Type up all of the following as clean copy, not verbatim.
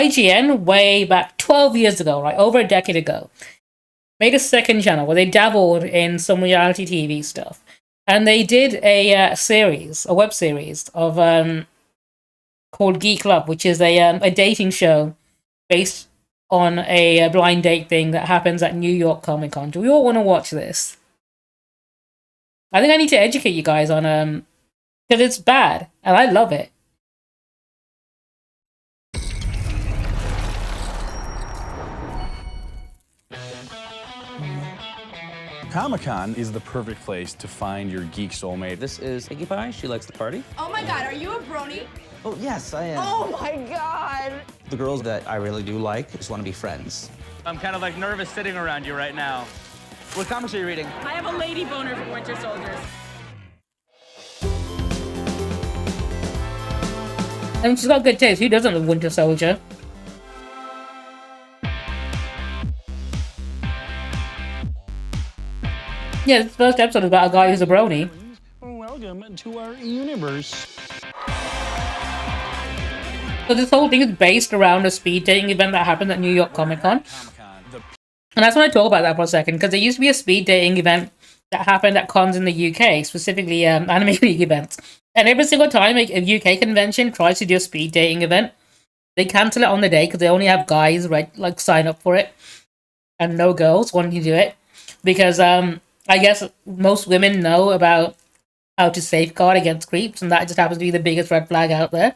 IGN, way back 12 years ago, right, over a decade ago, made a second channel where they dabbled in some reality TV stuff. And they did a series, a web series of called Geek Love, which is a dating show based on a blind date thing that happens at New York Comic Con. Do we all want to watch this? I think I need to educate you guys on because it's bad and I love it. Comic-Con is the perfect place to find your geek soulmate. This is Iggy Pie. She likes to party. Oh my God, are you a brony? Oh, yes, I am. Oh my God. The girls that I really do like just want to be friends. I'm kind of like nervous sitting around you right now. What comics are you reading? I have a lady boner for Winter Soldiers. And she's got good taste. Who doesn't love Winter Soldier? Yeah, this first episode is about a guy who's a brony. Welcome to our universe. So this whole thing is based around a speed dating event that happened at New York Comic Con. And I just want to talk about that for a second, because there used to be a speed dating event that happened at cons in the UK, specifically anime league events. And every single time a UK convention tries to do a speed dating event, they cancel it on the day because they only have guys sign up for it, and no girls wanting to do it, because I guess most women know about how to safeguard against creeps, and that just happens to be the biggest red flag out there.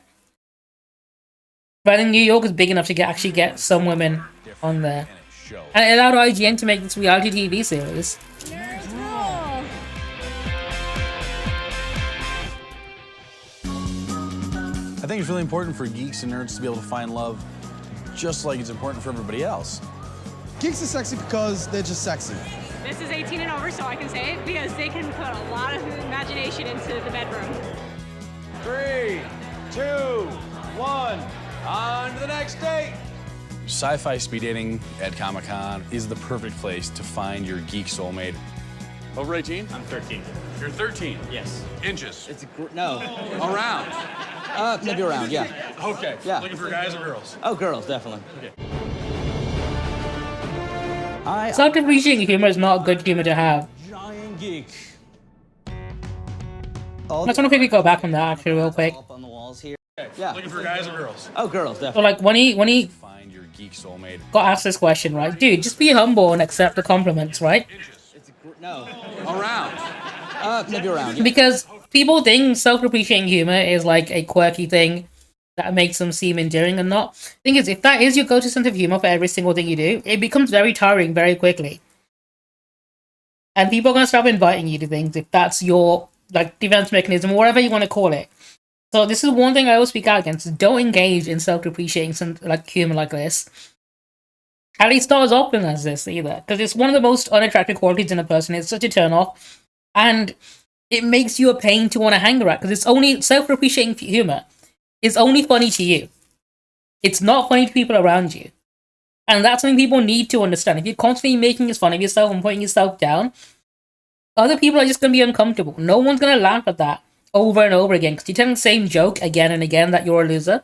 But I think New York is big enough to actually get some women on there. And it allowed IGN to make this reality TV series. I think it's really important for geeks and nerds to be able to find love just like it's important for everybody else. Geeks are sexy because they're just sexy. This is 18 and over, so I can say it, because they can put a lot of imagination into the bedroom. 3, 2, 1, on to the next date. Sci-fi speed dating at Comic-Con is the perfect place to find your geek soulmate. Over 18? I'm 13. You're 13? Yes. Inches? No. Around? Maybe around, yeah. Okay. Yeah. Looking for guys or girls? Oh, girls, definitely. Okay. Self-depreciating humor is not good humor to have. Giant geek. I just want to quickly go back on that actually real quick. Up on the walls here. Okay. Yeah. Looking for guys or girls? Oh, girls, So definitely. like when he Find your geek soulmate. got asked this question, right? Dude, just be humble and accept the compliments, right? No. Around? Maybe around, yeah. Because people think self-depreciating humor is like a quirky thing that makes them seem endearing and not. Thing is, if that is your go-to sense of humor for every single thing you do, it becomes very tiring very quickly. And people are going to stop inviting you to things if that's your defense mechanism, whatever you want to call it. So this is one thing I always speak out against: don't engage in self-depreciating some humor like this. At least not as often as this either, because it's one of the most unattractive qualities in a person. It's such a turn-off, and it makes you a pain to want to hang around, because it's only self-depreciating humor. It's only funny to you. It's not funny to people around you. And that's something people need to understand. If you're constantly making fun of yourself and putting yourself down, other people are just going to be uncomfortable. No one's going to laugh at that over and over again, because you're telling the same joke again and again that you're a loser.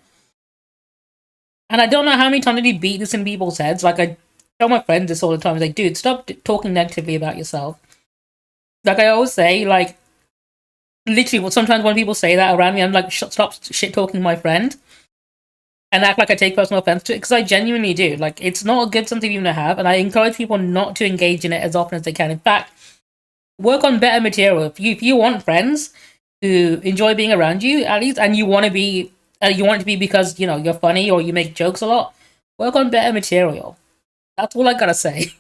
And I don't know how many times I beat this in people's heads. Like, I tell my friends this all the time. It's like, dude, stop talking negatively about yourself. Like I always say, like, literally, sometimes when people say that around me, I'm like, stop shit-talking my friend. And act like I take personal offense to it, because I genuinely do. Like, it's not a good something even to have, and I encourage people not to engage in it as often as they can. In fact, work on better material. If you want friends who enjoy being around you, at least, and you want to be, you want it to be because, you know, you're funny or you make jokes a lot, work on better material. That's all I gotta say.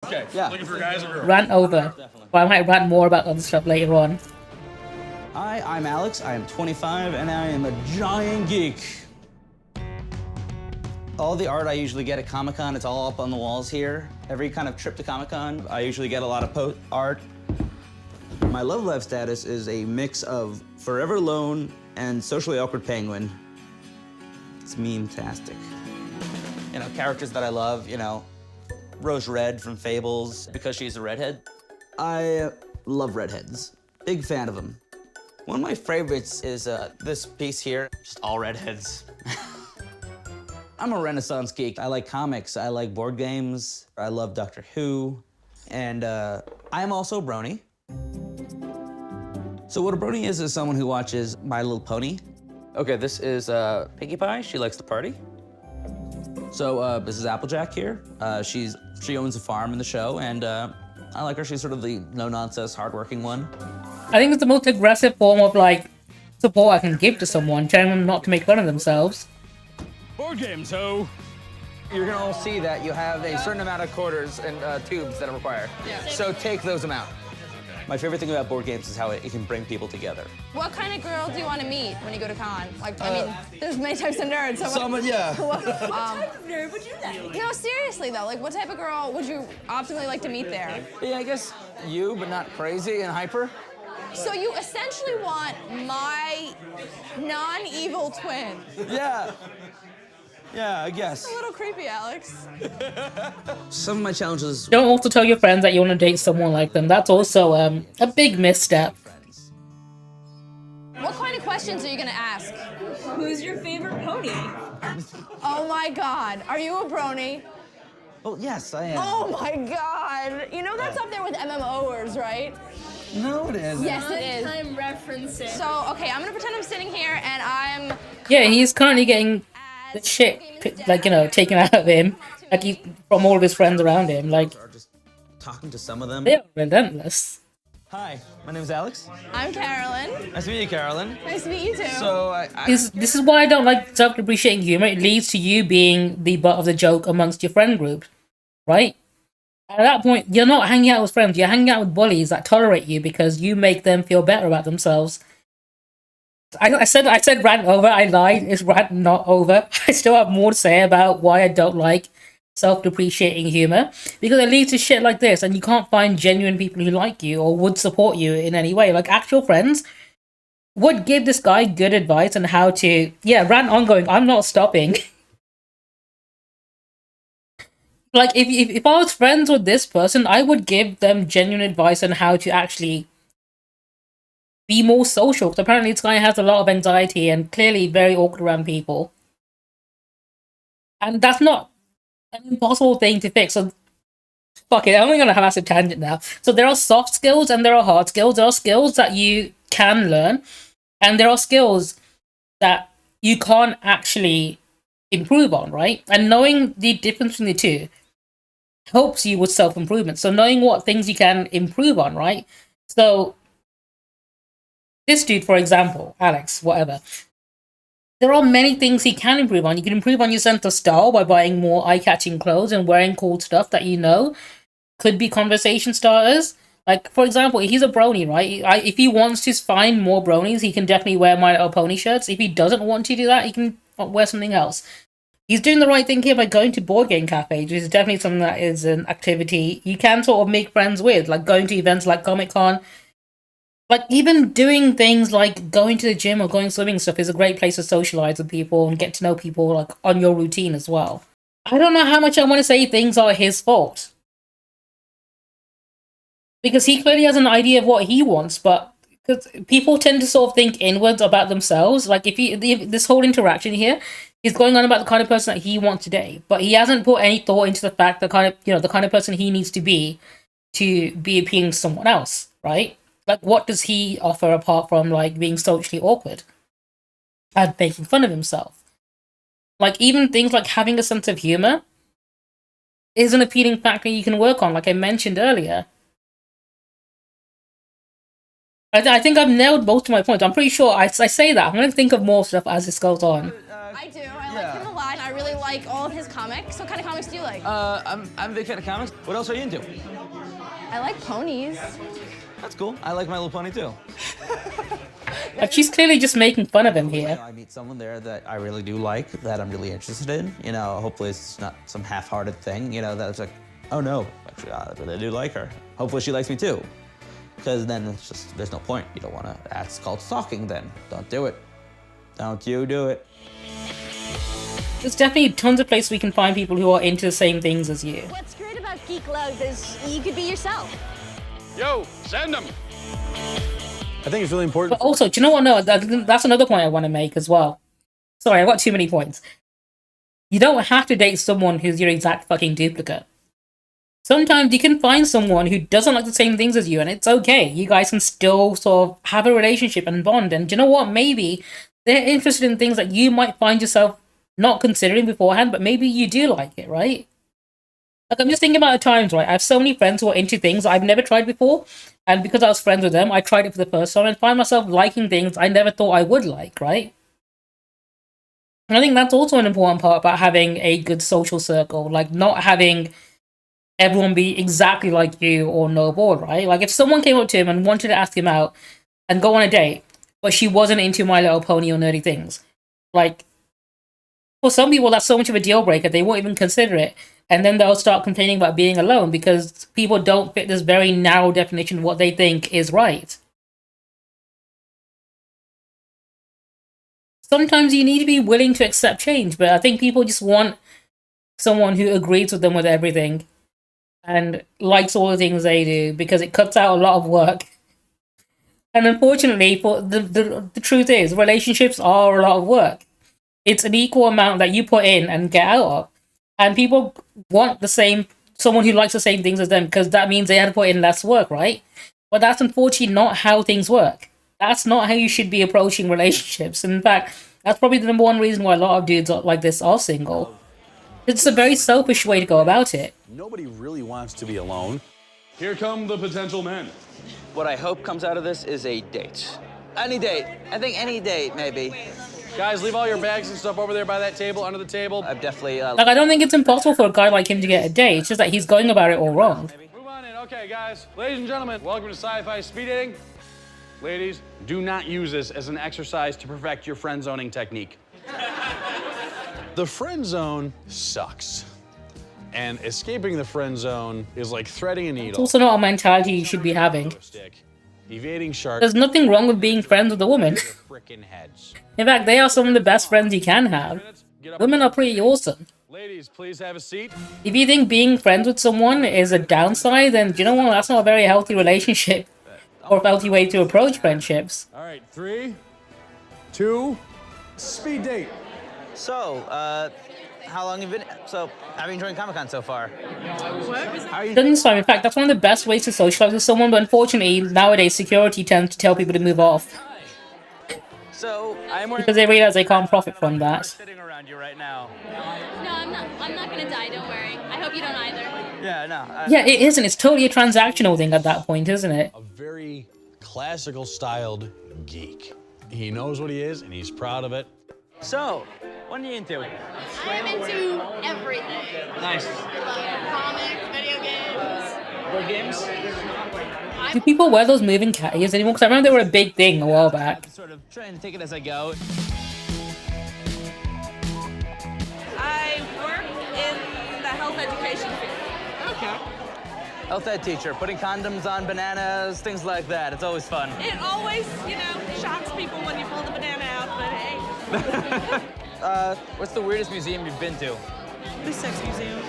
Okay. Yeah. Looking for guys or girls? Rant over. But I might rant more about other stuff later on. Hi, I'm Alex. I am 25, and I am a giant geek. All the art I usually get at Comic-Con, it's all up on the walls here. Every kind of trip to Comic-Con, I usually get a lot of art. My love life status is a mix of forever alone and socially awkward penguin. It's meme-tastic. You know, characters that I love, you know, Rose Red from Fables, because she's a redhead. I love redheads. Big fan of them. One of my favorites is this piece here, just all redheads. I'm a Renaissance geek. I like comics, I like board games, I love Doctor Who, and I'm also a brony. So what a brony is someone who watches My Little Pony. Okay, this is Pinkie Pie. She likes to party. So this is Applejack here. She owns a farm in the show, and I like her. She's sort of the no-nonsense, hardworking one. I think it's the most aggressive form of like support I can give to someone, telling them not to make fun of themselves. Board games, ho! You're gonna all see that you have a certain amount of quarters and tubes that are required. Yeah. So take those amount. My favorite thing about board games is how it can bring people together. What kind of girl do you want to meet when you go to con? Like, I mean, there's many types of nerds. So Yeah. what type of nerd would you like? You know, seriously though, like, what type of girl would you optimally like to meet there? Yeah, I guess you, but not crazy and hyper. So you essentially want my non-evil twin. Yeah. Yeah, I guess. A little creepy, Alex. Some of my challenges. Don't also tell your friends that you want to date someone like them. That's also a big misstep. What kind of questions are you gonna ask? Who's your favorite pony? Oh my God, are you a brony? Oh, yes, I am. Oh my God. You know that's up there with MMOers, right? No, it isn't. Yes, it is. I'm referencing. So, okay, I'm gonna pretend I'm sitting here and I'm... Yeah, he's currently getting the shit, like, you know, taken out of him, like from all of his friends around him. Like, Or just talking to some of them. they're relentless. Hi, my name is Alex. I'm Carolyn. Nice to meet you, Carolyn. Nice to meet you too. So This is why I don't like self-depreciating humor. It leads to you being the butt of the joke amongst your friend group, right? At that point, you're not hanging out with friends. You're hanging out with bullies that tolerate you because you make them feel better about themselves. I said rant over. I lied. It's rant not over. I still have more to say about why I don't like self-depreciating humor, because it leads to shit like this, and you can't find genuine people who like you or would support you in any way. Like actual friends would give this guy good advice on how to, rant ongoing. I'm not stopping. Like if I was friends with this person, I would give them genuine advice on how to actually be more social. Because apparently this guy has a lot of anxiety and clearly very awkward around people. And that's not an impossible thing to fix. So, fuck it, I'm only going to have a massive tangent now. So there are soft skills and there are hard skills. There are skills that you can learn. And there are skills that you can't actually improve on, right? And knowing the difference between the two helps you with self-improvement. So knowing what things you can improve on, right? So this dude, for example, Alex, whatever, there are many things he can improve on. You can improve on your sense of style by buying more eye-catching clothes and wearing cool stuff that you know could be conversation starters. Like, for example, he's a brony, right? If he wants to find more bronies, he can definitely wear My Little Pony shirts. If he doesn't want to do that, he can wear something else. He's doing the right thing here by going to board game cafes, which is definitely something that is an activity you can sort of make friends with, like going to events like Comic-Con. Like, even doing things like going to the gym or going swimming and stuff is a great place to socialize with people and get to know people, like, on your routine as well. I don't know how much I want to say things are his fault. Because he clearly has an idea of what he wants, but because people tend to sort of think inwards about themselves. Like, if this whole interaction here is going on about the kind of person that he wants today, but he hasn't put any thought into the fact that the kind of person he needs to be appealing to someone else, right? Like, what does he offer apart from, like, being socially awkward and making fun of himself? Like, even things like having a sense of humor is an appealing factor you can work on, like I mentioned earlier. I think I've nailed most of my points. I'm pretty sure I say that. I'm going to think of more stuff as this goes on. I do. I like him a lot. I really like all of his comics. What kind of comics do you like? I'm a big fan of comics. What else are you into? I like ponies. That's cool. I like My Little Pony too. Like, she's clearly just making fun of him here. I meet someone there that I really do like, that I'm really interested in. You know, hopefully it's not some half-hearted thing, you know, that it's like, oh no, actually, I really do like her. Hopefully she likes me too. Because then it's just, there's no point. You don't want to, that's called stalking then. Don't do it. Don't you do it. There's definitely tons of places we can find people who are into the same things as you. What's great about Geek Love is you could be yourself. Yo, send them. I think it's really important. But also, do you know what? No, that's another point I want to make as well. Sorry, I've got too many points. You don't have to date someone who's your exact fucking duplicate. Sometimes you can find someone who doesn't like the same things as you, and it's okay. You guys can still sort of have a relationship and bond. And do you know what? Maybe they're interested in things that you might find yourself not considering beforehand, but maybe you do like it, right? Like, I'm just thinking about the times, right? I have so many friends who are into things I've never tried before, and because I was friends with them, I tried it for the first time and find myself liking things I never thought I would like, right? And I think that's also an important part about having a good social circle, like not having everyone be exactly like you or no ball, right? Like if someone came up to him and wanted to ask him out and go on a date, but she wasn't into My Little Pony or nerdy things, like for some people that's so much of a deal breaker they won't even consider it, and then they'll start complaining about being alone because people don't fit this very narrow definition of what they think is right. Sometimes you need to be willing to accept change, but I think people just want someone who agrees with them with everything and likes all the things they do because it cuts out a lot of work. And unfortunately, for the truth is, relationships are a lot of work. It's an equal amount that you put in and get out of. And people want someone who likes the same things as them because that means they had to put in less work, right? But that's unfortunately not how things work. That's not how you should be approaching relationships. In fact, that's probably the number one reason why a lot of dudes like this are single. It's a very selfish way to go about it. Nobody really wants to be alone. Here come the potential men. What I hope comes out of this is a date. Any date. I think any date, maybe. Guys, leave all your bags and stuff over there by that table, under the table. I've definitely... Like, I don't think it's impossible for a guy like him to get a date. It's just that he's going about it all wrong. Move on in. Okay, guys. Ladies and gentlemen, welcome to Sci-Fi Speed Dating. Ladies, do not use this as an exercise to perfect your friend zoning technique. The friend zone sucks. And escaping the friend zone is like threading a needle. It's also not a mentality you should be having. Evading sharks. There's nothing wrong with being friends with a woman. In fact, they are some of the best friends you can have. Women are pretty awesome. Ladies, please have a seat. If you think being friends with someone is a downside, then you know what? That's not a very healthy relationship or a healthy way to approach friendships. All right, 3, 2, speed date. So, how long have you been... So, how have you enjoyed Comic-Con so far? Doesn't In fact, that's one of the best ways to socialize with someone, but unfortunately, nowadays, security tends to tell people to move off. So, Because they realize they can't profit from that. Sitting around you right now. No, I'm not gonna die, don't worry. I hope you don't either. Yeah, no. Yeah, it isn't. It's totally a transactional thing at that point, isn't it? A very classical styled geek. He knows what he is and he's proud of it. So, what are you into? I am into everything. Nice. Comics, video games. Board games? Do people wear those moving cat ears anymore? Because I remember they were a big thing a while back. Sort of trying to take it as I go. I work in the health education field. Okay. Health ed teacher, putting condoms on bananas, things like that. It's always fun. It always, shocks people when you pull the banana out, but hey. What's the weirdest museum you've been to? The sex museum.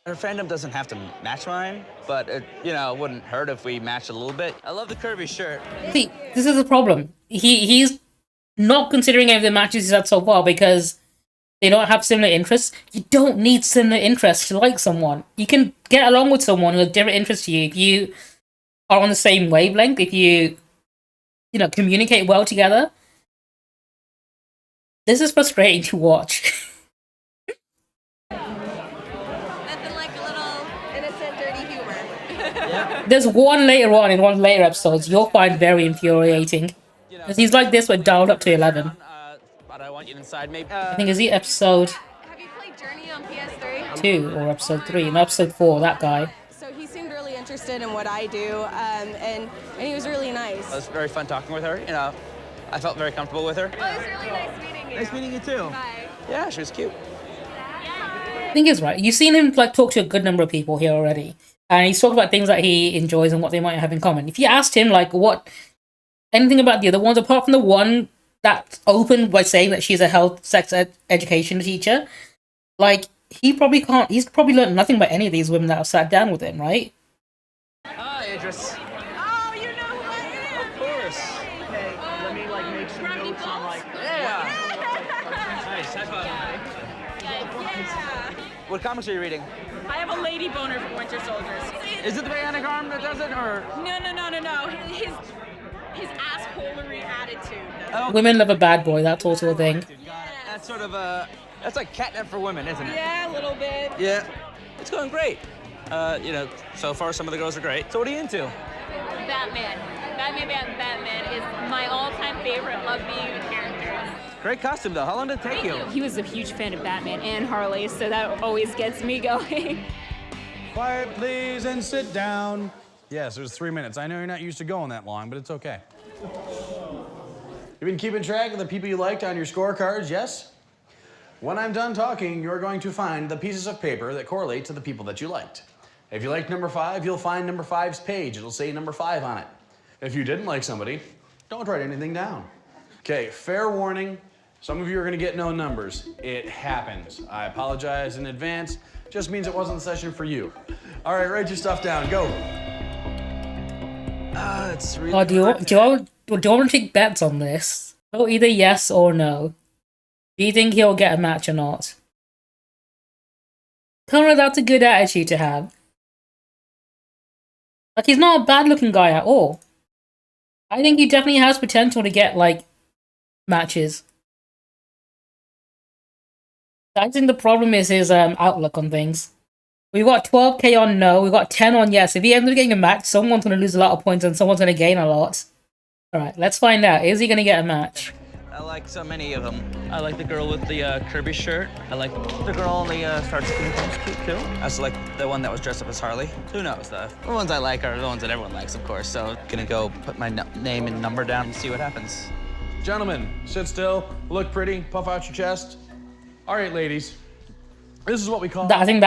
Her fandom doesn't have to match mine, but it wouldn't hurt if we matched a little bit. I love the curvy shirt. See, this is the problem. He's not considering any of the matches he's had so far because they don't have similar interests. You don't need similar interests to like someone. You can get along with someone who has different interests to you if you are on the same wavelength, if you communicate well together. This is frustrating to watch. Nothing like a little innocent, dirty humor. There's one later on in one of the later episodes you'll find very infuriating. Because he's like this but dialed up to 11. But I want you inside, maybe. I think is he episode Have you played Journey on PS3? 2 or episode 3? No, episode 4, that guy. So he seemed really interested in what I do, and he was really nice. It was very fun talking with her. I felt very comfortable with her. Oh, it was really nice meeting you. Nice meeting you too. Bye. Yeah, she was cute. I think he's right. You've seen him talk to a good number of people here already. And he's talked about things that he enjoys and what they might have in common. If you asked him anything about the other ones, apart from the one that's opened by saying that she's a sex education teacher, he's probably learned nothing about any of these women that have sat down with him, right? Hi, Idris. Oh, you know who I am. Of course. Hey, let me make some notes on Yeah. Nice. How'd What comics are you reading? I have a lady boner for Winter Soldiers. Is it the bionic arm that does it, or? No. His assholery attitude. Oh, Women love a bad boy, that sort of thing. that's sort of that's like catnip for women, isn't it? Yeah, a little bit. Yeah. It's going great. So far some of the girls are great. So what are you into? Batman. Batman is my all-time favorite. Love being the character. Great costume though. How long did it take you? He was a huge fan of Batman and Harley, so that always gets me going. Quiet, please, and sit down. Yes, there's 3 minutes. I know you're not used to going that long, but it's okay. You've been keeping track of the people you liked on your scorecards, yes? When I'm done talking, you're going to find the pieces of paper that correlate to the people that you liked. If you liked number 5, you'll find number 5's page. It'll say number 5 on it. If you didn't like somebody, don't write anything down. Okay, fair warning. Some of you are gonna get no numbers. It happens. I apologize in advance. Just means it wasn't the session for you. All right, write your stuff down, go. It's really Oh, do you want to take bets on this? Oh, either yes or no. Do you think he'll get a match or not? Connor, that's a good attitude to have. Like, he's not a bad-looking guy at all. I think he definitely has potential to get, like, matches. I think the problem is his outlook on things. We've got 12k on no, we've got 10 on yes. If he ends up getting a match, someone's going to lose a lot of points and someone's going to gain a lot. Alright, let's find out. Is he going to get a match? I like so many of them. I like the girl with the Kirby shirt. I like the girl in the Star Skin. She's cute too. I also like the one that was dressed up as Harley. Who knows? The ones I like are the ones that everyone likes, of course. So gonna go put my name and number down and see what happens. Gentlemen, sit still, look pretty, puff out your chest. All right, ladies. This is what we call I think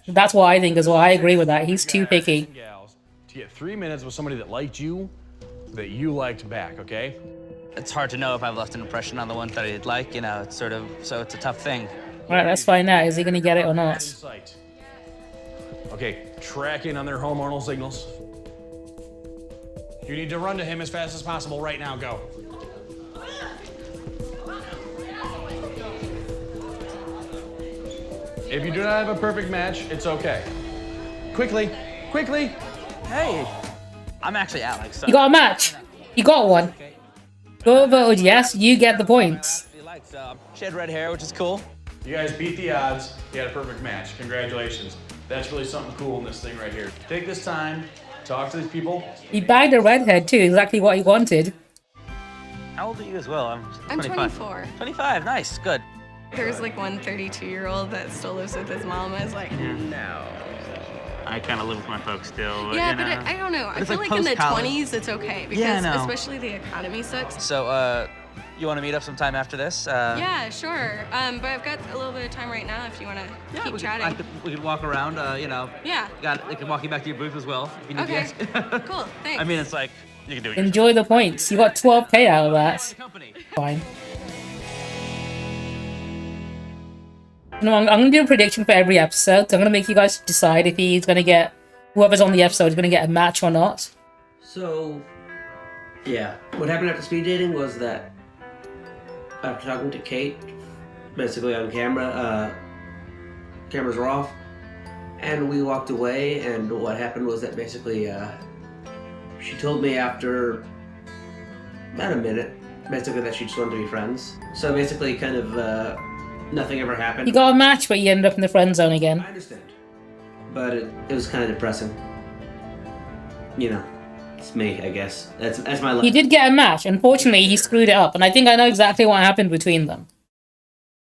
that's what I think as well. I agree with that. He's too picky. Gals to get 3 minutes with somebody that liked you, that you liked back, okay? It's hard to know if I've left an impression on the ones that I did like, you know, it's sort of, so it's a tough thing. Alright, let's find out. Is he going to get it or not? Insight. Okay, tracking on their hormonal signals. You need to run to him as fast as possible right now, go. If you do not have a perfect match, it's okay. Quickly, quickly. Hey, I'm actually Alex. So. You got a match. You got one. Whoever voted yes, you get the points. She had red hair, which is cool. You guys beat the odds. You had a perfect match. Congratulations. That's really something cool in this thing right here. Take this time, talk to these people. He bagged a redhead too, exactly what he wanted. How old are you as well? I'm 24. 25, nice, good. There's like one 32-year-old that still lives with his mom. I was like, no. I kind of live with my folks still. But, Yeah, you but know. I don't know. I It's feel like like in the post-college. 20s it's okay because Yeah, I know. especially the economy sucks. So, you want to meet up sometime after this? Yeah, sure. But I've got a little bit of time right now if you want to keep chatting. We could walk around, you know. Yeah. I can walk you back to your booth as well. If you need Okay. to. Cool. Thanks. I mean, it's like, you can do it. Enjoy the points. You got 12k out of that. Fine. No, I'm going to do a prediction for every episode. So I'm going to make you guys decide if he's going to get... Whoever's on the episode is going to get a match or not. So, yeah. What happened after speed dating was that after talking to Kate, basically on camera, cameras were off, and we walked away, and what happened was that basically, she told me after about a minute, basically that she just wanted to be friends. So basically kind of, nothing ever happened. You got a match, but you ended up in the friend zone again. I understand. But it was kind of depressing. You know, it's me, I guess. That's my life. He did get a match. Unfortunately, he screwed it up, and I think I know exactly what happened between them.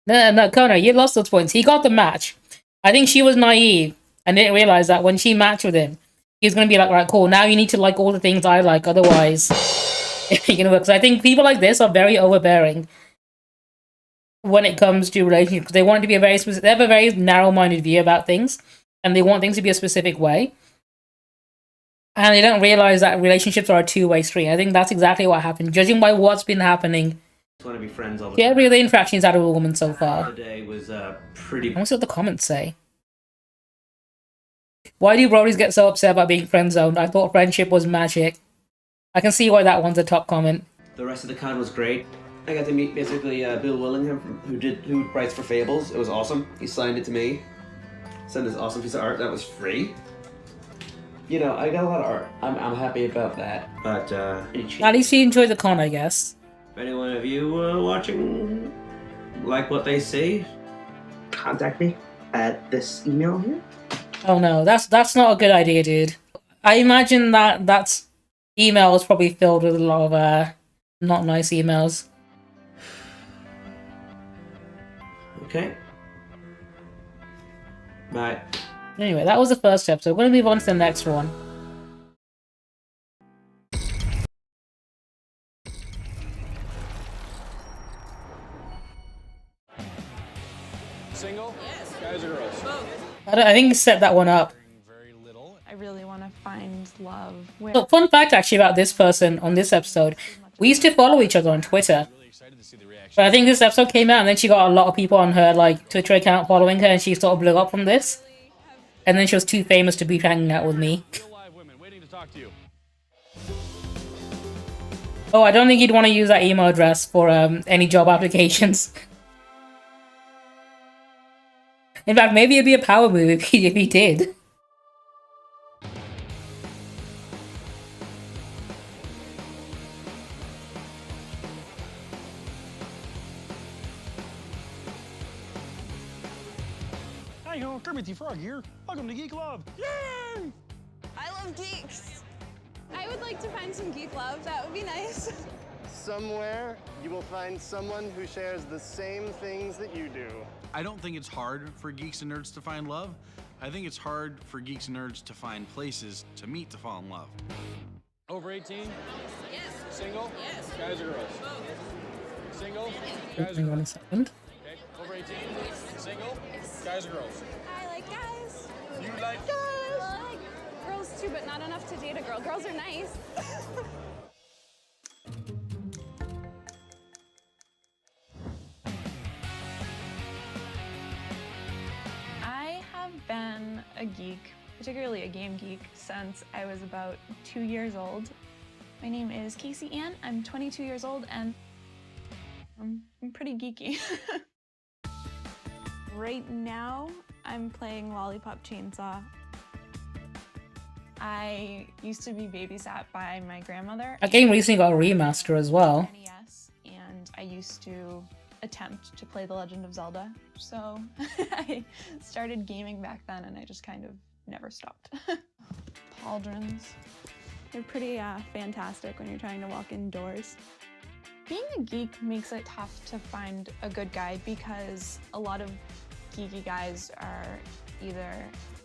No, Connor, you lost those points. He got the match. I think she was naive and didn't realize that when she matched with him, he was going to be like, right, cool, now you need to like all the things I like, otherwise it's going to work. Because I think people like this are very overbearing when it comes to relationships, because they want it to be a very specific, they have a very narrow-minded view about things, and they want things to be a specific way. And they don't realize that relationships are a two-way street. I think that's exactly what happened. Judging by what's been happening, I want to be friends all the yeah, time. every other interaction he's had with a woman so far. Today was pretty. I want to see what the comments say. Why do Brodies get so upset about being friend-zoned? I thought friendship was magic. I can see why that one's a top comment. The rest of the con was great. I got to meet basically Bill Willingham, who writes for Fables. It was awesome. He signed it to me. Sent this awesome piece of art that was free. You know, I got a lot of art. I'm happy about that. But At least you enjoy the con, I guess. if anyone of you watching like what they say, contact me at this email here. Oh no, that's not a good idea, dude. I imagine that's email is probably filled with a lot of not nice emails. Okay. Bye. Anyway, that was the first episode. We're gonna move on to the next one. Single? Yes. Guys or girls? I think you set that one up. I really want to find love. So, fun fact actually about this person on this episode. We used to follow each other on Twitter. But I think this episode came out and then she got a lot of people on her like Twitter account following her and she sort of blew up from this. And then she was too famous to be hanging out with me. Oh, I don't think you'd want to use that email address for any job applications. In fact, maybe it'd be a power move if he did. Hi ho, Kermit the Frog here. Welcome to Geek Love. Yay! I love geeks. I would like to find some geek love. That would be nice. Somewhere you will find someone who shares the same things that you do. I don't think it's hard for geeks and nerds to find love. I think it's hard for geeks and nerds to find places to meet to fall in love. Over 18? Yes. Single? Yes. Guys or girls? Single? Hang on a second. Okay. Over 18? Single? Guys or girls? I like guys. You like guys? Well, I like girls too, but not enough to date a girl. Girls are nice. I have been a geek, particularly a game geek, since I was about 2 years old. My name is Casey Ann. I'm 22 years old and I'm pretty geeky. Right now, I'm playing Lollipop Chainsaw. I used to be babysat by my grandmother. That game recently got a remaster as well. NES, and I used to attempt to play The Legend of Zelda. So I started gaming back then and I just kind of never stopped. Pauldrons. They're pretty fantastic when you're trying to walk indoors. Being a geek makes it tough to find a good guy because a lot of geeky guys are either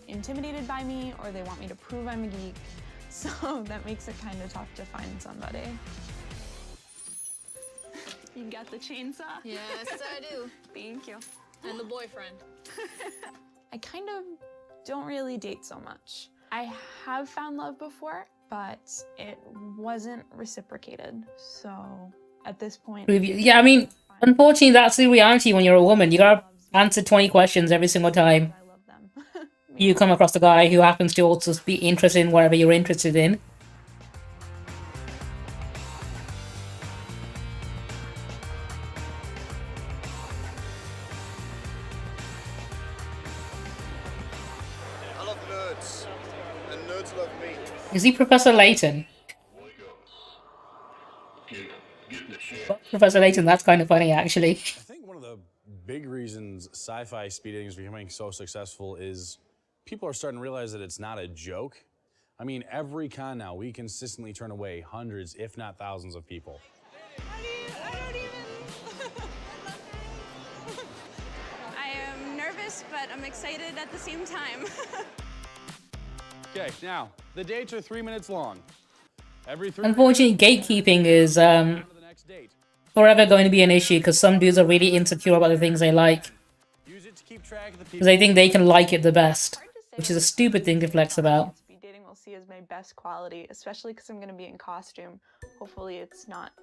intimidated by me or they want me to prove I'm a geek. So that makes it kind of tough to find somebody. You got the chainsaw? Yes, I do. Thank you. And the boyfriend. I kind of don't really date so much. I have found love before, but it wasn't reciprocated. So at this point... Yeah, I mean, unfortunately, that's the reality when you're a woman. You gotta answer 20 questions every single time you come across a guy who happens to also be interested in whatever you're interested in. I love nerds, and nerds love me. Is he Professor Layton? Professor Layton, that's kind of funny, actually. I think one of the big reasons sci-fi speed dating is becoming so successful is people are starting to realize that it's not a joke. I mean, every con now, we consistently turn away hundreds, if not thousands of people. I am nervous, but I'm excited at the same time. Okay, now, the dates are 3 minutes long. Every 3 Unfortunately, gatekeeping is forever going to be an issue because some dudes are really insecure about the things they like. Because they think they can like it the best, which is a stupid thing to flex about. Speed dating we'll see as my best quality, especially because I'm going to be in costume. Hopefully it's not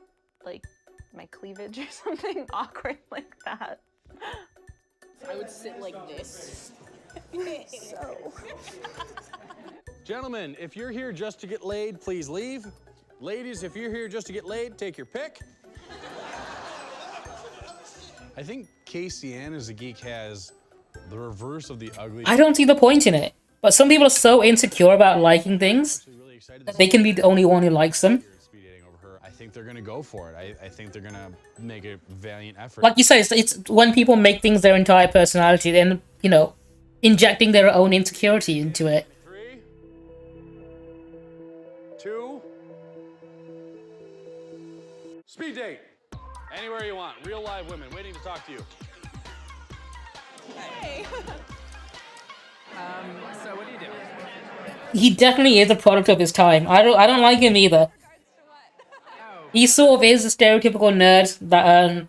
like my cleavage or something awkward like that. I would sit like this. So. Gentlemen, if you're here just to get laid, please leave. Ladies, if you're here just to get laid, take your pick. I think KCN as a geek has the reverse of the ugly. I don't see the point in it. But some people are so insecure about liking things that they can be the only one who likes them. I think they're gonna go for it. I think they're gonna make a valiant effort. Like you said, it's when people make things their entire personality, then, you know, injecting their own insecurity into it. 3, 2, speed date. Anywhere you want. Real live women waiting to talk to you. Hey. So what do you do? He definitely is a product of his time. I don't like him either. He sort of is a stereotypical nerd that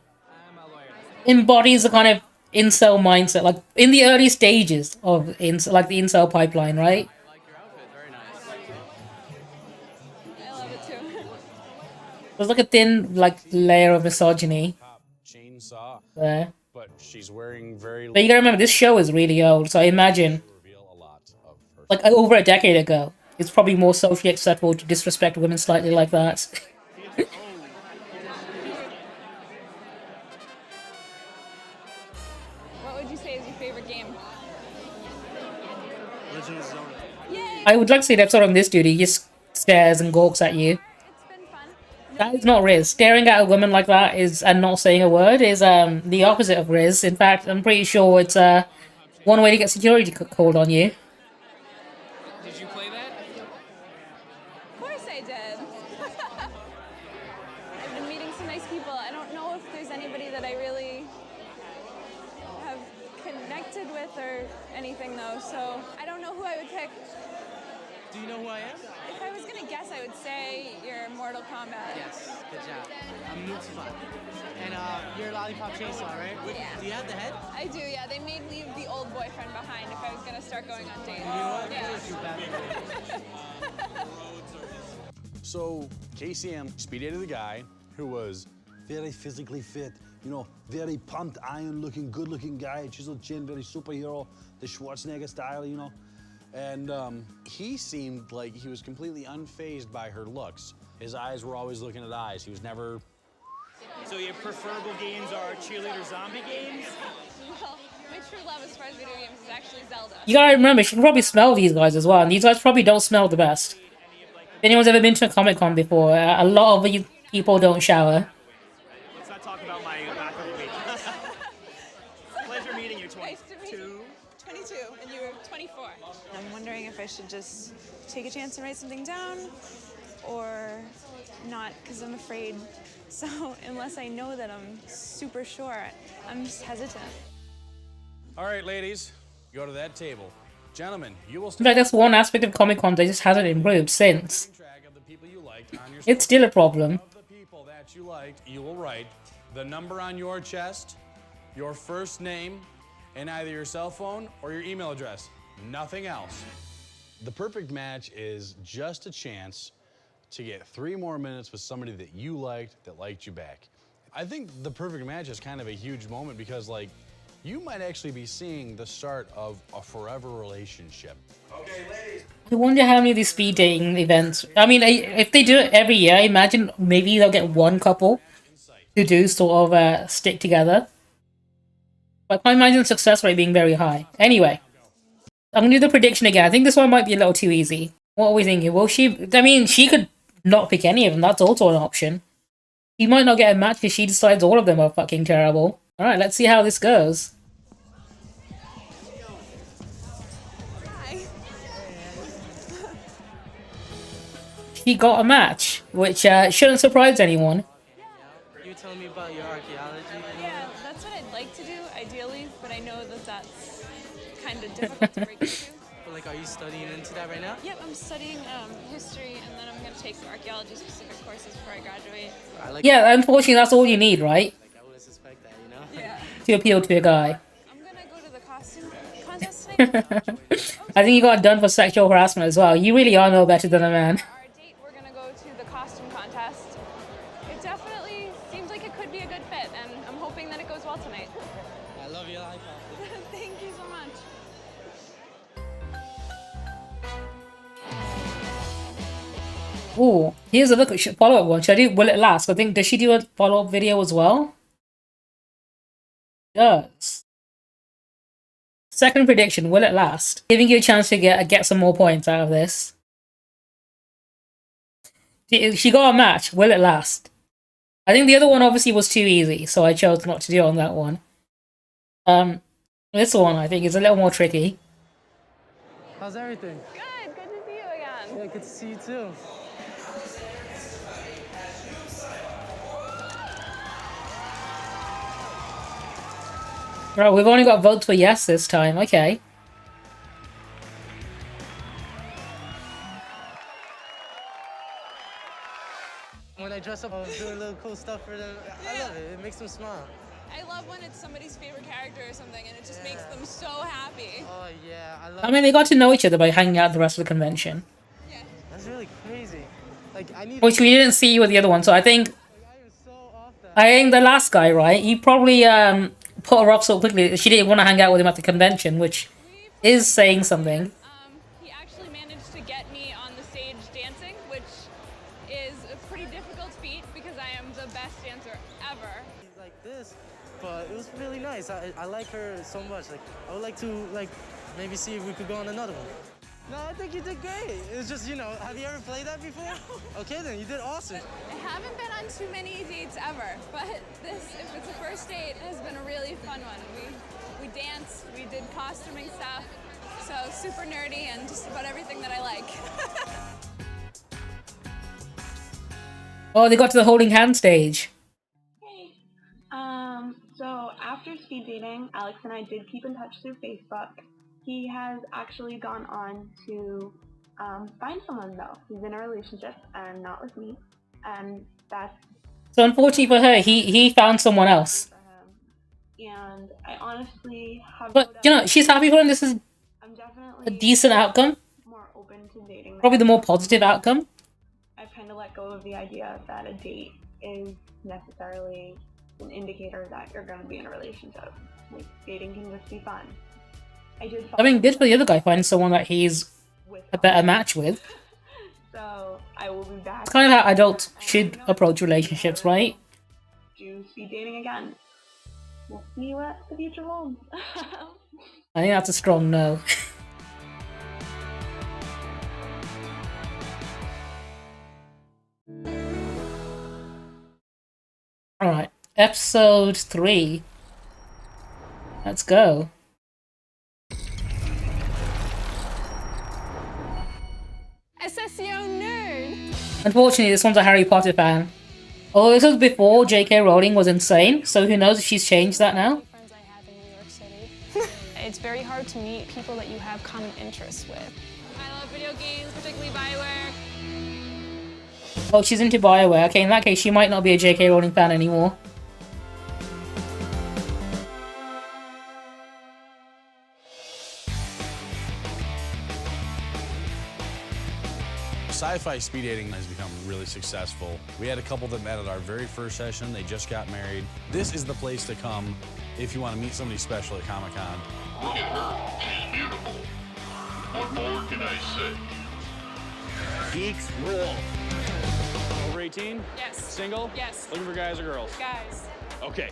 embodies a kind of incel mindset, like in the early stages of like the incel pipeline, right? I love it too. There's like a thin layer of misogyny Chainsaw. there. But she's wearing very. But you gotta remember, this show is really old, so I imagine, like over a decade ago, it's probably more socially acceptable to disrespect women slightly like that. What would you say is your favorite game? Legend of Zelda. Yay! I would like to see an episode on this dude. He just stares and gawks at you. It's been fun. That is not Riz. Staring at a woman like that and not saying a word is the opposite of Riz. In fact, I'm pretty sure it's one way to get security called on you. Did you play that? Of course I did. I've been meeting some nice people. I don't know if there's anybody that I really have connected with or anything though, so I don't know who I would pick. Do you know who I am? If I was gonna guess, I would say you're Mortal Kombat. Yes, good job. I'm Nutsufan. And you're Lollipop Chainsaw, right? Yeah. Do you have the head? I do, yeah. They made me leave the old boyfriend behind if I was gonna start going on dates. You know what? Yeah. So KCM speed dated the guy who was very physically fit, you know, very pumped, iron-looking, good-looking guy, chiseled chin, very superhero, the Schwarzenegger style, you know. And he seemed like he was completely unfazed by her looks. His eyes were always looking at eyes. He was never. So your preferable games are cheerleader zombie games? Well, my true love as far as video games is actually Zelda. You gotta remember, she can probably smell these guys as well, and these guys probably don't smell the best. If anyone's ever been to a Comic-Con before, a lot of you people don't shower. Let's not talk about my lack of weight. Pleasure meeting you, 22. Nice to meet you. 22, and you were 24. I'm wondering if I should just take a chance and write something down or not, because I'm afraid. So unless I know that I'm super sure, I'm just hesitant. All right, ladies, go to that table. Gentlemen, you will. In fact, that's one aspect of Comic-Con that just hasn't improved since. It's still a problem. Of the people that you liked, you will write the number on your chest, your first name, and either your cell phone or your email address. Nothing else. The perfect match is just a chance to get 3 more minutes with somebody that you liked that liked you back. I think the perfect match is kind of a huge moment because, like, you might actually be seeing the start of a forever relationship. Okay, ladies. I wonder how many of these speed dating events. I mean, if they do it every year, I imagine maybe they'll get one couple who do sort of stick together. But I imagine the success rate being very high. Anyway, I'm gonna do the prediction again. I think this one might be a little too easy. What are we thinking? Will she? I mean, she could not pick any of them. That's also an option. She might not get a match because she decides all of them are fucking terrible. All right, let's see how this goes. She got a match, which shouldn't surprise anyone. You were telling me about your archaeology. Yeah, that's what I'd like to do, ideally, but I know that that's kind of difficult to break into. But like, are you studying into that right now? Yep, I'm studying history, and then I'm going to take some archaeology-specific courses before I graduate. Yeah, unfortunately, that's all you need, right? Like, I wouldn't suspect that, you know? Yeah. To appeal to a guy. I'm going to go to the costume contest tonight. I think you got done for sexual harassment as well. You really are no better than a man. We're gonna go to the costume contest. It definitely seems like it could be a good fit, and I'm hoping that it goes well tonight. I love your life. Thank you so much. Ooh, here's a look at follow-up one. Should I do Will It Last? I think, does she do a follow-up video as well? Does. Second prediction, will it last? Giving you a chance to get some more points out of this. She got a match, will it last? I think the other one obviously was too easy, so I chose not to do it on that one. This one I think is a little more tricky. How's everything? Good to see you again. Yeah, good to see you too. Right, we've only got votes for yes this time, okay. When I dress up, I'm doing little cool stuff for them. I love it. It makes them smile. I love when it's somebody's favorite character or something and it just makes them so happy. Oh yeah, I love I mean, they got to know each other by hanging out the rest of the convention. That's really crazy. Like I need. Which we didn't see with the other one, so I think the last guy, right? He probably put her off so quickly that she didn't want to hang out with him at the convention, which is saying something. He actually managed to get me on the stage dancing, which is a pretty difficult feat because I am the best dancer ever. Like this, but it was really nice. I like her so much. Like I would like to maybe see if we could go on another one. No, I think you did great. It's just, you know, have you ever played that before? No. Okay, then you did awesome. I haven't been on too many dates ever, but this, if it's a first date, has been a really fun one. We danced, we did costuming stuff, so super nerdy and just about everything that I like. Oh, they got to the holding hand stage. So after speed dating, Alex and I did keep in touch through Facebook. He has actually gone on to find someone though. He's in a relationship and not with me, and that's. So unfortunately for her, he found someone else. And I honestly have. But you know, she's happy for him. This is a decent outcome. More open to dating. Probably the more positive outcome. I've kind of let go of the idea that a date is necessarily an indicator that you're going to be in a relationship. Like dating can just be fun. I mean, good for the other guy finding someone that he's a better match with. So I will be back. It's kind of how adults should approach relationships, right? Do speed dating again. We'll see what the future holds. I think that's a strong no. Alright, episode 3. Let's go. SSEO nerd! Unfortunately, this one's a Harry Potter fan. Although this was before J.K. Rowling was insane, so who knows if she's changed that now? It's very hard to meet people that you have common interests with. I love video games, particularly Bioware. Oh, she's into Bioware. Okay, in that case, she might not be a J.K. Rowling fan anymore. Sci-fi speed dating has become really successful. We had a couple that met at our very first session. They just got married. This is the place to come if you want to meet somebody special at Comic-Con. Look at her. She's beautiful. What more can I say? Geeks rule. Over 18? Yes. Single? Yes. Looking for guys or girls? Guys. Okay.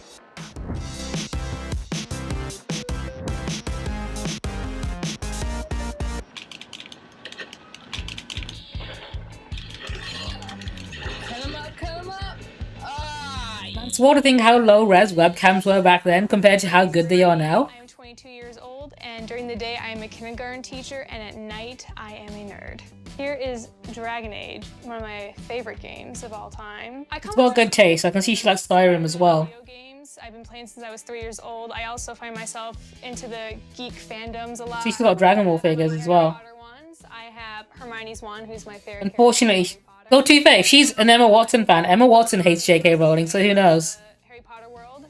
It's wild to think how low-res webcams were back then compared to how good they are now. I'm 22 years old, and during the day I am a kindergarten teacher, and at night I am a nerd. Here is Dragon Age, one of my favorite games of all time. It's got good taste. I can see she likes Skyrim as well. Games I've been playing since I was 3 years old. I also find myself into the geek fandoms a lot. She's got Dragon Ball figures as well. I have Hermione's one, who's my favorite. Unfortunately, though to be fair, if she's an Emma Watson fan, Emma Watson hates J.K. Rowling, so who knows? Harry Potter world.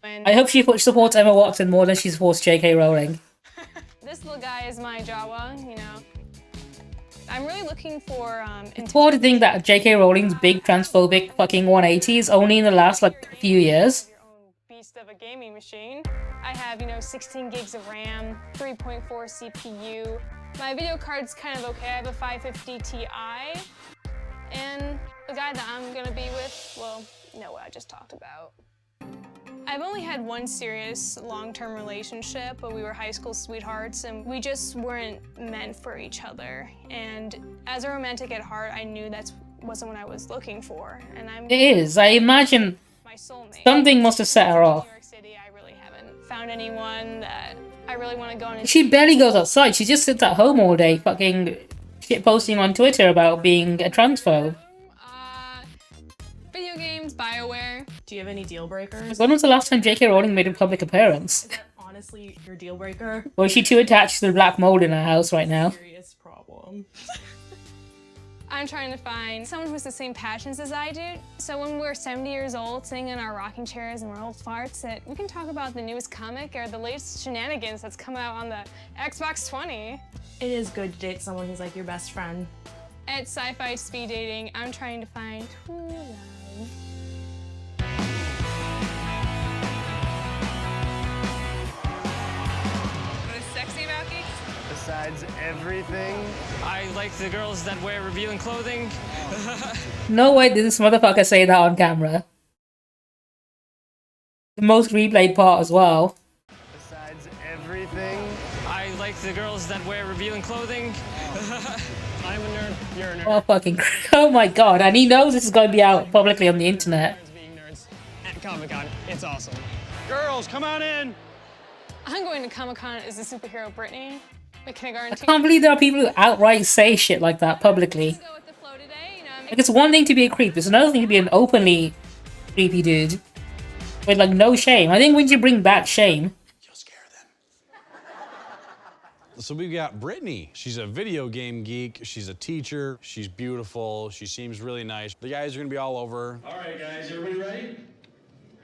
I hope she supports Emma Watson more than she supports J.K. Rowling. This little guy is my Jawa, you know. I'm really looking for It's wild to think that J.K. Rowling's big transphobic fucking 180 is only in the last like few years. Beast of a gaming machine. I have, 16 gigs of RAM, 3.4 CPU. My video card's kind of okay. I have a 550 Ti. And the guy that I'm gonna be with, well, know what I just talked about. I've only had one serious long-term relationship, but we were high school sweethearts and we just weren't meant for each other. And as a romantic at heart, I knew that wasn't what I was looking for. And It is. I imagine my soulmate. something must have set her off. New York City, I really haven't found anyone that I really want to go on. She barely goes outside. She just sits at home all day, fucking shit posting on Twitter about being a transphobe. Video games, BioWare. Do you have any deal breakers? When was the last time J.K. Rowling made a public appearance? Honestly, your deal breaker? Or is she too attached to the black mold in her house right now? Serious problem. I'm trying to find someone who has the same passions as I do. So when we're 70 years old, sitting in our rocking chairs and we're old farts, that we can talk about the newest comic or the latest shenanigans that's come out on the Xbox 20. It is good to date someone who's like your best friend. At Sci-Fi Speed Dating, I'm trying to find true love. What is sexy about geeks? Besides everything. I like the girls that wear revealing clothing. No way did this motherfucker say that on camera. The most replayed part as well. Besides everything. I like the girls that wear revealing clothing. I'm a nerd. You're a nerd. Oh fucking oh my god, and he knows this is going to be out publicly on the internet. Being nerds at Comic-Con. It's awesome. Girls, come on in. I'm going to Comic-Con as the superhero Brittany, the kindergarten I can't believe there are people who outright say shit like that publicly. Like, it's one thing to be a creep, it's another thing to be an openly creepy dude. With, like, no shame. I think once you bring back shame... So we've got Brittany. She's a video game geek. She's a teacher. She's beautiful. She seems really nice. The guys are gonna be all over. All right, guys, everybody ready?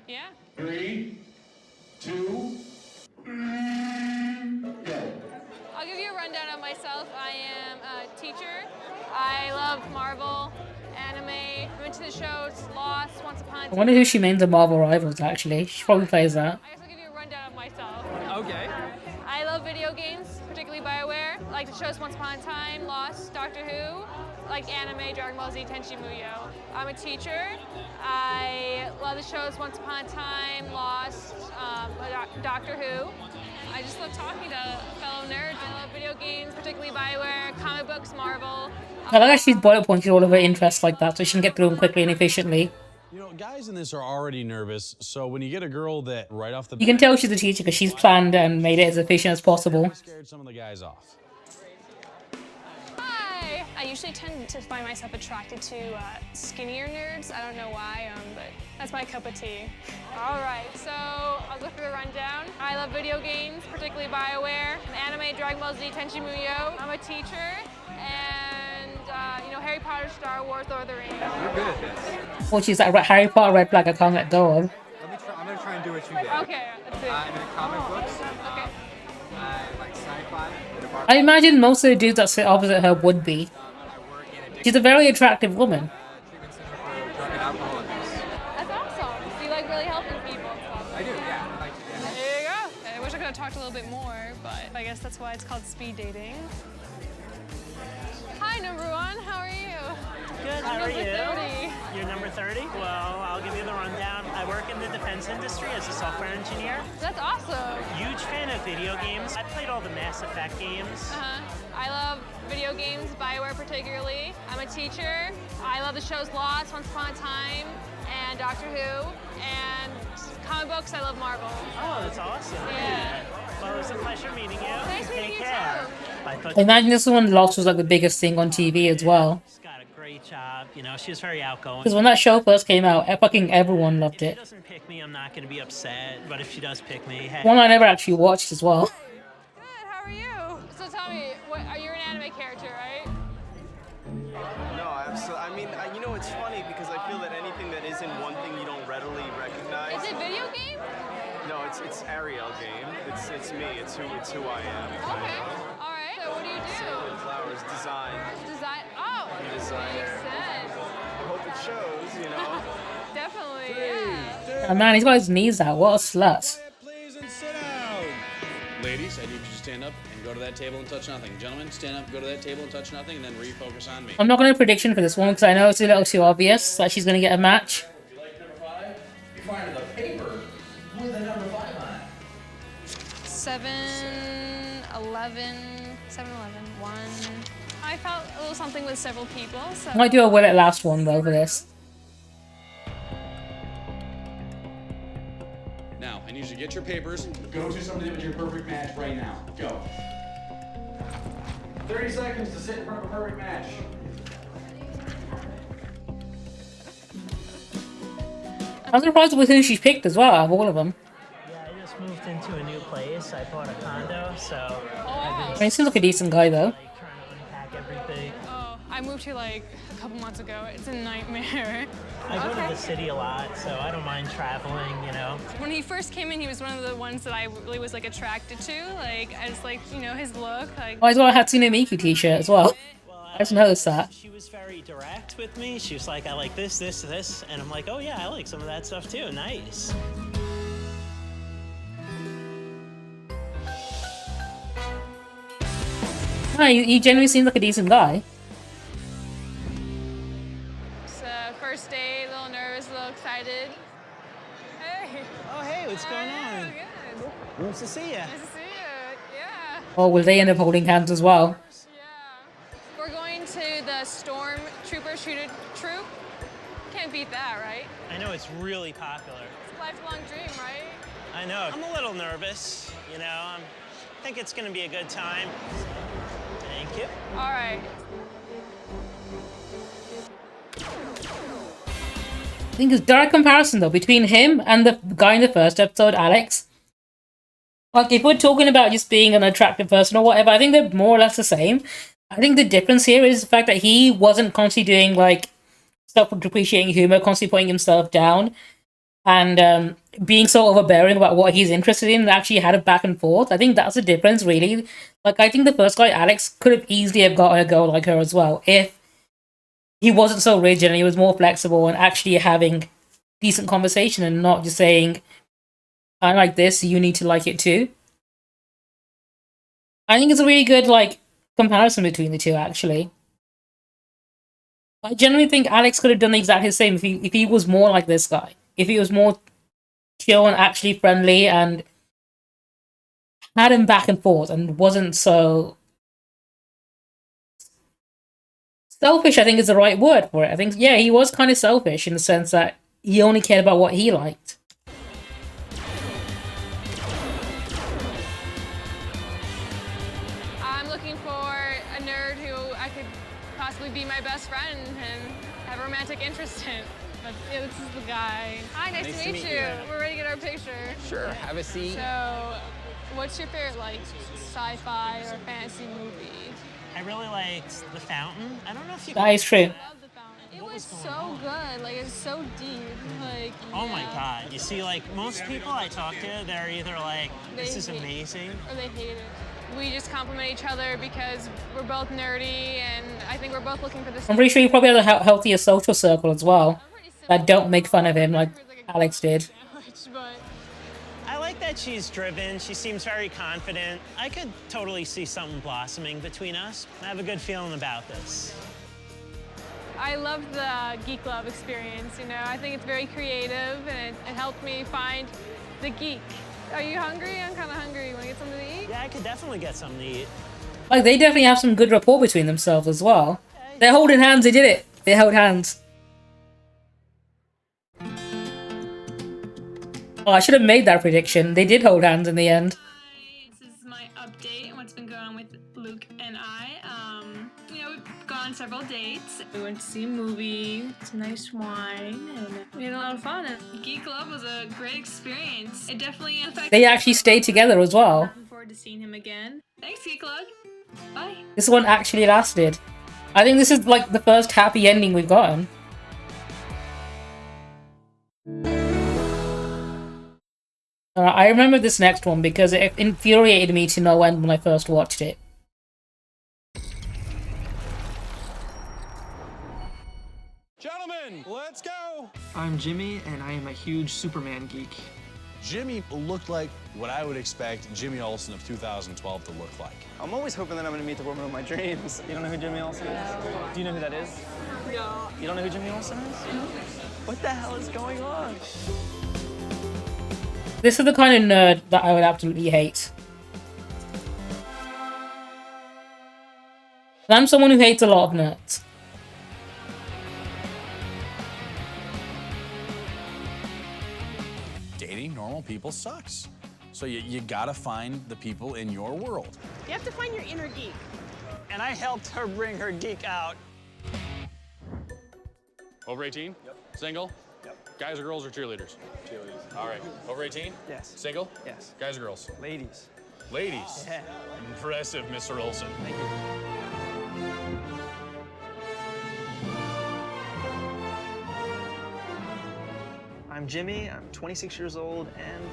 Yeah. 3, 2, go. I'll give you a rundown of myself. I am a teacher. I love Marvel, anime, went to the shows, Lost, Once Upon a I Time. wonder who she means the Marvel Rivals, actually. She probably plays that. I guess I'll give you a rundown of myself. Okay. I love video games, particularly BioWare. I like the shows Once Upon a Time, Lost, Doctor Who. I like anime, Dragon Ball Z, Tenchi Muyo. I'm a teacher. I love the shows Once Upon a Time, Lost, Doctor Who. I just love talking to fellow nerds. I love video games, particularly BioWare, comic books, Marvel. I like how she's bullet pointed all of her interests like that so she can get through them quickly and efficiently. You know, guys in this are already nervous, so when you get a girl that right off the You can tell she's a teacher because she's planned and made it as efficient as possible. scared some of the guys off. Hi! I usually tend to find myself attracted to skinnier nerds. I don't know why, but that's my cup of tea. All right, so I'll go through the rundown. I love video games, particularly BioWare, anime, Dragon Ball Z, Tenchi Muyo. I'm a teacher, and you know, Harry Potter, Star Wars, Lord of the Rings. You're good at this. Or she's like Harry Potter, red flag, I can't let go of. I'm gonna try and do what you did. Okay, let's see. I'm in comic books. Okay. I like sci-fi. I imagine most of the dudes that sit opposite her would be. She's a very attractive woman. That's awesome. So you like really helping people and stuff. I do, yeah. I like to, yeah. There you go. I wish I could have talked a little bit more, but I guess that's why it's called speed dating. Hi, number one. How are you? Good, how I'm are number you? 30. You're number 30? Well, I'll give you the rundown. I work in the defense industry as a software engineer. That's awesome. Huge fan of video games. I played all the Mass Effect games. I love video games, BioWare particularly. I'm a teacher. I love the shows Lost, Once Upon a Time, and Doctor Who. And comic books, I love Marvel. Oh, that's awesome. Yeah. Well, it was a pleasure meeting you. Nice meeting Take you care. too. Bye. I imagine this one Lost was like the biggest thing on TV as well. She's got a great job. You know, she was very outgoing. Because when that show first came out, fucking everyone loved If she it. doesn't pick me, I'm not going to be upset. But if she does pick me, hey. One I never actually watched as well. Good, how are you? So tell me, are you an anime character, right? No, absolutely. I mean, you know, it's funny because I feel that anything that isn't one thing you don't readily recognize. Is it video game? No, it's Ariel game. It's me. It's who I am. Okay. All right. So what do you do? Sacred flowers, design. Design. Oh. I'm a designer. Makes sense. I hope it shows. You know. Definitely. Yeah. Oh man, he's got his knees out. What a slut. Please and sit down. Ladies, I need you to stand up and go to that table and touch nothing. Gentlemen, stand up, go to that table and touch nothing, and then refocus on me. I'm not going to prediction for this one because I know it's a little too obvious that she's going to get a match. front of the paper with a number 5 on it. 7-Eleven, 1. I felt a little something with several people, so. I might do a will it last one though for this. Now, I need you to get your papers. Go to somebody that was your perfect match right now. Go. 30 seconds to sit in front of a perfect match. I'm surprised with who she picked as well, out of all of them. Yeah, I just moved into a new place. I bought a condo, so I've I been mean, he seems like a decent guy though. trying to unpack everything. Oh, I moved here like a couple months ago. It's a nightmare. I go to the city a lot, so I don't mind traveling, you know. When he first came in, he was one of the ones that I really was like attracted to. Like, I just like, you know, his look. Like. Oh, he's got a Hatsune Miku t-shirt as well. I just noticed that. She was very direct with me. She was like, I like this, this, this. And I'm like, oh yeah, I like some of that stuff too. Nice. No, he genuinely seems like a decent guy. It's first date, a little nervous, a little excited. Hey. Oh, hey, what's going on? Good. Nice to see you. Nice to see you. Yeah. Or will they end up holding hands as well? We're going to the Storm Trooper Shooter Troop. Can't beat that, right? I know it's really popular. It's a lifelong dream, right? I know. I'm a little nervous, you know. I think it's going to be a good time. Thank you. All right. I think it's direct comparison though between him and the guy in the first episode, Alex. Like if we're talking about just being an attractive person or whatever, I think they're more or less the same. I think the difference here is the fact that he wasn't constantly doing like self-depreciating humor, constantly putting himself down, and being so overbearing about what he's interested in, and actually had a back and forth. I think that's the difference, really. Like I think the first guy, Alex, could have easily have got a girl like her as well if he wasn't so rigid and he was more flexible and actually having decent conversation and not just saying, I like this, you need to like it too. I think it's a really good like comparison between the two, actually. I generally think Alex could have done the exactly same if he was more like this guy. If he was more chill and actually friendly and had him back and forth and wasn't so selfish, I think is the right word for it. I think, yeah, he was kind of selfish in the sense that he only cared about what he liked. I'm looking for a nerd who I could possibly be my best friend and have a romantic interest in. But yeah, this is the guy. Hi, nice to meet you. We're ready to get our picture. Sure, have a seat. So, what's your favorite, like, sci-fi or fantasy movie? I really liked The Fountain. I don't know if you... That is true. It was so good. Like, it's so deep. Like, Oh my god. You see, like, most people I talk to, they're either like, this is amazing. Or they hate it. We just compliment each other because we're both nerdy, and I think we're both looking for this. I'm pretty sure he probably has a healthier social circle as well that don't make fun of him like Alex did. I like that she's driven. She seems very confident. I could totally see something blossoming between us. I have a good feeling about this. I love the Geek Love experience, you know. I think it's very creative, and it helped me find the geek. Are you hungry? I'm kind of hungry. You want to get something to eat? Yeah, I could definitely get something to eat. Like, they definitely have some good rapport between themselves as well. They're holding hands, they did it. They held hands. Oh, I should have made that prediction. They did hold hands in the end. This is my update on what's been going on with Luke and I. You know, we've gone on several dates. We went to see a movie, some nice wine, and we had a lot of fun. And Geek Love was a great experience. It definitely affected. They actually stayed together as well. Looking forward to seeing him again. Thanks, Geek Love. Bye. This one actually lasted. I think this is like the first happy ending we've gotten. I remember this next one because it infuriated me to no end when I first watched it. Gentlemen, let's go! I'm Jimmy, and I am a huge Superman geek. Jimmy looked like what I would expect Jimmy Olsen of 2012 to look like. I'm always hoping that I'm gonna meet the woman of my dreams. You don't know who Jimmy Olsen is? Do you know who that is? No. You don't know who Jimmy Olsen is? What the hell is going on? This is the kind of nerd that I would absolutely hate. And I'm someone who hates a lot of nerds. Dating normal people sucks. So you gotta find the people in your world. You have to find your inner geek. And I helped her bring her geek out. Over 18? Yep. Single? Yep. Guys or girls or cheerleaders? Cheerleaders. All right. Over 18? Yes. Single? Yes. Guys or girls? Ladies. Ladies. Yeah. Impressive, Mr. Olson. Thank you. I'm Jimmy, I'm 26 years old, and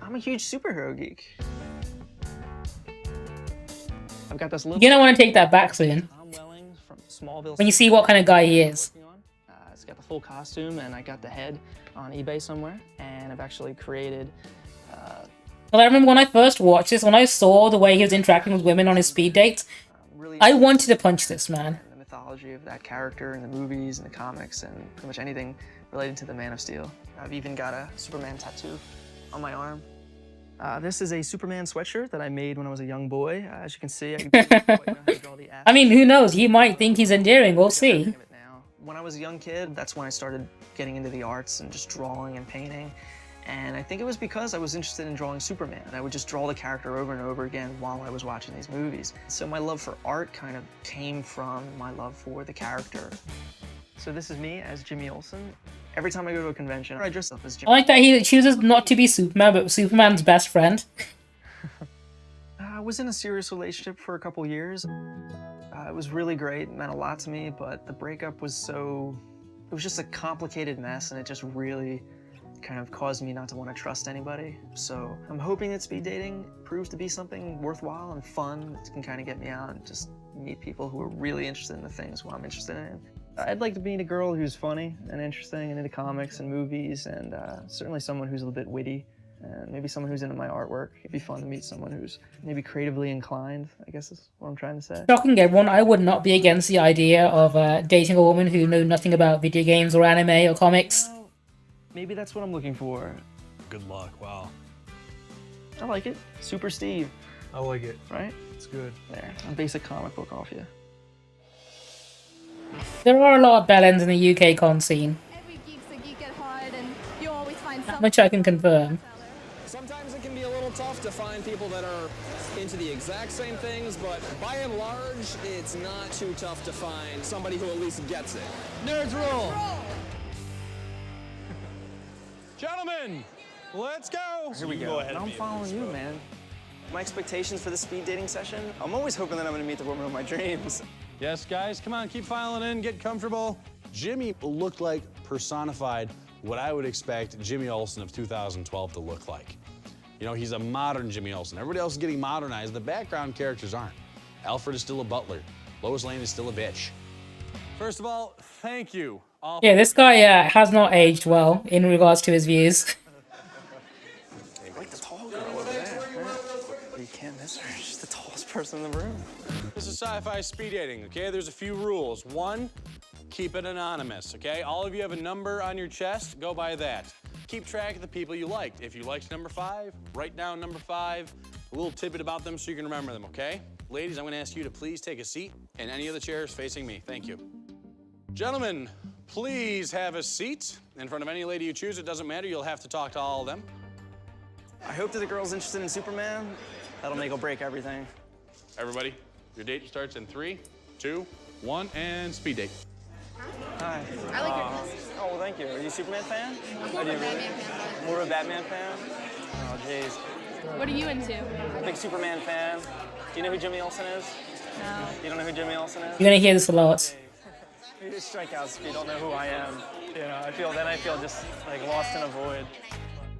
I'm a huge superhero geek. I've got this little... You're gonna want to take that back soon. Tom Welling from Smallville. When you see what kind of guy he is. It's got the full costume, and I got the head on eBay somewhere, and I've actually created... Well, I remember when I first watched this, when I saw the way he was interacting with women on his speed dates, I wanted to punch this man. The mythology of that character in the movies and the comics and pretty much anything related to the Man of Steel. I've even got a Superman tattoo on my arm. This is a Superman sweatshirt that I made when I was a young boy. As you can see, I can quite know how to draw the I mean, who knows? You might think he's endearing. We'll see. When I was a young kid, that's when I started getting into the arts and just drawing and painting. And I think it was because I was interested in drawing Superman. I would just draw the character over and over again while I was watching these movies. So my love for art kind of came from my love for the character. So this is me as Jimmy Olsen. Every time I go to a convention, I dress up as Jimmy. I like that he chooses not to be Superman, but Superman's best friend. I was in a serious relationship for a couple years. It was really great, it meant a lot to me, but the breakup was it was just a complicated mess, and it just really kind of caused me not to want to trust anybody. So I'm hoping that speed dating proves to be something worthwhile and fun that can kind of get me out and just meet people who are really interested in the things who I'm interested in. I'd like to meet a girl who's funny and interesting and into comics and movies, and certainly someone who's a little bit witty, and maybe someone who's into my artwork. It'd be fun to meet someone who's maybe creatively inclined, I guess is what I'm trying to say. Shocking everyone, I would not be against the idea of dating a woman who knew nothing about video games or anime or comics. Maybe that's what I'm looking for. Good luck, wow. I like it. Super Steve. I like it. Right? It's good. There, a basic comic book off you. There are a lot of bellends in the UK con scene. Every geek's a geek at heart, and you always find That something. much I can confirm. Sometimes it can be a little tough to find people that are into the exact same things, but by and large, it's not too tough to find somebody who at least gets it. Nerds rule! Gentlemen, let's go! Here we go. Go ahead I'm and be following you, man. My expectations for the speed dating session, I'm always hoping that I'm gonna meet the woman of my dreams. Yes, guys, come on, keep filing in, get comfortable. Jimmy looked like personified what I would expect Jimmy Olsen of 2012 to look like. You know, he's a modern Jimmy Olsen. Everybody else is getting modernized. The background characters aren't. Alfred is still a butler. Lois Lane is still a bitch. First of all, thank you. Yeah, this guy has not aged well in regards to his views. Like the tall girl over there. You can't miss her. She's the tallest person in the room. This is sci-fi speed dating, okay? There's a few rules. One, keep it anonymous, okay? All of you have a number on your chest, go by that. Keep track of the people you liked. If you liked number 5, write down number 5, a little tidbit about them so you can remember them, okay? Ladies, I'm gonna ask you to please take a seat in any of the chairs facing me. Thank you. Gentlemen, please have a seat in front of any lady you choose. It doesn't matter, you'll have to talk to all of them. I hope that the girl's interested in Superman. That'll make or break everything. Everybody, your date starts in 3, 2, 1, and speed date. Hi. I like your dress. Oh, well, thank you. Are you a Superman fan? I'm more of a Batman fan. More of a Batman fan? Oh, jeez. What are you into? Big Superman fan. Do you know who Jimmy Olsen is? No. You don't know who Jimmy Olsen is? You're gonna hear this a lot. You just strike out if you don't know who I am. You know, I feel just like lost in a void.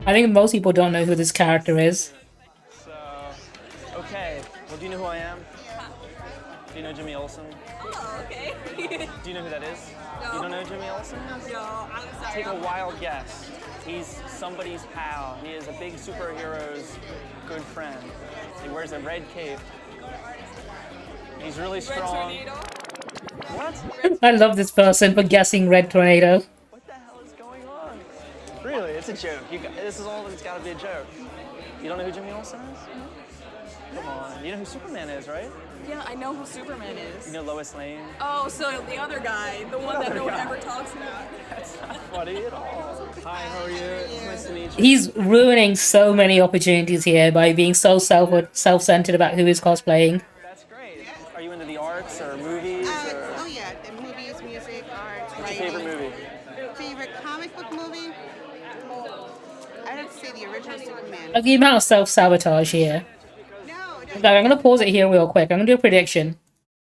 I think most people don't know who this character is. So, okay. Well, do you know who I am? Do you know Jimmy Olsen? Oh, okay. Do you know who that is? No. You don't know Jimmy Olsen? No, I'm sorry. Take a wild guess. He's somebody's pal. He is a big superhero's good friend. He wears a red cape. He's really strong. Red Tornado? What? I love this person for guessing Red Tornado. What the hell is going on? Really? It's it's a joke. This is all it's got to be a joke. You don't know who Jimmy Olsen is? Come on. You know who Superman is, right? Yeah, I know who Superman is. You know Lois Lane? Oh, so the other guy, the one that no one ever talks about. That's not funny at all. Hi, how are you? It's nice to meet you. He's ruining so many opportunities here by being so self-centered about who is cosplaying. That's great. Are you into the arts or movies? Or... Oh yeah, the movies, music, art, What's writing. your favorite movie? Favorite comic book movie? I'd have to say the original Superman. Like the amount of self-sabotage here. In fact, I'm gonna pause it here real quick. I'm gonna do a prediction.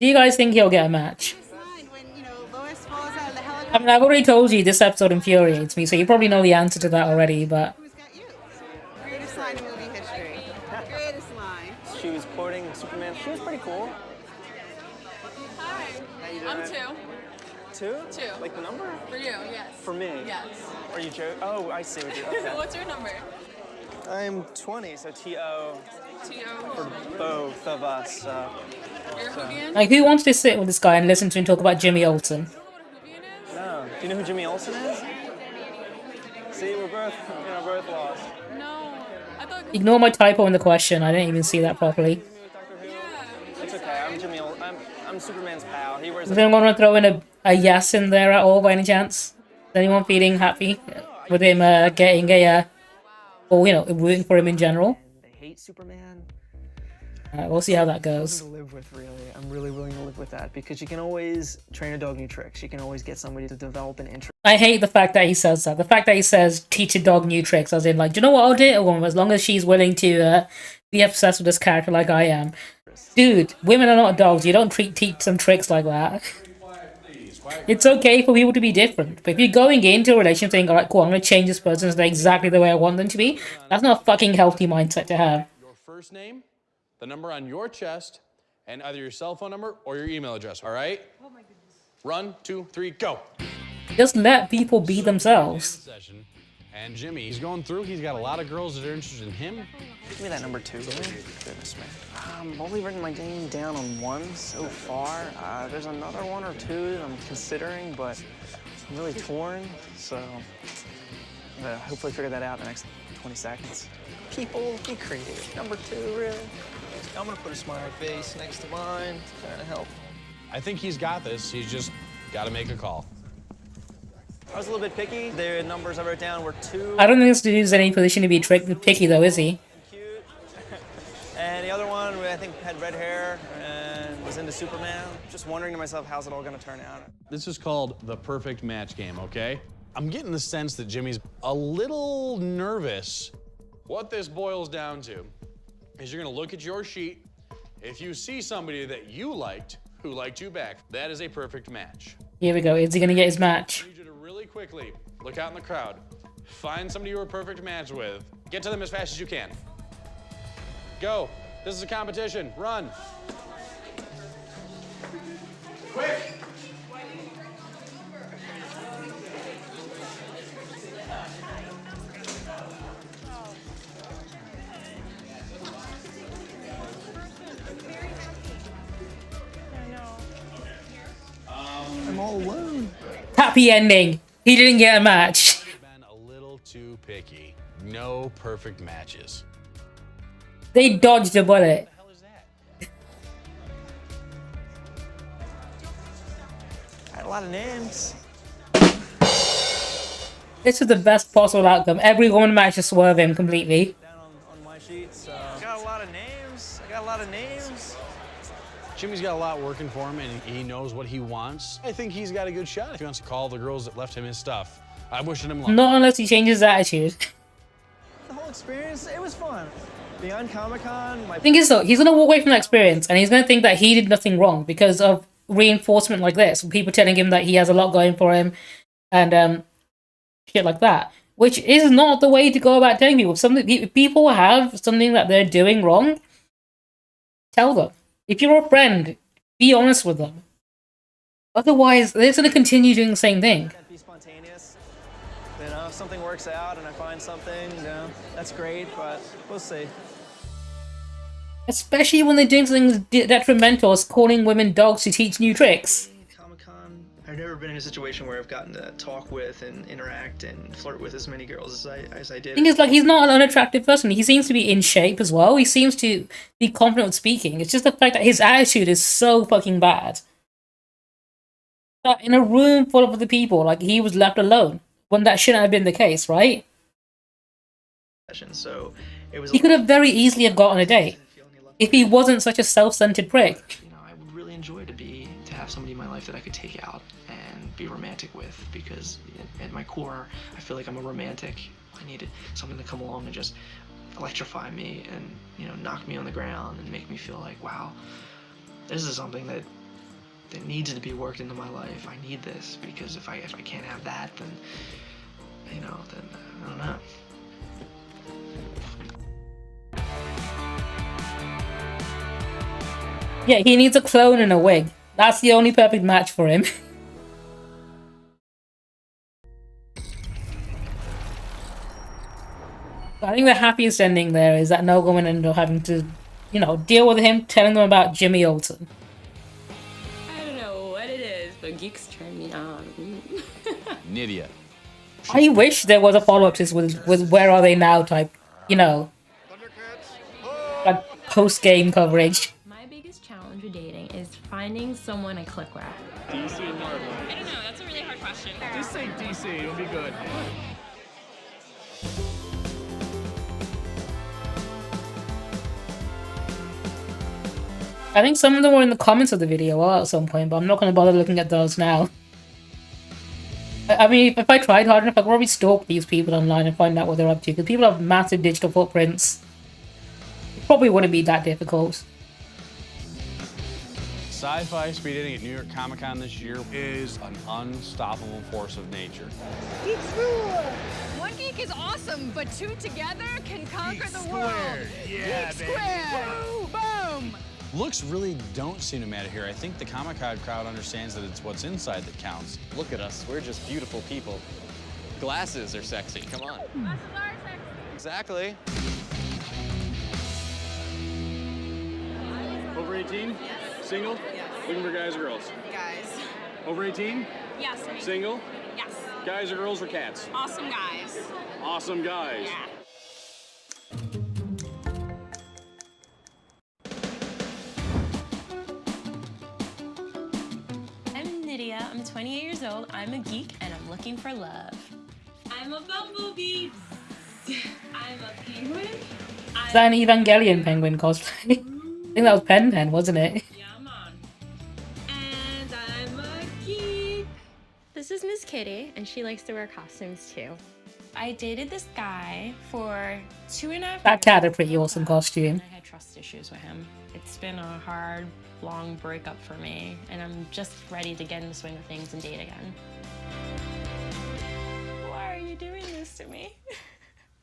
Do you guys think he'll get a match? I mean, I've already told you this episode infuriates me, so you probably know the answer to that already, but... Greatest line in movie history. Greatest line. She was quoting Superman. She was pretty cool. Hi. I'm 2. 2? 2. Like the number? For you, yes. For me? Yes. Are you joking? Oh, I see what you're... Okay. What's your number? I'm 20, so T.O. T.O. For both of us. You're Hoovian? Like, who wants to sit with this guy and listen to him talk about Jimmy Olsen? No. Do you know who Jimmy Olsen is? See, we're both lost. No. I thought... Ignore my typo in the question. I didn't even see that properly. It's okay. I'm Superman's pal. He wears. Does anyone want to throw in a yes in there at all by any chance? Is anyone feeling happy with him getting a... or, you know, rooting for him in general? They hate Superman. We'll see how that goes. To live with, really. I'm really willing to live with that because you can always train a dog new tricks. You can always get somebody to develop an interest. I hate the fact that he says that. The fact that he says teach a dog new tricks, as in like, do you know what I'll do? A woman, as long as she's willing to be obsessed with this character like I am. Dude, women are not dogs. You don't teach them tricks like that. It's okay for people to be different, but if you're going into a relationship saying, alright, cool, I'm gonna change this person so they're exactly the way I want them to be, that's not a fucking healthy mindset to have. Your first name, the number on your chest, and either your cell phone number or your email address, all right? Oh my goodness. Run, 2, 3, go. Just let people be themselves. And Jimmy, he's going through, he's got a lot of girls that are interested in him. Give me that number 2, really? Goodness, man. I've only written my name down on 1 so far. There's another 1 or 2 that I'm considering, but I'm really torn, so I'm gonna hopefully figure that out in the next 20 seconds. People, be creative. Number 2, really? I'm gonna put a smiley face next to mine to kind of help. I think he's got this, he's just got to make a call. I was a little bit picky. The numbers I wrote down were 2. I don't think this dude's in any position to be picky though, is he? And the other one, I think, had red hair and was into Superman. Just wondering to myself, how's it all gonna turn out? This is called the perfect match game, okay? I'm getting the sense that Jimmy's a little nervous. What this boils down to is you're gonna look at your sheet. If you see somebody that you liked, who liked you back, that is a perfect match. Here we go. Is he gonna get his match? I need you to really quickly look out in the crowd. Find somebody you're a perfect match with. Get to them as fast as you can. Go. This is a competition. Run. Quick. I'm all alone. Happy ending. He didn't get a match. Been a little too picky. No perfect matches. They dodged a bullet. I had a lot of names. This is the best possible outcome. Every woman managed to swerve him completely. On my sheet, so I got a lot of names. Jimmy's got a lot working for him, and he knows what he wants. I think he's got a good shot if he wants to call the girls that left him his stuff. I'm wishing him luck. Not unless he changes his attitude. The whole experience, it was fun. Beyond Comic-Con, my Thing is though, he's gonna walk away from that experience and he's gonna think that he did nothing wrong because of reinforcement like this. People telling him that he has a lot going for him and shit like that. Which is not the way to go about telling people. If people have something that they're doing wrong, tell them. If you're a friend, be honest with them. Otherwise, they're gonna continue doing the same thing. be spontaneous. You know, if something works out and I find something, you know, that's great, but we'll see. Especially when they're doing something detrimental as calling women dogs to teach new tricks. Comic-Con, I've never been in a situation where I've gotten to talk with and interact and flirt with as many girls as I did. Thing is, like, he's not an unattractive person. He seems to be in shape as well. He seems to be confident with speaking. It's just the fact that his attitude is so fucking bad. That in a room full of other people, like, he was left alone when that shouldn't have been the case, right? So it was. He could have very easily have gotten a date if he wasn't such a self-centered prick. You know, I would really enjoy to have somebody in my life that I could take out and be romantic with, because at my core, I feel like I'm a romantic. I needed someone to come along and just electrify me and, you know, knock me on the ground and make me feel like, wow, this is something that needs to be worked into my life. I need this, because if I can't have that, then, you know, then I don't know. Yeah, he needs a clone and a wig. That's the only perfect match for him. I think the happiest ending there is that no woman ended up having to, you know, deal with him telling them about Jimmy Olsen. I don't know what it is, but geeks turn me on. Nydia. I wish there was a follow-up to this with Where Are They Now type, you know, like post-game coverage. My biggest challenge with dating is finding someone I click with. DC or Marvel? I don't know, that's a really hard question. Just say DC, it'll be good. I think some of them were in the comments of the video at some point, but I'm not going to bother looking at those now. I mean, if I tried hard enough, I could probably stalk these people online and find out what they're up to, because people have massive digital footprints. It probably wouldn't be that difficult. Sci-fi speed dating at New York Comic Con this year is an unstoppable force of nature. Geeks rule! One geek is awesome, but two together can conquer the world. Yeah, Geek squared! Boom! Looks really don't seem to matter here. I think the Comic-Con crowd understands that it's what's inside that counts. Look at us, we're just beautiful people. Glasses are sexy, come on. Glasses are sexy. Exactly. Over 18? Yes. Single? Yes. Looking for guys or girls? Guys. Over 18? Yes. Single? Yes. Guys or girls or cats? Awesome guys. Awesome guys. Yeah. I'm Nydia, I'm 28 years old, I'm a geek, and I'm looking for love. I'm a bumblebee. I'm a penguin. Is that an Evangelion penguin cosplay? I think that was Pen, wasn't it? Yeah, man. And I'm a geek. This is Miss Kitty, and she likes to wear costumes too. I dated this guy for 2.5 years. That cat had a pretty awesome costume. I had trust issues with him. It's been a hard, long breakup for me, and I'm just ready to get in the swing of things and date again. Why are you doing this to me?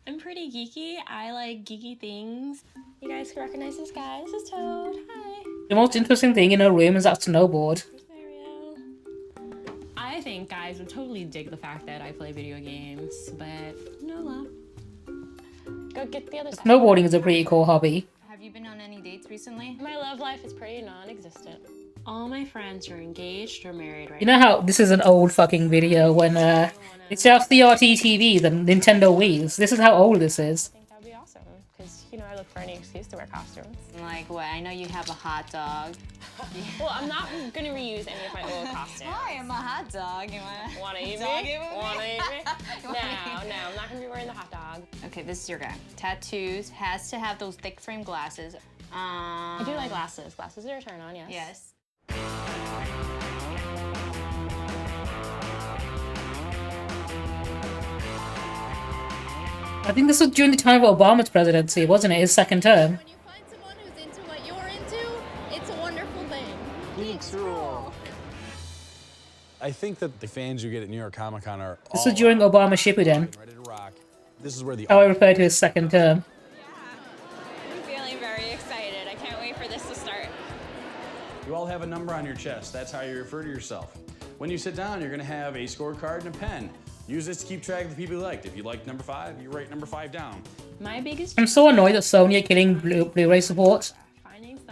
I'm pretty geeky. I like geeky things. You guys can recognize this guy. This is Toad. Hi. The most interesting thing in her room is that snowboard. I think guys would totally dig the fact that I play video games, but no love. Go get the other side. Snowboarding is a pretty cool hobby. Have you been on any dates recently? My love life is pretty non-existent. All my friends are engaged or married right You know how this is an old fucking video when it's just CRT TVs and Nintendo Wii's. This is how old this is. I think that'd be awesome, because, you know, I look for any excuse to wear costumes. Like what? I know you have a hot dog. Well, I'm not gonna reuse any of my old costumes. Hi, I'm a hot dog. You Wanna eat dog me? it with me? Wanna eat me? No, I'm not gonna be wearing the hot dog. Okay, this is your guy. Tattoos, has to have those thick frame glasses. I do like glasses. Glasses are a turn on, yes. Yes. I think this was during the time of Obama's presidency, wasn't it? His second term. When you find someone who's into what you're into, it's a wonderful thing. Geeks rule. I think that the fans you get at New York Comic Con are This was during Obama Shippuden. ready to rock. This is where the How I refer to his second term. I'm feeling very excited. I can't wait for this to start. You all have a number on your chest. That's how you refer to yourself. When you sit down, you're gonna have a scorecard and a pen. Use this to keep track of the people you liked. If you liked number 5, you write number 5 down. My biggest... I'm so annoyed that Sony are killing Blu-ray support.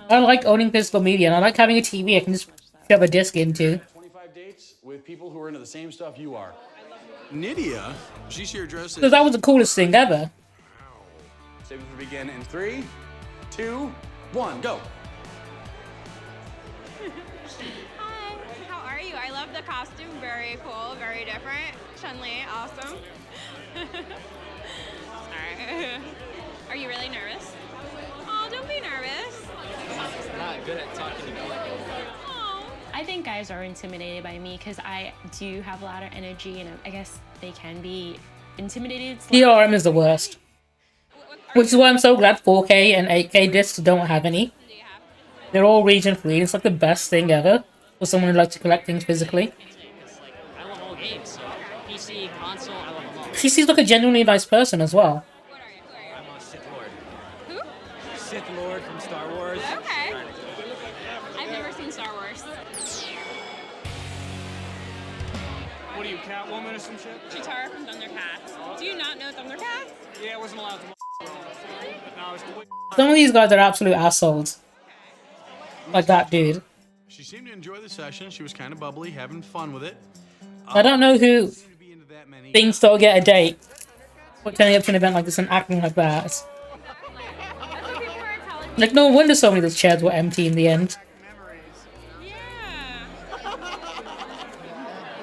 I like owning physical media, and I like having a TV I can just shove a disc into. 25 dates with with people who are into the same stuff you are. Nydia, she's here dressed Because that was the coolest thing ever. Save it for begin in 3, 2, 1, go. Hi, how are you? I love the costume. Very cool, very different. Chun-Li, awesome. Sorry. Are you really nervous? Oh, don't be nervous. Not good at talking about it. I think guys are intimidated by me because I do have a lot of energy, and I guess they can be intimidated. DRM is the worst. Which is why I'm so glad 4K and 8K discs don't have any. They're all region free. It's like the best thing ever for someone who likes to collect things physically. I love all games, so PC, console, I love them all. She seems like a genuinely nice person as well. I'm a Sith Lord. Who? Sith Lord from Star Wars. Okay. I've never seen Star Wars. What are you, Catwoman or some shit? Chitara from Thundercats. Do you not know Thundercats? Yeah, I wasn't allowed to. No, it's Some of these guys are absolute assholes. Like that dude. She seemed to enjoy the session. She was kind of bubbly, having fun with it. I don't know who thinks they'll get a date for turning up to an event like this and acting like that. Like, no wonder so many of those chairs were empty in the end.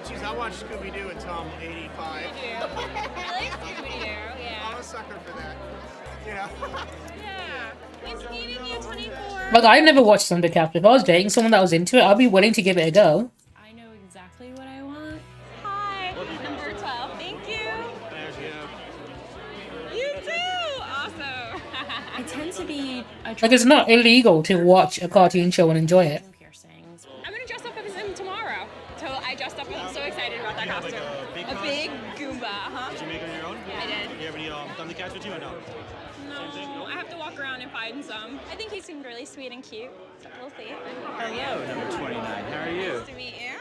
Jeez, I watched Scooby-Doo until I'm 85. I like Scooby-Doo, yeah. I'm a sucker for that. You know? Yeah. He's meeting you 24. Like, I never watched Thundercats. If I was dating someone that was into it, I'd be willing to give it a go. I know exactly what I want. Hi, number 12. Thank you. You too. Awesome. I tend to be Like, it's not illegal to watch a cartoon show and enjoy it. I'm gonna dress up as him tomorrow. So I dressed up and I'm so excited about that costume. A big Goomba, huh? Did you make it on your own? I did. Do you have any Thundercats with you or no? No, I have to walk around and find some. I think he seemed really sweet and cute. So we'll see. Hello, number 29. How are you? Nice to meet you.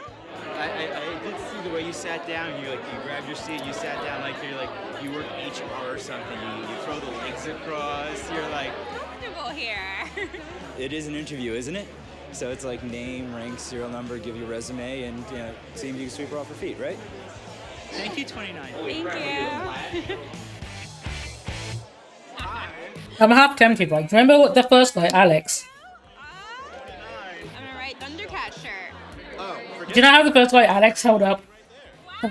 I did see the way you sat down. You grabbed your seat. You sat down like you work HR or something. You throw the legs across. You're like Comfortable here. It is an interview, isn't it? So it's like name, rank, serial number, give you a resume, and see if you can sweep her off her feet, right? Thank you, 29. Thank you. I'm half tempted, like, remember what the first guy, Alex? I'm gonna write Thundercat shirt. Oh, Do you know how the first guy, Alex, held up? You are a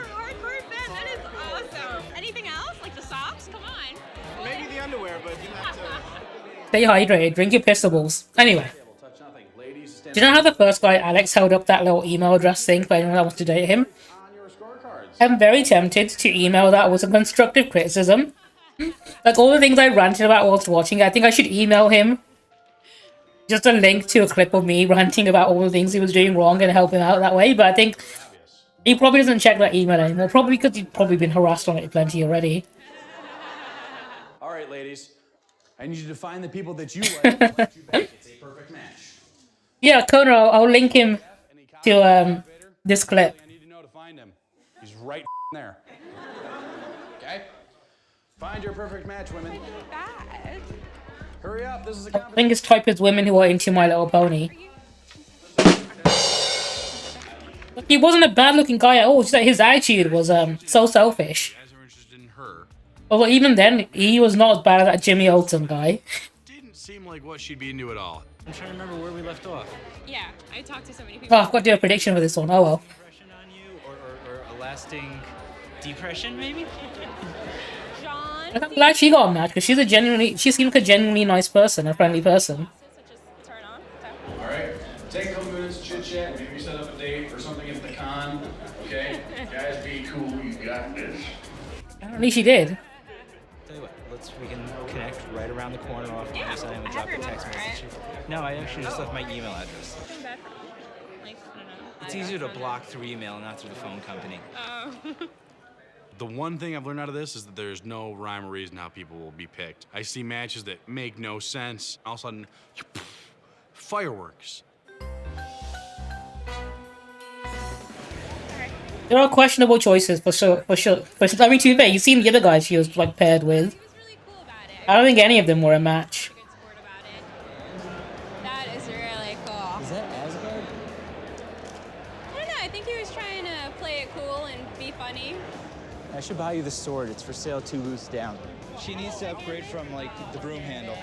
hardcore fan. That is awesome. Anything else? Like the socks? Come on. Maybe the underwear, but you have to. Stay hydrated, drink your pistables. Anyway. Do you know how the first guy, Alex, held up that little email address thing for anyone that wants to date him? I'm very tempted to email that with some constructive criticism. Like, all the things I ranted about whilst watching, I think I should email him just a link to a clip of me ranting about all the things he was doing wrong and help him out that way. But I think he probably doesn't check that email anymore, probably because he's probably been harassed on it plenty already. All right, ladies. I need you to find the people that you like. It's a perfect match. Yeah, Connor, I'll link him to this clip. I need to know to find him. He's right there. Okay? Find your perfect match, women. Hurry up, this is a I think his type is women who are into My Little Pony. He wasn't a bad-looking guy at all, just that his attitude was so selfish. Although even then, he was not as bad as that Jimmy Olsen guy. Didn't seem like what she'd be into at all. I'm trying to remember where we left off. Yeah, I talked to so many people. Oh, I've got to do a prediction for this one. Oh well. Or a lasting depression, maybe? John. I'm glad she got a match because she seemed like a genuinely nice person, a friendly person. All right, take a couple minutes, chit chat, maybe set up a date or something at the con. Okay, guys, be cool. You got this. Apparently she did. Tell you what, we can connect right around the corner off the other side and drop a text message. No, I actually just left my email address. It's easier to block through email, not through the phone company. Oh. The one thing I've learned out of this is that there's no rhyme or reason how people will be picked. I see matches that make no sense. All of a sudden, fireworks. There are questionable choices for sure. I mean, to be fair, you've seen the other guys she was like paired with. I don't think any of them were a match. That is really cool. Is that Asgard? I don't know. I think should buy you the sword. It's for sale 2 booths down. She needs to upgrade from, like, the broom handle.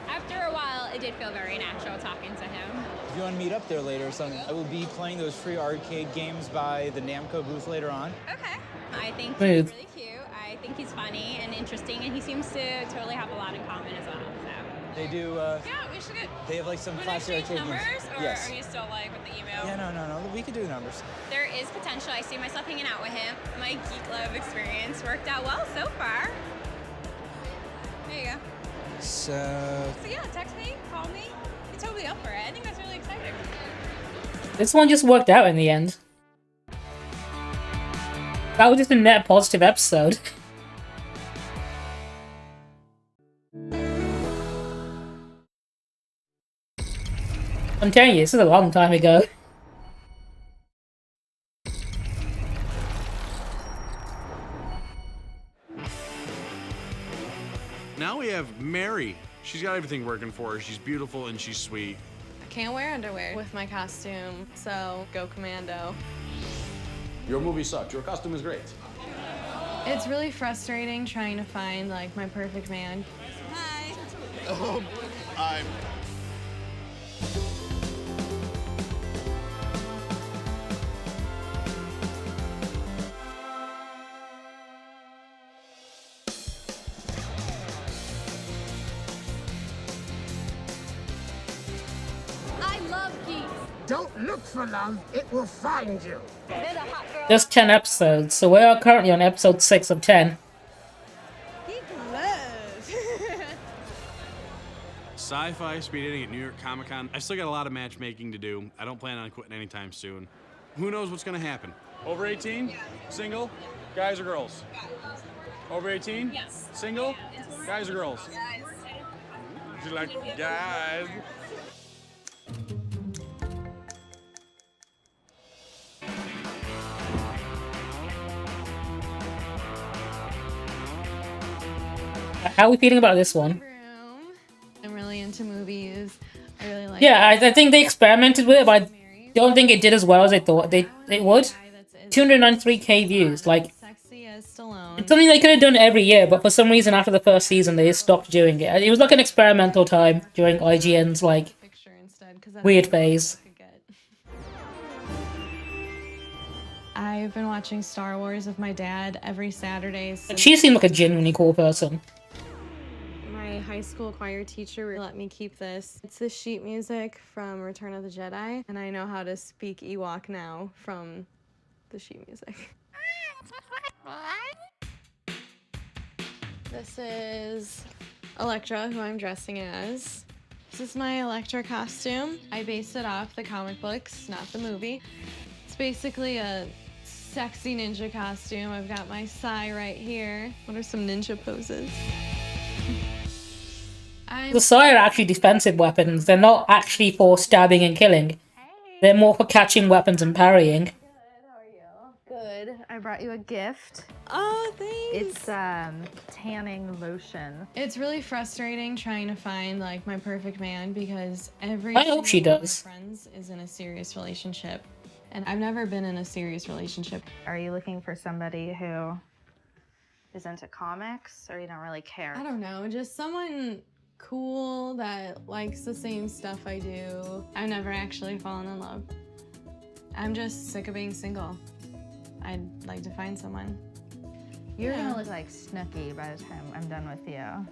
After a while, it did feel very natural talking to him. If you want to meet up there later or something, I will be playing those free arcade games by the Namco booth later on. Okay. I think he's Smooth. really cute. I think he's funny and interesting, and he seems to totally have a lot in common as well. So. They do, Yeah, we should get. they have, like, some Would classic exchange arcade numbers, games. or Yes. are you still like with the email? Yeah, no. We could do numbers. There is potential. I see myself hanging out with him. My Geek Love experience worked out well so far. There you go. So yeah, text me, call me. You're totally up for it. I think that's really exciting. This one just worked out in the end. That was just a net positive episode. I'm telling you, this is a long time ago. Now we have Mary. She's got everything working for her. She's beautiful and she's sweet. I can't wear underwear with my costume, so go commando. Your movie sucked. Your costume is great. It's really frustrating trying to find like my perfect man. Oh, I'm. I love geeks. Don't look for love, it will find you. There's a hot girl. Just 10 episodes, so we are currently on episode 6 of 10. Geek Love. Sci-fi speed dating at New York Comic Con. I still got a lot of matchmaking to do. I don't plan on quitting anytime soon. Who knows what's gonna happen? Over 18? Single? Guys or girls? Over 18? Yes. Single? Guys or girls? Guys. She's like, guys. How are we feeling about this one? I'm really into movies. I really like. Yeah, I think they experimented with it, but I don't think it did as well as they thought it would. 293k views, like, Sexy as Stallone. it's something they could have done every year, but for some reason after the first season they just stopped doing it. It was like an experimental time during IGN's, like, weird phase. I've been watching Star Wars with my dad every Saturday. But she seemed like a genuinely cool person. My high school choir teacher let me keep this. It's the sheet music from Return of the Jedi, and I know how to speak Ewok now from the sheet music. This is Electra, who I'm dressing as. This is my Electra costume. I based it off the comic books, not the movie. It's basically a sexy ninja costume. I've got my sai right here. What are some ninja poses? The Sai are actually defensive weapons. They're not actually for stabbing and killing. They're more for catching weapons and parrying. Good. I brought you a gift. Oh, thanks. It's tanning lotion. It's really frustrating trying to find like my perfect man because every I hope she single one of does. my friends is in a serious relationship. And I've never been in a serious relationship. Are you looking for somebody who is into comics, or you don't really care? I don't know, just someone cool that likes the same stuff I do. I've never actually fallen in love. I'm just sick of being single. I'd like to find someone. You're Yeah. gonna look like Snooki by the time I'm done with you.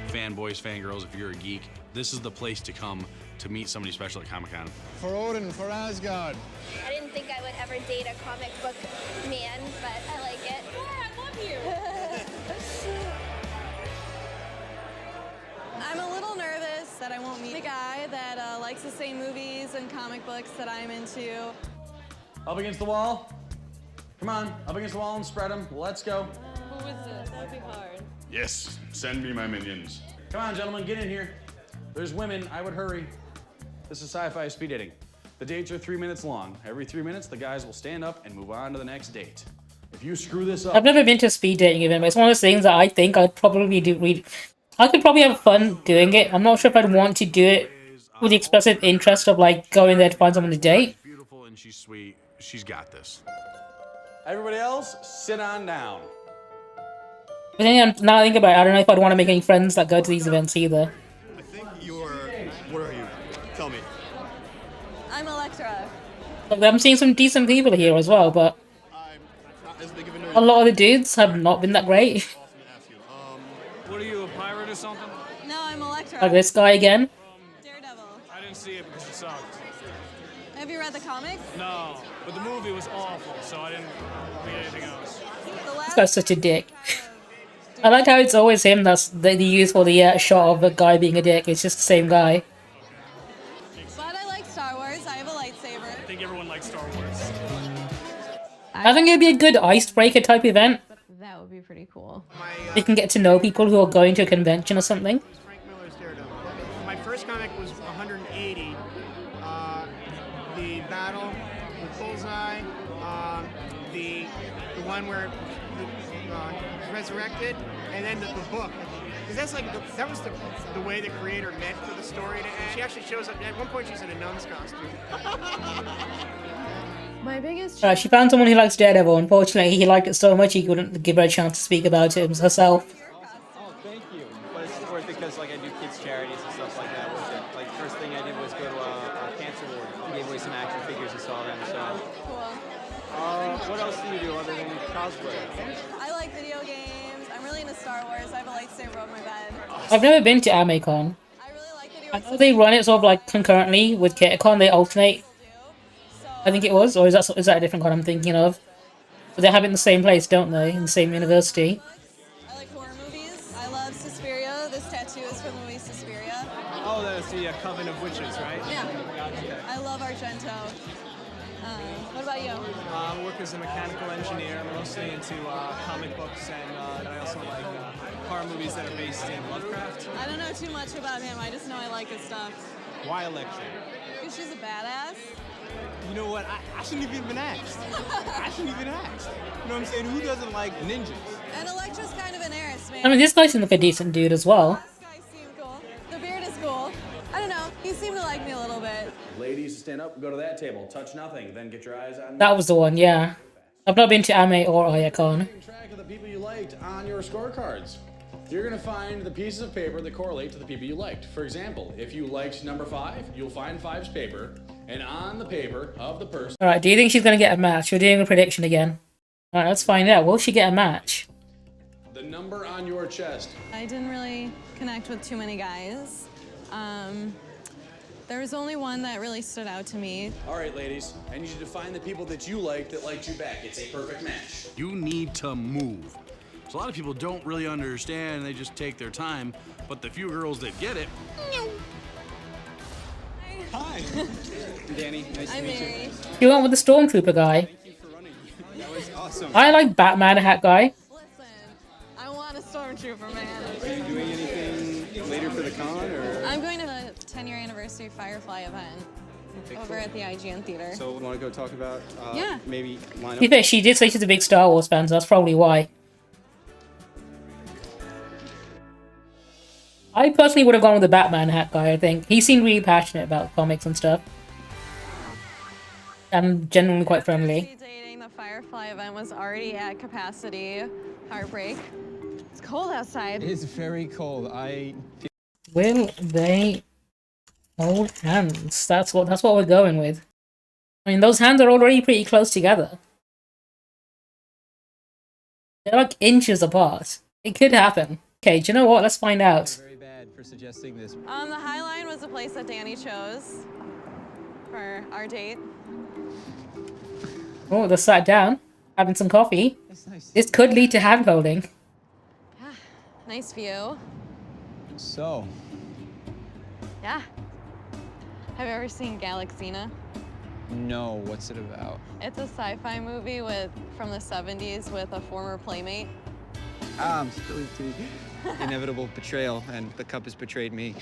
Fanboys, fangirls, if you're a geek, this is the place to come to meet somebody special at Comic Con. For Odin, for Asgard. I didn't think I would ever date a comic book man, but I like it. I love you. I'm a little nervous that I won't meet a guy that likes the same movies and comic books that I'm into. Up against the wall. Come on, up against the wall and spread them. Let's go. Who is this? That would be hard. Yes, send me my minions. Come on, gentlemen, get in here. There's women, I would hurry. This is sci-fi speed dating. The dates are 3 minutes long. Every 3 minutes, the guys will stand up and move on to the next date. If you screw this up... I've never been to a speed dating event, but it's one of those things that I think I'd probably do. I could probably have fun doing it. I'm not sure if I'd want to do it with the expressive interest of like going there to find someone to date. she's sweet. She's got this. Everybody else, sit on down. But then now I think about it, I don't know if I'd want to make any friends that go to these events either. I think you're. What are you? Tell me. I'm Electra. Like, I'm seeing some decent people here as well, but a lot of the dudes have not been that great. What are you, a pirate or something? No, I'm Electra. Like this guy again. I didn't see it because it sucked. Have you read the comics? No, but the movie was awful, so I didn't read anything else. This guy's such a dick. I like how it's always him that's the use for the shot of a guy being a dick. It's just the same guy. But I like Star Wars. I have a lightsaber. I think everyone likes Star Wars. I think it'd be a good icebreaker type event. That would be pretty cool. You can get to know people who are going to a convention or something. My first comic was 180. The battle with Bullseye, the one where he's resurrected, and then the book. Because that's like that was the way the creator meant for the story to end. She actually shows up at one point. She's in a nun's costume. My biggest. She found someone who likes Daredevil. Unfortunately, he liked it so much he couldn't give her a chance to speak about it herself. Oh, thank you. But it's worth it because like I do kids charities and stuff like that with it. Like first thing I did was go to a cancer ward. I gave away some action figures and saw them. So. Cool. What else do you do other than cosplay? I like video games. I'm really into Star Wars. I have a lightsaber on my bed. I've never been to AmeCon. I know they run it sort of like concurrently with KitCon. They alternate. I think it was, or is that a different con I'm thinking of? But they have it in the same place, don't they? In the same university. I like horror movies. I love Suspiria. This tattoo is from the movie Suspiria. Oh, that's the Coven of Witches, right? Yeah. Gotcha. I love Argento. What about you? I work as a mechanical engineer. I'm mostly into comic books, and I also like horror movies that are based in Lovecraft. I don't know too much about him. I just know I like his stuff. Why Electra? Because she's a badass. You know what? I shouldn't have even asked. I shouldn't even asked. You know what I'm saying? Who doesn't like ninjas? And Electra's kind of an heiress, man. I mean, this guy seems like a decent dude as well. Cool. The beard is cool. I don't know. He seemed to like me a little bit. Ladies, stand up, go to that table, touch nothing, then get your eyes on That was the one, yeah. I've not been to Ame or Ayacon. track of the people you liked on your scorecards. You're gonna find the pieces of paper that correlate to the people you liked. For example, if you liked number 5, you'll find 5's paper, and on the paper of the person. Alright, do you think she's gonna get a match? We're doing a prediction again. Alright, let's find out. Will she get a match? The number on your chest. I didn't really connect with too many guys. There was only one that really stood out to me. All right, ladies, I need you to find the people that you liked that liked you back. It's a perfect match. You need to move. So a lot of people don't really understand, they just take their time, but the few girls that get it. Hi. Danny, nice to meet you. You went with the Stormtrooper guy. That was awesome. I like Batman hat guy. I want a stormtrooper, man. Are you doing anything later for the con, or? I'm going to the 10-year anniversary Firefly event over at the IGN theater. So, want to go talk about Yeah. maybe line To be up? fair, she did say she's a big Star Wars fan, so that's probably why. I personally would have gone with the Batman hat guy, I think. He seemed really passionate about comics and stuff. And genuinely quite friendly. Dating the Firefly event was already at capacity. Heartbreak. It's cold outside. It is very cold. Will they hold hands? That's what we're going with. I mean, those hands are already pretty close together. They're like inches apart. It could happen. Okay, do you know what? Let's find out. Very bad for suggesting this. The High Line was the place that Danny chose for our date. Oh, they're sat down, having some coffee. This could lead to hand holding. Nice view. So. Yeah. Have you ever seen Galaxina? No, what's it about? It's a sci-fi movie from the 70s with a former playmate. I'm still into inevitable betrayal, and the cup has betrayed me.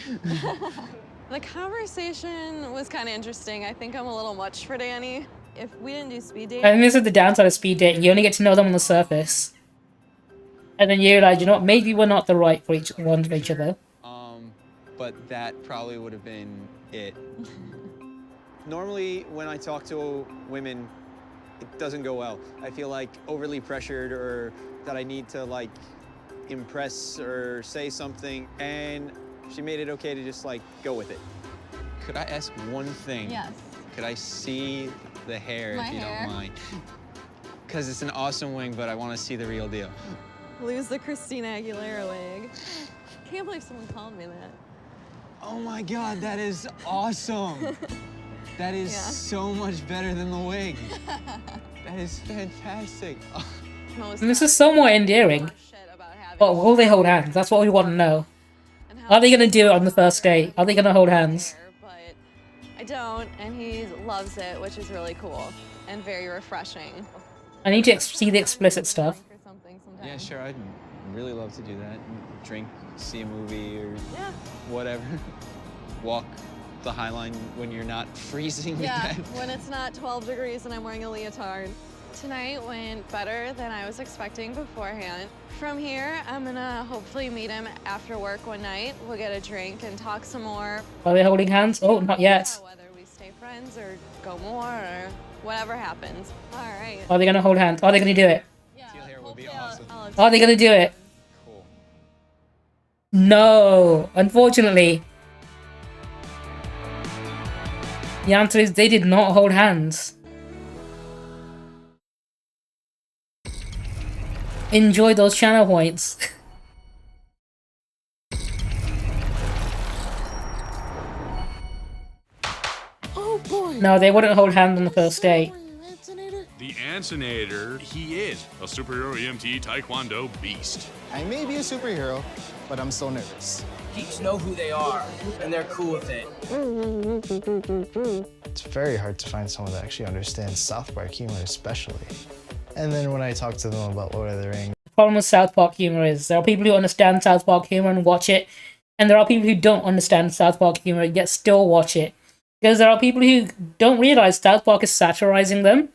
The conversation was kind of interesting. I think I'm a little much for Danny. If we didn't do speed dating... And this is the downside of speed dating. You only get to know them on the surface. And then you realize, you know what, maybe we're not the right for each one for each other. But that probably would have been it. Normally, when I talk to women, it doesn't go well. I feel like overly pressured or that I need to like impress or say something, and she made it okay to just like go with it. Could I ask one thing? Yes. Could I see the hair My if you hair? don't mind? Because it's an awesome wing, but I want to see the real deal. Lose the Christina Aguilera wig. Can't believe someone called me that. Oh my God, that is awesome. That is so much better than the wig. That is fantastic. And this is so more endearing. But will they hold hands? That's what we want to know. Are they gonna do it on the first date? Are they gonna hold hands? I don't, and he loves it, which is really cool and very refreshing. I need to see the explicit stuff. Yeah, sure, I'd really love to do that. Drink, see a movie, or whatever. Walk the High Line when you're not freezing to Yeah, death. when it's not 12 degrees and I'm wearing a leotard. Tonight went better than I was expecting beforehand. From here, I'm gonna hopefully meet him after work one night. We'll get a drink and talk some more. Are they holding hands? Oh, not yet. Whether we stay friends or go more or whatever happens. All right. Are they gonna hold hands? Are they gonna do it? Teal hair would be awesome. Are they gonna do it? Cool. No, unfortunately. The answer is they did not hold hands. Enjoy those channel points. Oh boy. No, they wouldn't hold hands on the first date. The Ansinator, he is a superhero EMT taekwondo beast. I may be a superhero, but I'm so nervous. Geeks know who they are, and they're cool with it. It's very hard to find someone that actually understands South Park humor especially. And then when I talk to them about Lord of the Rings, The problem with South Park humor is there are people who understand South Park humor and watch it, and there are people who don't understand South Park humor yet still watch it. Because there are people who don't realize South Park is satirizing them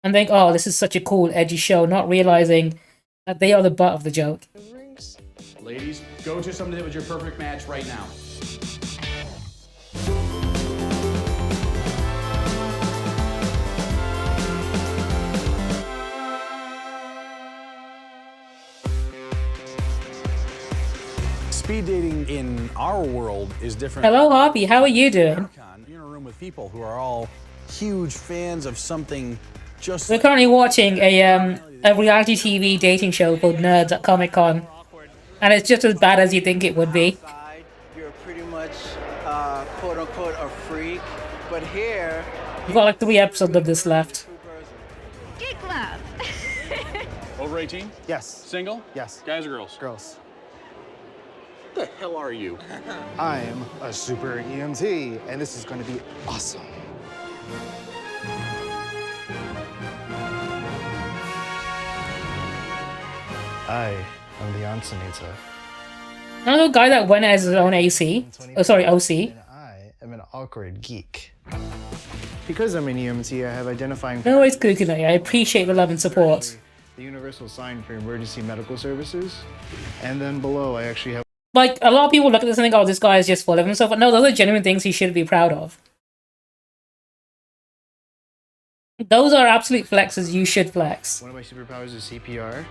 and think, oh, this is such a cool, edgy show, not realizing that they are the butt of the joke. Ladies, go to somebody that was your perfect match right now. Speed dating in our world is different. Hello, Harvey. How are you doing? You're in a room with people who are all huge fans of something just We're currently watching a reality TV dating show called Nerds at Comic-Con, and it's just as bad as you think it would be. You're pretty much, quote unquote, a freak. But here, We've got like 3 episodes of this left. Geek Love. Over 18? Yes. Single? Yes. Guys or girls? Girls. What the hell are you? I'm a super EMT, and this is going to be awesome. I am the Ansinator. Another guy that went as his own AC. Oh, sorry, OC. I am an awkward geek. Because I'm an EMT, I have identifying... No, it's coconut. I appreciate the love and support. The universal sign for emergency medical services. And then below, I actually have... Like, a lot of people look at this and think, oh, this guy is just full of himself. But no, those are genuine things he should be proud of. Those are absolute flexes you should flex. One of my superpowers is CPR.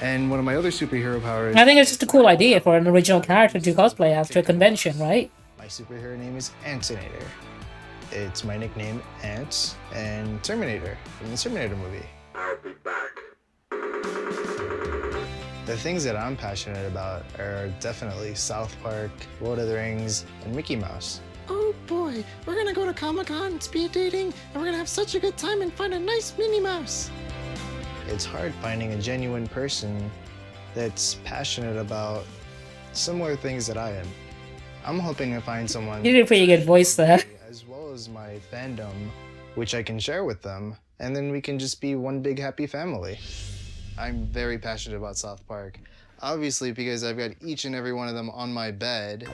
And one of my other superhero powers... I think it's just a cool idea for an original character to cosplay as to a convention, right? My superhero name is Antinator. It's my nickname, Ants, and Terminator from the Terminator movie. I'll be back. The things that I'm passionate about are definitely South Park, Lord of the Rings, and Mickey Mouse. Oh boy, we're gonna go to Comic-Con, speed dating, and we're gonna have such a good time and find a nice Minnie Mouse. It's hard finding a genuine person that's passionate about similar things that I am. I'm hoping to find someone... You did a pretty good voice there. ...as well as my fandom, which I can share with them, and then we can just be one big happy family. I'm very passionate about South Park. Obviously, because I've got each and every one of them on my bed.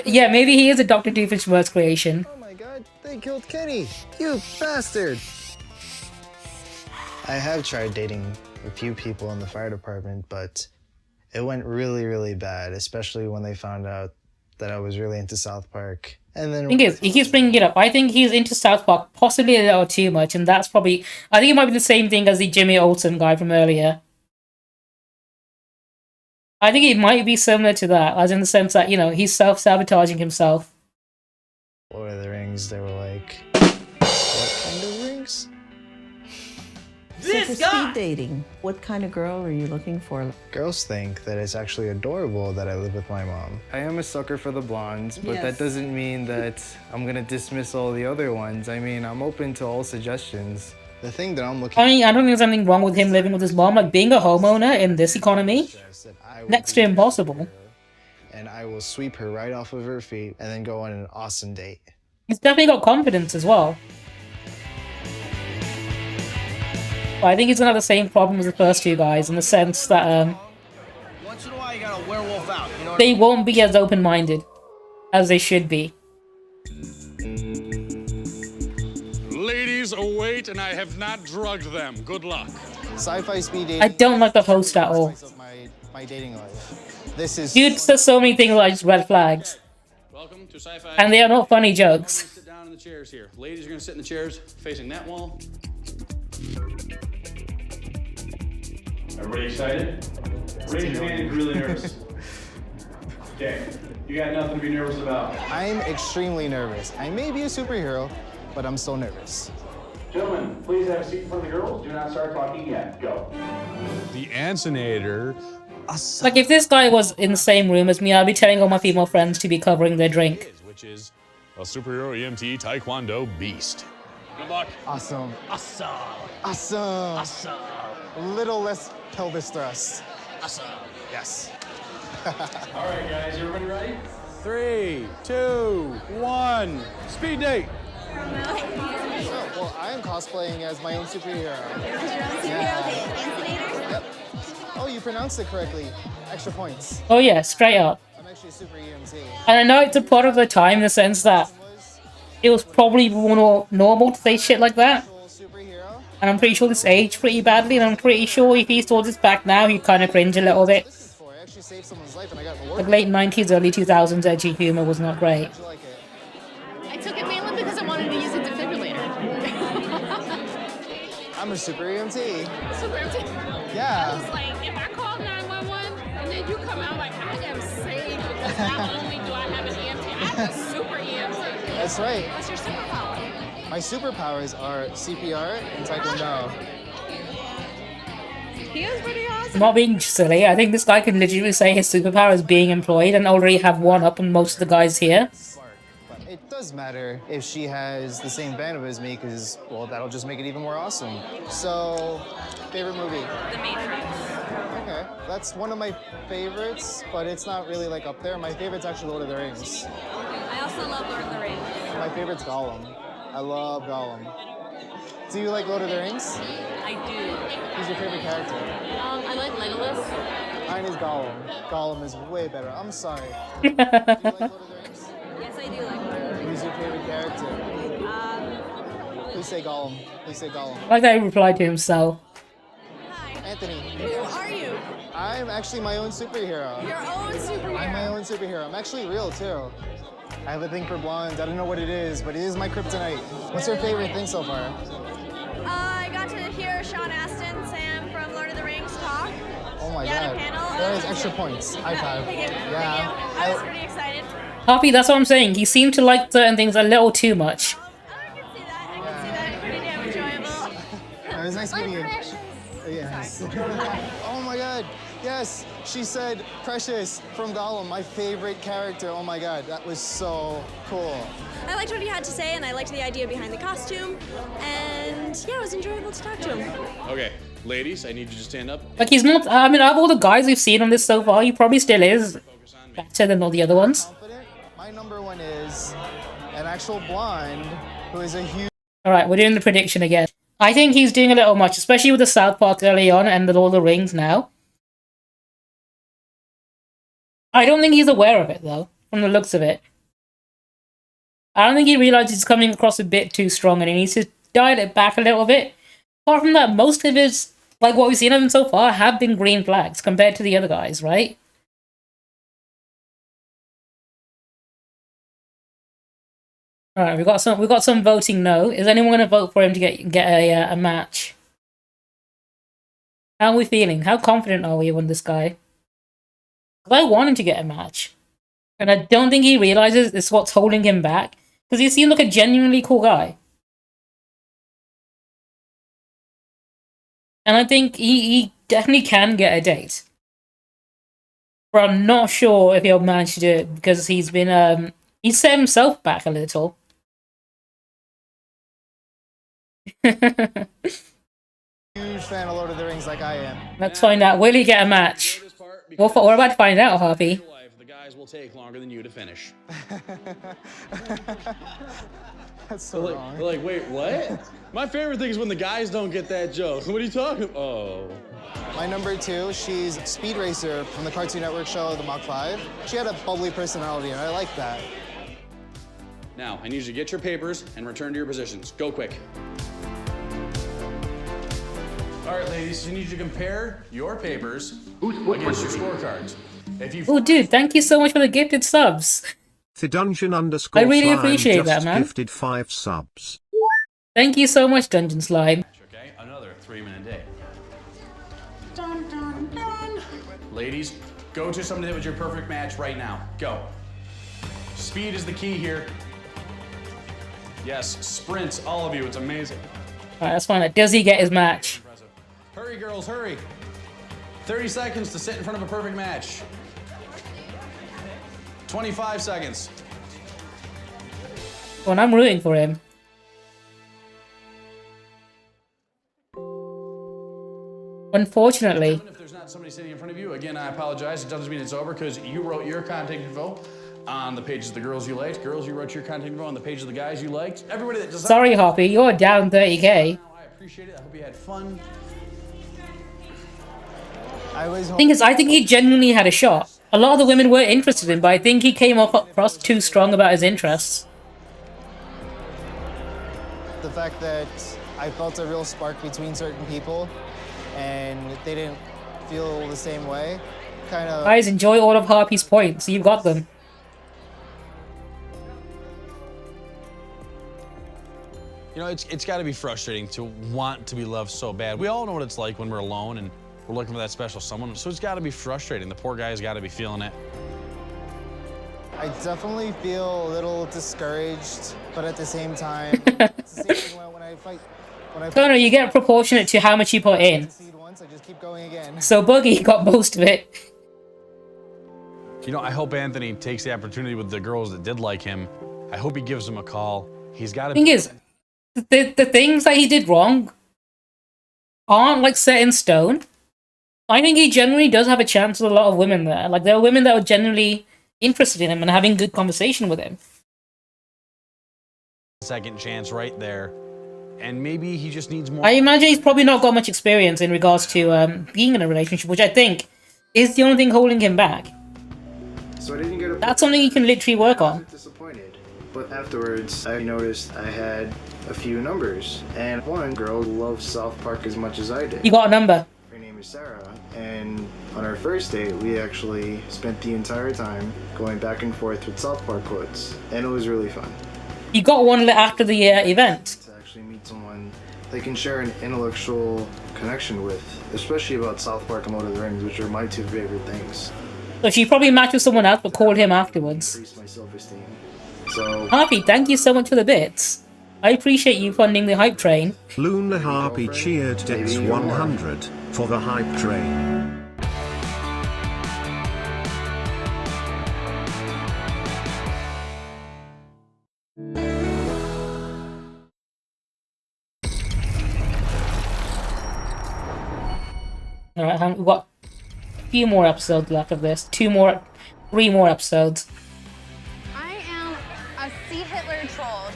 Yeah, maybe he is a Dr. Doofenshmirtz creation. Oh my god, they killed Kenny! You bastard! I have tried dating a few people in the fire department, but it went really, really bad, especially when they found out that I was really into South Park And then Thing is, he keeps bringing it up. I think he's into South Park possibly a little too much, and that's probably. I think it might be the same thing as the Jimmy Olsen guy from earlier. I think it might be similar to that, as in the sense that, you know, he's self-sabotaging himself. Lord of the Rings, they were like, what kind of rings? So for speed dating, what kind of girl are you looking for? Girls think that it's actually adorable that I live with my mom. I am a sucker for the blondes, but that doesn't mean that I'm gonna dismiss all the other ones. I mean, I'm open to all suggestions. The thing that I'm looking I mean, I don't think there's anything wrong with him living with his mom. Like, being a homeowner in this economy, next to impossible. and I will sweep her right off of her feet and then go on an awesome date. He's definitely got confidence as well. But I think he's gonna have the same problem as the first two guys in the sense that Once in a while, you got a werewolf out. You know what they won't be as open-minded as they should be. Ladies await, and I have not drugged them. Good luck. Sci-fi speed dating. I don't like the host at all. My dating life. This is. Dude says so many things like just red flags. Welcome to Sci-Fi. And they are not funny jokes. Sit down in the chairs here. Ladies are gonna sit in the chairs facing that wall. Everybody excited? Raise your hand if you're really nervous. Okay, you got nothing to be nervous about. I'm extremely nervous. I may be a superhero, but I'm still nervous. Gentlemen, please have a seat in front of the girls. Do not start talking yet. Go. The Ansinator. Like, if this guy was in the same room as me, I'd be telling all my female friends to be covering their drink. Which is a superhero EMT Taekwondo beast. Good luck. Awesome. Awesome. Awesome. Awesome. A little less pelvis thrust. Awesome. Yes. All right, guys, everybody ready? 3, 2, 1. Speed date. Well, I am cosplaying as my own superhero. Yep. Oh, you pronounced it correctly. Extra points. Oh yeah, straight up. I'm actually a super EMT. And I know it's a part of the time in the sense that it was probably more normal to say shit like that. And I'm pretty sure this aged pretty badly, and I'm pretty sure if he saw this back now, he'd kind of cringe a little bit. I actually saved someone's life and I got an award. Like late 90s, early 2000s edgy humor was not great. I took it mainly because I wanted to use a defibrillator. I'm a super EMT. Super empty. Yeah. I was like, if I call 911 and then you come out like, I am saved because not only do I have an EMT, I'm a super EMT. That's right. What's your superpower? My superpowers are CPR and Taekwondo. He is pretty awesome. I'm not being silly, I think this guy can literally say his superpower is being employed and already have one up on most of the guys here. It does matter if she has the same bandwidth as me, because, well, that'll just make it even more awesome. So, favorite movie? The Matrix. Okay, that's one of my favorites, but it's not really like up there. My favorite's actually Lord of the Rings. I also love Lord of the Rings. My favorite's Gollum. I love Gollum. Do you like Lord of the Rings? I do. Who's your favorite character? I like Legolas. Mine is Gollum. Gollum is way better. I'm sorry. Yes, I do like Lord of the Rings. Who's your favorite character? Please say Gollum. Please say Gollum. I like that he replied to himself. Anthony. Who are you? I'm actually my own superhero. Your own superhero. I'm my own superhero. I'm actually real, too. I have a thing for blondes. I don't know what it is, but it is my kryptonite. What's your favorite thing so far? I got to hear Sean Astin, Sam from Lord of the Rings talk. Oh my Yeah, god. the panel. That is extra points. High five. Thank you. Yeah. Thank you. I was pretty excited. Happy, that's what I'm saying. He seemed to like certain things a little too much. Pretty damn enjoyable. It was nice meeting you. Yes. Oh my god. Yes. She said Precious from Gollum, my favorite character. Oh my god. That was so cool. I liked what he had to say, and I liked the idea behind the costume. And yeah, it was enjoyable to talk to him. Okay, ladies, I need you to stand up. Like, he's not, I mean, out of all the guys we've seen on this so far, he probably still is better than all the other ones. My number one is an actual blonde who is a huge. Alright, we're doing the prediction again. I think he's doing a little much, especially with the South Park early on and the Lord of the Rings now. I don't think he's aware of it, though, from the looks of it. I don't think he realizes he's coming across a bit too strong and he needs to dial it back a little bit. Apart from that, most of his, like what we've seen of him so far, have been green flags compared to the other guys, right? All right, we got some voting no. Is anyone going to vote for him to get a match? How are we feeling? How confident are we on this guy? 'Cause I want him to get a match, and I don't think he realizes it's what's holding him back. Because he seems like a genuinely cool guy, and I think he definitely can get a date. But I'm not sure if he'll manage to do it because he's been he's set himself back a little. Huge fan of Lord of the Rings like I am. Let's find out. Will he get a match? We're about to find out, Harvey. The guys will take longer than you to finish. That's so wrong. They're like, wait, what? My favorite thing is when the guys don't get that joke. What are you talking about? Oh. My number 2, she's Speed Racer from the Cartoon Network show, The Mach 5. She had a bubbly personality, and I like that. Now, I need you to get your papers and return to your positions. Go quick. All right, ladies, I need you to compare your papers against your scorecards. Oh, dude, thank you so much for the gifted subs. Dungeon_. I really appreciate that, man. Gifted 5 subs. Thank you so much, Dungeon Slime. Okay, another 3-minute day. Dun, dun, dun. Ladies, go to somebody that was your perfect match right now. Go. Speed is the key here. Yes, sprint, all of you. It's amazing. All right, let's find out. Does he get his match? Hurry, girls, hurry. 30 seconds to sit in front of a perfect match. 25 seconds. Well, I'm rooting for him. Unfortunately. If there's not somebody sitting in front of you, again, I apologize. It doesn't mean it's over because you wrote your contact info on the pages of the girls you liked. Girls, you wrote your contact info on the page of the guys you liked. Everybody that does. Sorry, Hoppy, you're down 30k. I appreciate it. I hope you had fun. I think he genuinely had a shot. A lot of the women were interested in him, but I think he came across too strong about his interests. The fact that I felt a real spark between certain people, and they didn't feel the same way, kind of... Guys, enjoy all of Harpy's points. You've got them. You know, it's got to be frustrating to want to be loved so bad. We all know what it's like when we're alone and we're looking for that special someone, so it's got to be frustrating. The poor guy's got to be feeling it. I definitely feel a little discouraged, but at the same time, it's the same thing when I fight. No, you get proportionate to how much you put in. Once, I just keep going again. So Boogie got most of it. You know, I hope Anthony takes the opportunity with the girls that did like him. I hope he gives them a call. He's got to. Thing is, the things that he did wrong aren't like set in stone. I think he generally does have a chance with a lot of women there. Like, there are women that are genuinely interested in him and having good conversation with him. Second chance right there. And maybe he just needs more. I imagine he's probably not got much experience in regards to being in a relationship, which I think is the only thing holding him back. So I didn't get a... That's something he can literally work on. Disappointed. But afterwards, I noticed I had a few numbers. And one girl loves South Park as much as I did. You got a number. Her name is Sarah. And on our first date, we actually spent the entire time going back and forth with South Park quotes. And it was really fun. You got one after the event. To actually meet someone they can share an intellectual connection with, especially about South Park and Lord of the Rings, which are my 2 favorite things. So she probably matched with someone else, but called him afterwards. Increase my self-esteem. So... Harpy, thank you so much for the bits. I appreciate you funding the hype train. Luna Harpy cheered Dex 100 for the hype train. Alright, we've got a few more episodes left of this. 3 more episodes. I am a sea Hitler troll.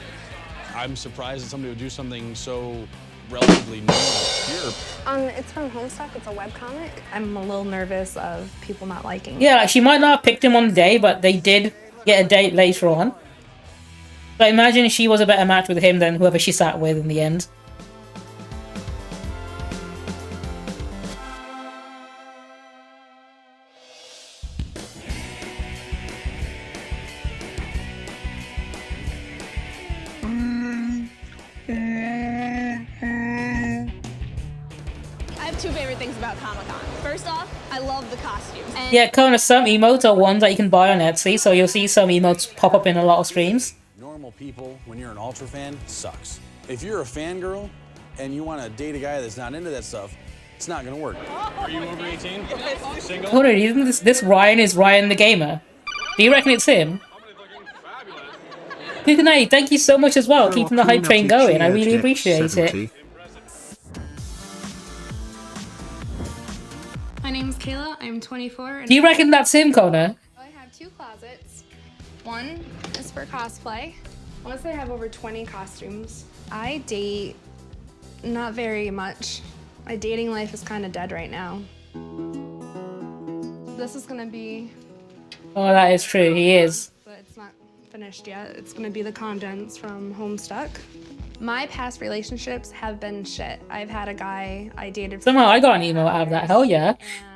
I'm surprised that somebody would do something so relatively new here. It's from Homestuck. It's a webcomic. I'm a little nervous of people not liking it. Yeah, like, she might not have picked him on the day, but they did get a date later on. So I imagine she was a better match with him than whoever she sat with in the end. things about Comic-Con. First off, I love the costumes. And Yeah, Kona, some emotes are ones that you can buy on Etsy, so you'll see some emotes pop up in a lot of streams. Normal people, when you're an Ultra fan, sucks. If you're a fangirl and you want to date a guy that's not into that stuff, it's not gonna work. Are you over 18? Single? Hold on, isn't this Ryan is Ryan the Gamer? Do you reckon it's him? Good night, thank you so much as well, keeping the hype train going. I really appreciate it. My name's Kayla, I'm 24. Do you reckon that's him, Connor? I have 2 closets. One is for cosplay. Honestly, I have over 20 costumes. I date not very much. My dating life is kind of dead right now. This is gonna be... Oh, that is true, he is. But it's not finished yet. It's gonna be the condensed from Homestuck. My past relationships have been shit. I've had a guy I dated. Somehow I got an email out of that, hell yeah.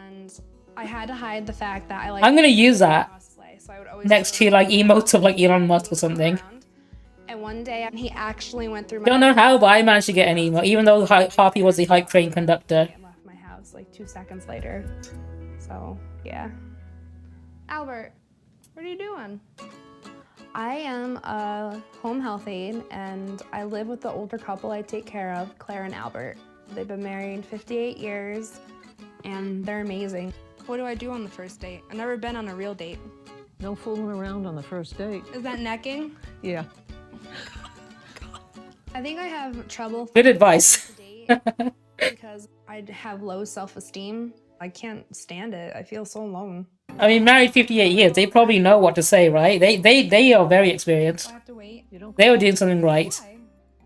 And I had to hide the fact that I like. I'm gonna use that cosplay, so I would always next to like emotes of like Elon Musk or something. And one day he actually went through my Don't know how, but I managed to get an email, even though Harpy was the hype train conductor. and left my house like 2 seconds later. So yeah. Albert, what are you doing? I am a home health aide and I live with the older couple I take care of, Claire and Albert. They've been married 58 years and they're amazing. What do I do on the first date? I've never been on a real date. No fooling around on the first date. Is that necking? Yeah. I think I have trouble Good advice. because I have low self-esteem. I can't stand it. I feel so alone. I mean, married 58 years, they probably know what to say, right? They are very experienced. I have to wait. They were doing something right.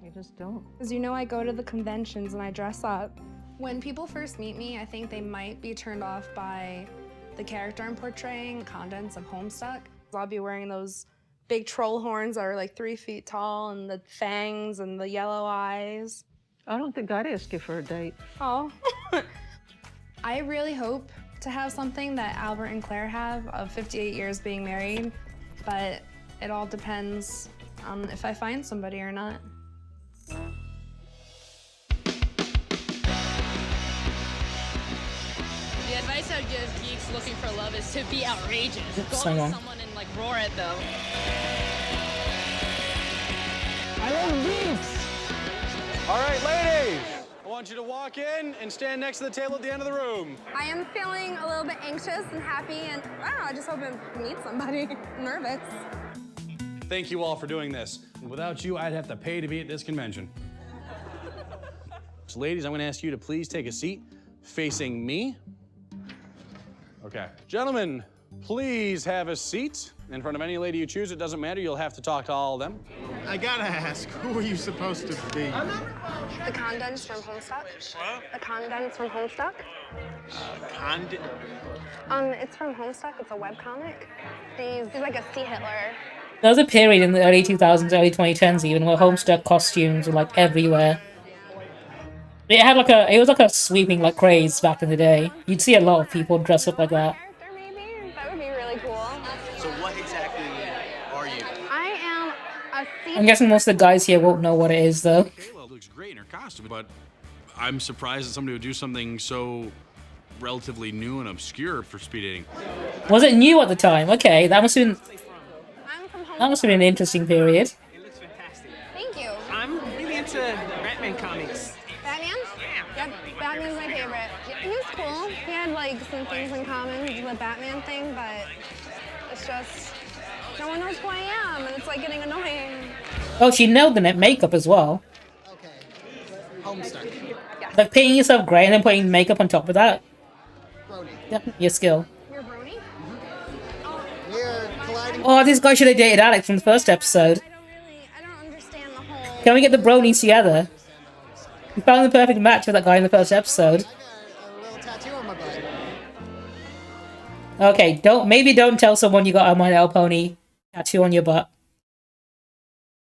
You just don't. Because you know I go to the conventions and I dress up. When people first meet me, I think they might be turned off by the character I'm portraying, contents of Homestuck. I'll be wearing those big troll horns that are like 3 feet tall and the fangs and the yellow eyes. I don't think I'd ask you for a date. Oh. I really hope to have something that Albert and Claire have of 58 years being married, but it all depends on if I find somebody or not. The advice I would give geeks looking for love is to be outrageous. Go up to someone and like roar at them. I love geeks! All right, ladies, I want you to walk in and stand next to the table at the end of the room. I am feeling a little bit anxious and happy, and I don't know, I just hope I meet somebody. I'm nervous. Thank you all for doing this. Without you, I'd have to pay to be at this convention. So ladies, I'm gonna ask you to please take a seat facing me. Okay. Gentlemen, please have a seat in front of any lady you choose. It doesn't matter, you'll have to talk to all of them. I gotta ask, who are you supposed to be? The condensed from Homestuck. What? The condensed from Homestuck. It's from Homestuck. It's a webcomic. He's like a sea Hitler. There was a period in the early 2000s, early 2010s even, where Homestuck costumes were like everywhere. It was like a sweeping like craze back in the day. You'd see a lot of people dress up like that. That would be really cool. So what exactly are you? I am a sea. I'm guessing most of the guys here won't know what it is though. Kayla looks great in her costume, but I'm surprised that somebody would do something so relatively new and obscure for speed dating. Was it new at the time? Okay, that must have been an interesting period. Thank you. I'm really into Batman comics. Batman? Yep, Batman's my favorite. He was cool. He had like some things in common with the Batman thing, but it's just no one knows who I am, and it's like getting annoying. Oh, she nailed the makeup as well. Homestuck. Like painting yourself grey and then putting makeup on top of that. Yep, your skill. You're Brony? We're colliding. Oh, this guy should have dated Alex from the first episode. Can we get the bronies together? We found the perfect match for that guy in the first episode. A little tattoo on my butt. Okay, maybe don't tell someone you got a My Little Pony tattoo on your butt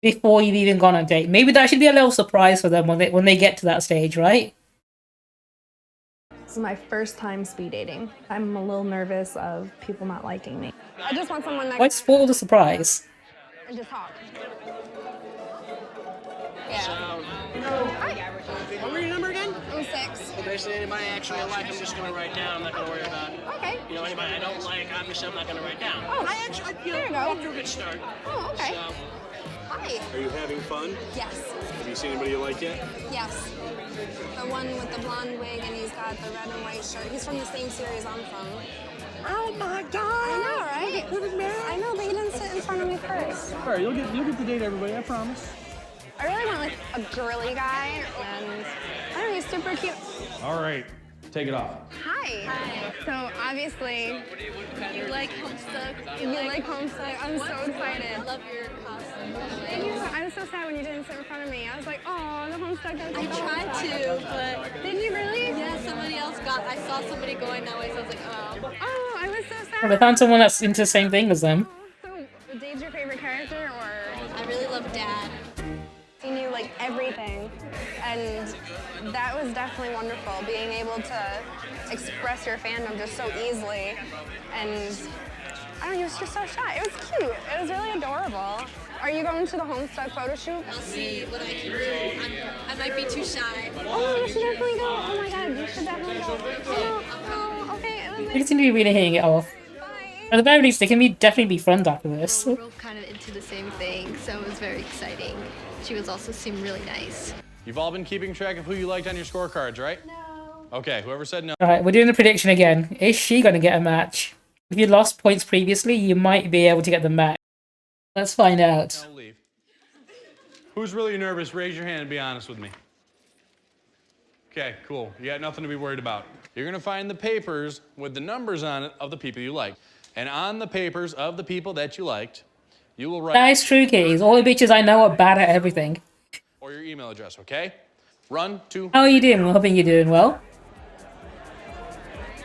before you've even gone on a date. Maybe that should be a little surprise for them when they get to that stage, right? This is my first time speed dating. I'm a little nervous of people not liking me. I just want someone that Why spoil the surprise? and just talk. What were your number again? I'm 6. Well, basically, anybody I actually like, I'm just going to write down. I'm not going to worry about. Okay. You know, anybody I don't like, obviously, I'm not going to write down. Oh, I actually, there you go. off to a good start. Oh, okay. So, Hi. Are you having fun? Yes. Have you seen anybody you like yet? Yes. The one with the blonde wig and he's got the red and white shirt. He's from the same series I'm from. Oh my God! I know, right? I know, but he didn't sit in front of me first. All right, you'll get to date everybody, I promise. I really want like a girly guy, and I don't know, he's super cute. All right, take it off. Hi. Hi. So obviously, You like Homestuck? you like Homestuck. I'm so excited. I love your costume. Thank you. I was so sad when you didn't sit in front of me. I was like, oh, the Homestuck doesn't. I tried to, but did you really? Yeah, somebody else got. I saw somebody going that way, so I was like, oh. Oh, I was so sad. Well, they found someone that's into the same thing as them. So, Dave's your favorite character, or? I really love Dad. He knew like everything, and that was definitely wonderful, being able to express your fandom just so easily, and I don't know, he was just so shy. It was cute. It was really adorable. Are you going to the Homestuck photo shoot? I'll see what I can do. I might be too shy. Oh, you should definitely go. Oh my God, you should definitely go. Oh, okay. It was They seem to be really hitting it off. At the very least, they can definitely be friends after this. We're both kind of into the same thing, so it was very exciting. She was also seemed really nice. You've all been keeping track of who you liked on your scorecards, right? No. Okay, whoever said no. Alright, we're doing the prediction again. Is she going to get a match? If you lost points previously, you might be able to get the match. Let's find out. I'll leave. Who's really nervous? Raise your hand and be honest with me. Okay, cool. You got nothing to be worried about. You're gonna find the papers with the numbers on it of the people you like. And on the papers of the people that you liked, you will write... That is true, kitties. All the bitches I know are bad at everything. Or your email address, okay? Run to... How are you doing? I'm hoping you're doing well.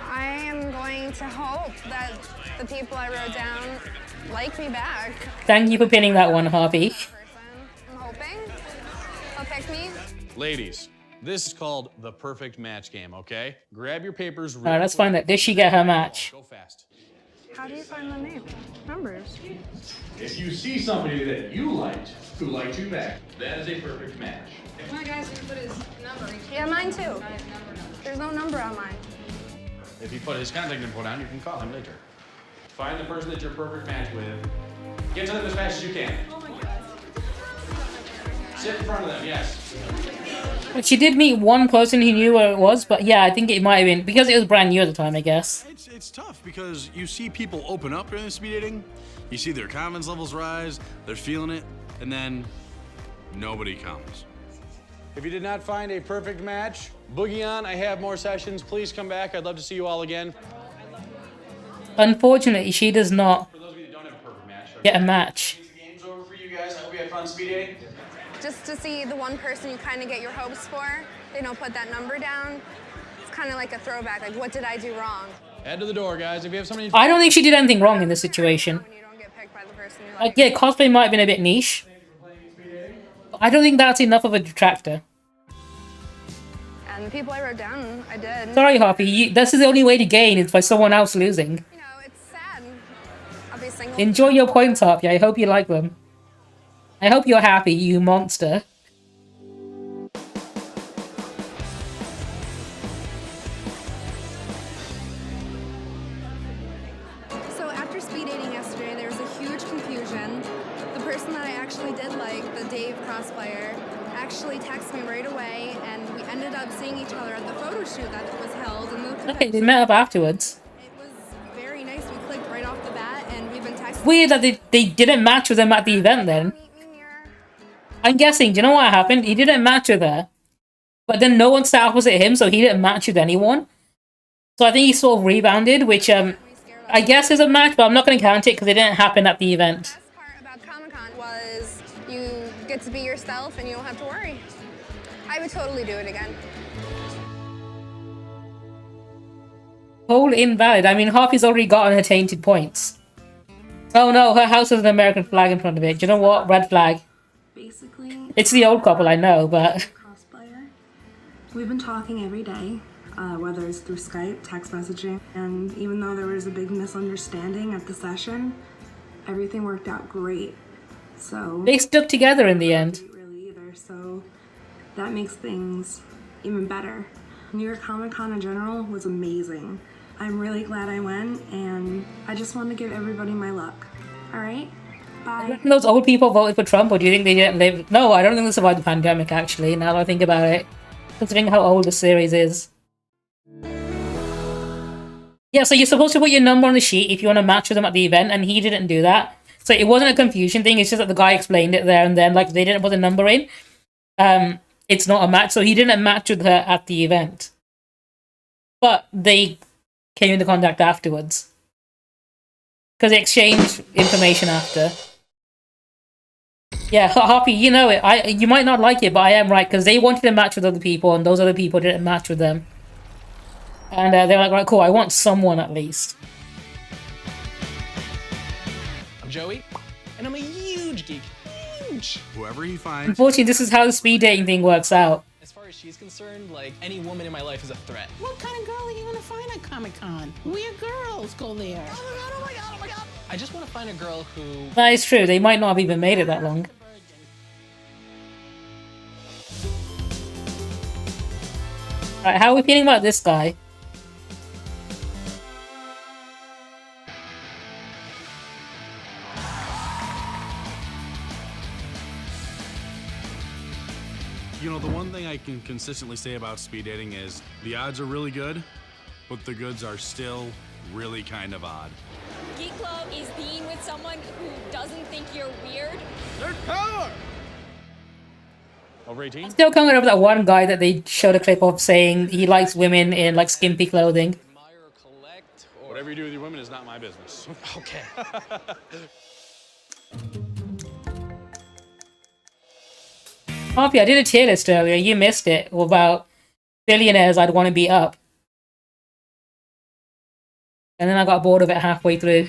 I am going to hope that the people I wrote down like me back. Thank you for pinning that one, Harvey. I'm hoping they'll pick me. Ladies, this is called the perfect match game, okay? Grab your papers... Alright, let's find out. Did she get her match? Go fast. How do you find the name? Numbers. If you see somebody that you liked, who liked you back, that is a perfect match. Come on, guys, you put his number. Yeah, mine too. There's no number on mine. If you put his contact info down, you can call him later. Find the person that you're a perfect match with. Get to them as fast as you can. Oh my God. Sit in front of them, yes. She did meet one person who knew where it was, but yeah, I think it might have been because it was brand new at the time, I guess. It's tough because you see people open up during the speed dating, you see their confidence levels rise, they're feeling it, and then nobody comes. If you did not find a perfect match, boogie on. I have more sessions. Please come back. I'd love to see you all again. Unfortunately, she does not For those of you that don't have a perfect match, get a match. the game's over for you guys. I hope you had fun speed dating. Just to see the one person you kind of get your hopes for, they don't put that number down. It's kind of like a throwback, like what did I do wrong? Head to the door, guys. If you have somebody... I don't think she did anything wrong in this situation. When you don't get picked by the person you Like, yeah, cosplay might have been a bit niche. But I don't think that's enough of a detractor. And the people I wrote down, I did. Sorry, Harpy. This is the only way to gain is by someone else losing. You know, it's sad. I'll be single. Enjoy your points, Harpy. I hope you like them. I hope you're happy, you monster. So after speed dating yesterday, there was a huge confusion. The person that I actually did like, the Dave cosplayer, actually texted me right away, and we ended up seeing each other at the photo shoot that was held. And Okay, they met up afterwards. it was very nice. We clicked right off the bat, and we've been texting. Weird that they didn't match with them at the event then. I'm guessing, do you know what happened? He didn't match with her. But then no one sat opposite him, so he didn't match with anyone. So I think he sort of rebounded, which I guess is a match, but I'm not going to count it because it didn't happen at the event. The best part about Comic-Con was you get to be yourself and you don't have to worry. I would totally do it again. Poll invalid. I mean, Harpy's already gotten her tainted points. Oh no, her house has an American flag in front of it. Do you know what? Red flag. Basically, It's the old couple, I know, but... cosplayer. We've been talking every day, whether it's through Skype, text messaging, and even though there was a big misunderstanding at the session, everything worked out great. So They stuck together in the end. really either, so that makes things even better. New York Comic Con in general was amazing. I'm really glad I went, and I just want to give everybody my luck. All right? Bye. Those old people voted for Trump, or do you think they didn't live? No, I don't think they survived the pandemic, actually, now that I think about it. Considering how old the series is. Yeah, so you're supposed to put your number on the sheet if you want to match with them at the event, and he didn't do that. So it wasn't a confusion thing, it's just that the guy explained it there and then, like, they didn't put the number in. It's not a match, so he didn't match with her at the event. But they came into contact afterwards. Because they exchanged information after. Yeah, Harpy, you know it. You might not like it, but I am right, because they wanted to match with other people, and those other people didn't match with them. And they're like, right, cool, I want someone at least. I'm Joey, and I'm a huge geek. Huge! Whoever he finds. Unfortunately, this is how the speed dating thing works out. As far as she's concerned, like, any woman in my life is a threat. What kind of girl are you gonna find at Comic-Con? Weird girls go there. Oh my god! I just want to find a girl who... That is true, they might not have even made it that long. Alright, how are we feeling about this guy? You know, the one thing I can consistently say about speed dating is the odds are really good, but the goods are still really kind of odd. Geek Love is being with someone who doesn't think you're weird. There's power! Over 18? Still can't get over that one guy that they showed a clip of saying he likes women in, like, skimpy clothing. Whatever you do with your women is not my business. Okay. Harpy, I did a tier list earlier, you missed it, about billionaires I'd want to beat up. And then I got bored of it halfway through.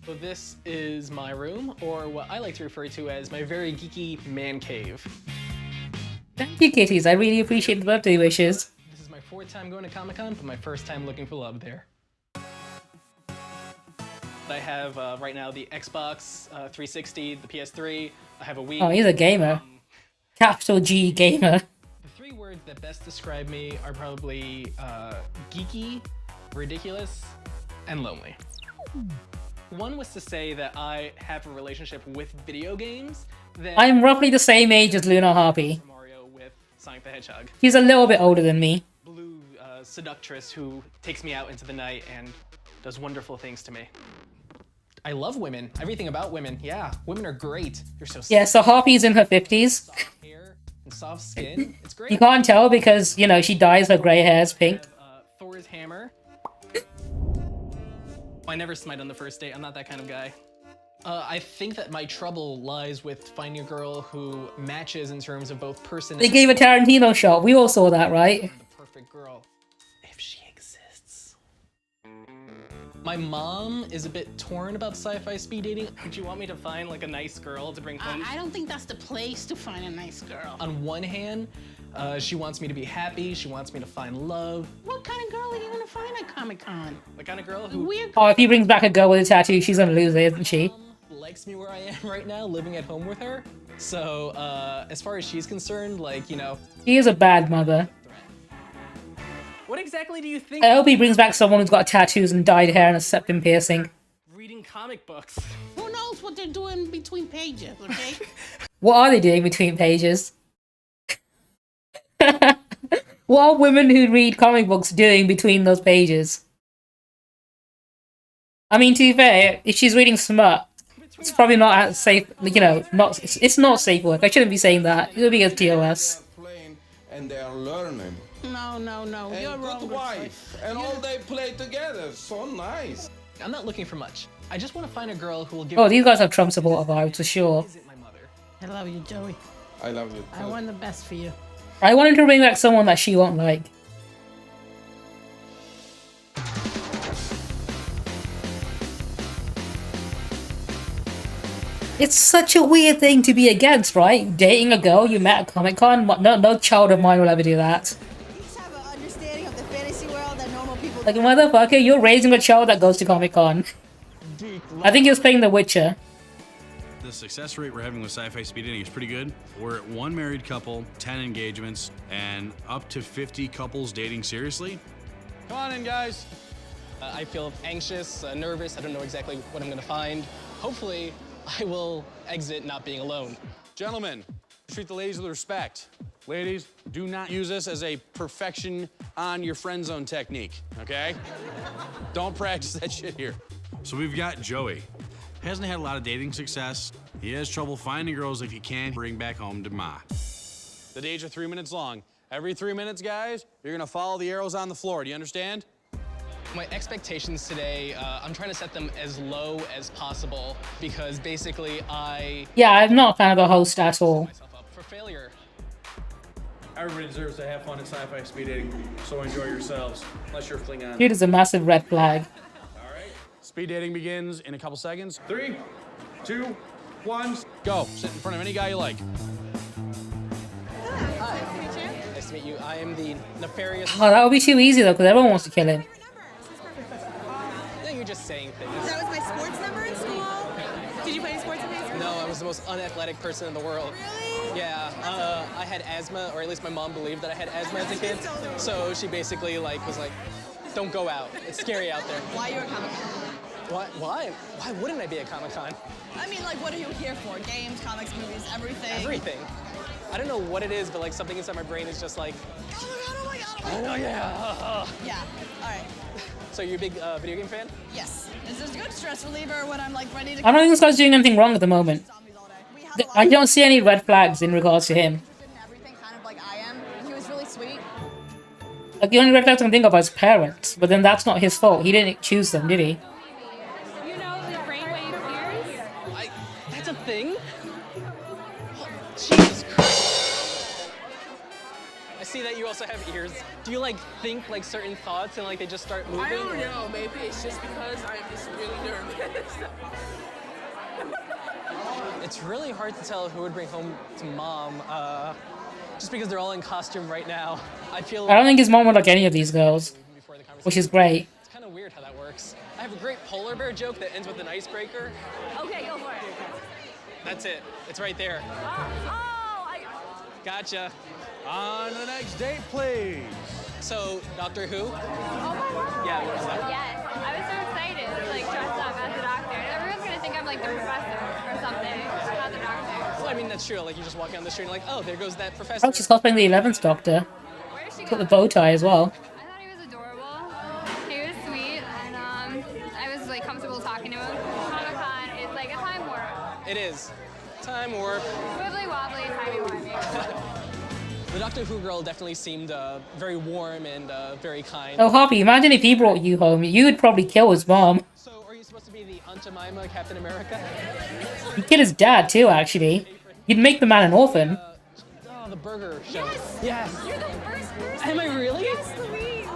So this is my room, or what I like to refer to as my very geeky man cave. Thank you, kitties, I really appreciate the birthday wishes. This is my 4th time going to Comic-Con, but my 1st time looking for love there. I have right now the Xbox 360, the PS3, I have a Wii. Oh, he's a gamer. Capital G gamer. The 3 words that best describe me are probably geeky, ridiculous, and lonely. One was to say that I have a relationship with video games that I'm roughly the same age as Luna Harpy. Mario with Sonic the Hedgehog. He's a little bit older than me. Blue seductress who takes me out into the night and does wonderful things to me. I love women. Everything about women. Yeah, women are great. They're so Yeah, so Harpy's in her 50s. soft hair and soft skin. It's great. You can't tell because, you know, she dyes her grey hairs pink. Thor's hammer. I never smite on the first date. I'm not that kind of guy. I think that my trouble lies with finding a girl who matches in terms of both personality. They gave a Tarantino shot. We all saw that, right? The perfect girl, if she exists. My mom is a bit torn about sci-fi speed dating. Would you want me to find like a nice girl to bring home? I don't think that's the place to find a nice girl. On one hand, she wants me to be happy. She wants me to find love. What kind of girl are you gonna find at Comic-Con? The kind of girl who Weird. Oh, if he brings back a girl with a tattoo, she's gonna lose it, isn't she? likes me where I am right now, living at home with her. So as far as she's concerned, like, you know. She is a bad mother. What exactly do you think? I hope he brings back someone who's got tattoos and dyed hair and a septum piercing. Reading comic books. Who knows what they're doing between pages, okay? What are they doing between pages? What are women who read comic books doing between those pages? I mean, to be fair, if she's reading smut, it's probably not as safe, you know, it's not safe work. I shouldn't be saying that. It would be a TOS. And they are learning. No, And you're good wrong. wife. And all they play together. So nice. I'm not looking for much. I just want to find a girl who will give. Oh, these guys have Trump supporter vibes for sure. I love you, Joey. I love you I want the best for you. I wanted to bring back someone that she won't like. It's such a weird thing to be against, right? Dating a girl you met at Comic-Con? No child of mine will ever do that. Like, motherfucker, you're raising a child that goes to Comic-Con. I think he was playing The Witcher. the success rate we're having with sci-fi speed dating is pretty good. We're at 1 married couple, 10 engagements, and up to 50 couples dating seriously. Come on in, guys. I feel anxious, nervous. I don't know exactly what I'm gonna find. Hopefully, I will exit not being alone. Gentlemen, treat the ladies with respect. Ladies, do not use this as a perfection on your friend zone technique, okay? Don't practice that shit here. So we've got Joey. Hasn't had a lot of dating success. He has trouble finding girls if he can bring back home to Ma. The dates are 3 minutes long. Every 3 minutes, guys, you're gonna follow the arrows on the floor. Do you understand? My expectations today, I'm trying to set them as low as possible because basically Yeah, I'm not a fan of the host at all. myself up for failure. Everybody deserves to have fun at sci-fi speed dating, so enjoy yourselves, unless you're fling on. Dude is a massive red flag. All right. Speed dating begins in a couple seconds. 3, 2, 1. Go. Sit in front of any guy you like. Hi. Nice to meet you. I am the nefarious... Oh, that would be too easy though, because everyone wants to kill him. No, you're just saying things. That was my sports number in school. Did you play any sports in high school? No, I was the most unathletic person in the world. Really? Yeah, I had asthma, or at least my mom believed that I had asthma as a kid. So she basically was like, don't go out. It's scary out there. Why are you at Comic-Con? Why? Why wouldn't I be at Comic-Con? I mean, like, what are you here for? Games, comics, movies, everything? Everything. I don't know what it is, but like something inside my brain is just like, Oh my god, oh no, yeah. Yeah, all right. So you're a big video game fan? Yes. This is a good stress reliever when I'm like ready to... I don't think this guy's doing anything wrong at the moment. I don't see any red flags in regards to him. Everything kind of like I am. He was really sweet. Like, the only red flags I can think of are his parents, but then that's not his fault. He didn't choose them, did he? You know the brainwave ears? That's a thing? Jesus Christ. I see that you also have ears. Do you like think like certain thoughts and like they just start moving? I don't know. Maybe it's just because I'm just really nervous. It's really hard to tell who would bring home to mom, just because they're all in costume right now. I feel I don't think his mom would like any of these girls, which is great. It's kind of weird how that works. I have a great polar bear joke that ends with an icebreaker. Okay, go for it. That's it. It's right there. Gotcha. On to the next date, please. So, Doctor Who? Oh my god. Yeah, what was that? Yes, I was so excited, like dressed up as a doctor. Everyone's gonna think I'm like the professor or something, not the doctor. Well, I mean, that's true. Like, you just walk down the street and like, oh, there goes that professor. Oh, she's helping the 11th Doctor. Got the bow tie as well. I thought he was adorable. He was sweet, and I was like comfortable talking to him. Comic-Con is like a time warp. It is. Time warp. Wibbly wobbly, timey-wimey. The Doctor Who girl definitely seemed very warm and very kind. Oh, Hoppy, imagine if he brought you home. You would probably kill his mom. So, are you supposed to be the Aunt Jemima Captain America? You'd kill his dad too, actually. You'd make the man an orphan. Oh, the burger show. Yes! Yes! You're the first person! Am I really? Yes, Louise!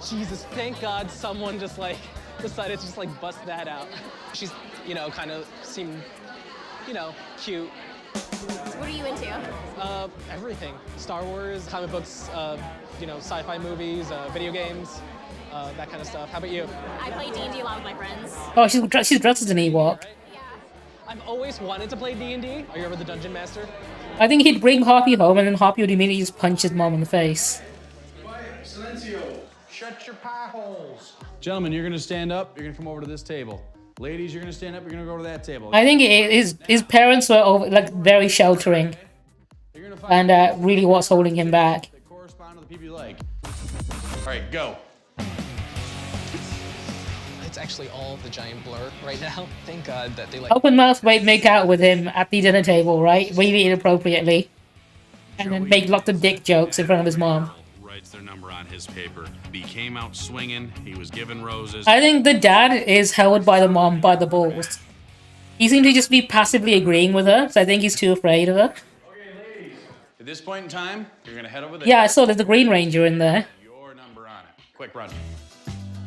Jesus, thank God someone just like decided to just like bust that out. She's, you know, kind of seemed, you know, cute. What are you into? Everything. Star Wars, comic books, you know, sci-fi movies, video games, that kind of stuff. How about you? I play D&D a lot with my friends. Oh, she's dressed as an Ewok. I've always wanted to play D&D. Are you ever the Dungeon Master? I think he'd bring Hoppy home and then Hoppy would immediately just punch his mom in the face. Quiet, silencio. Shut your pie holes. Gentlemen, you're gonna stand up. You're gonna come over to this table. Ladies, you're gonna stand up. You're gonna go to that table. I think his parents were like very sheltering, and really what's holding him back. That correspond to the people you like. All right, go. It's actually all the giant blur right now. Thank God that they like. Open mouth make out with him at the dinner table, right? Really inappropriately, and then make lots of dick jokes in front of his mom. Writes their number on his paper. He came out swinging. He was given roses. I think the dad is held by the mom by the balls. He seems to just be passively agreeing with her, so I think he's too afraid of her. Okay, ladies. At this point in time, you're gonna head over there. Yeah, I saw there's the Green Ranger in there. Your number on it. Quick run.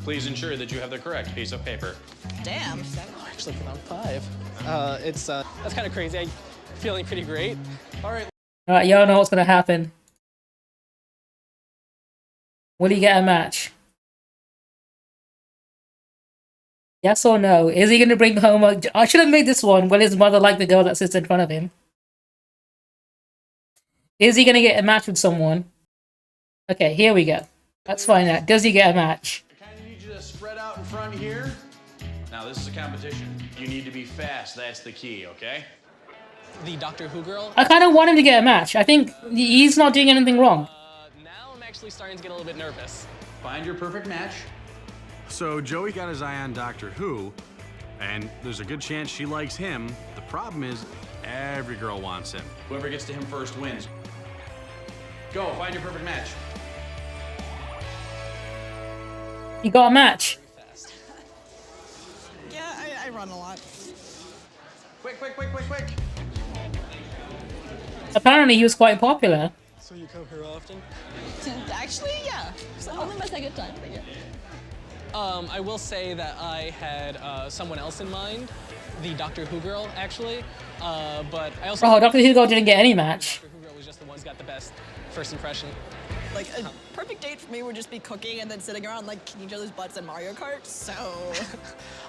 Please ensure that you have the correct piece of paper. Damn. I actually came out 5. That's kind of crazy. I'm feeling pretty great. All right. Alright, y'all know what's gonna happen. Will he get a match? Yes or no? Is he gonna bring home a... I should have made this one. Will his mother like the girl that sits in front of him? Is he gonna get a match with someone? Okay, here we go. Let's find out. Does he get a match? I kind of need you to spread out in front here. Now, this is a competition. You need to be fast. That's the key, okay? The Doctor Who girl? I kind of want him to get a match. I think he's not doing anything wrong. Now I'm actually starting to get a little bit nervous. Find your perfect match. So Joey got his eye on Doctor Who, and there's a good chance she likes him. The problem is, every girl wants him. Whoever gets to him first wins. Go, find your perfect match. He got a match. Yeah, I run a lot. Quick, quick, quick, quick, quick. Apparently he was quite popular. So you come here often? Actually, yeah. It's only my second time, but yeah. I will say that I had someone else in mind, the Doctor Who girl, actually. But I also... Oh, Doctor Who girl didn't get any match. Doctor Who girl was just the one who's got the best first impression. Like, a perfect date for me would just be cooking and then sitting around, like, kicking each other's butts in Mario Kart, so...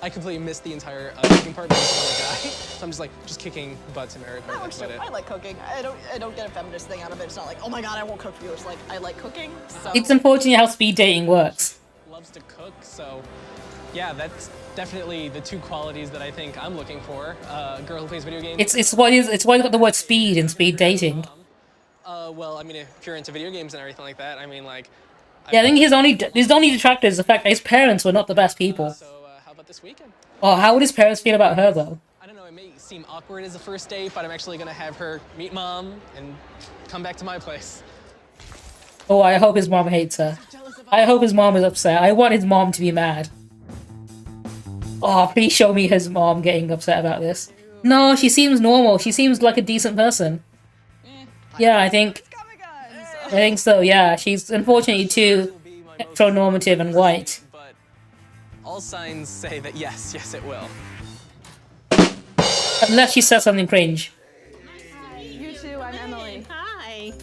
I completely missed the entire cooking part because I'm a guy. So I'm just, like, just kicking butts in Mario Kart. No, sure. I like cooking. I don't get a feminist thing out of it. It's not like, oh my god, I won't cook for you. It's like, I like cooking, so... It's unfortunate how speed dating works. Loves to cook, so... Yeah, that's definitely the two qualities that I think I'm looking for. A girl who plays video games. It's why it's got the word speed in speed dating. Well, I mean, if you're into video games and everything like that, I mean, like... Yeah, I think his only detractor is the fact that his parents were not the best people. How about this weekend? Oh, how would his parents feel about her, though? I don't know, it may seem awkward as a first date, but I'm actually gonna have her meet Mom and come back to my place. Oh, I hope his mom hates her. I hope his mom is upset. I want his mom to be mad. Oh, please show me his mom getting upset about this. No, she seems normal. She seems like a decent person. Yeah, I think so, yeah. She's unfortunately too heteronormative and white. But all signs say that yes, it will. Unless she says something cringe. You too, I'm Emily. Hi.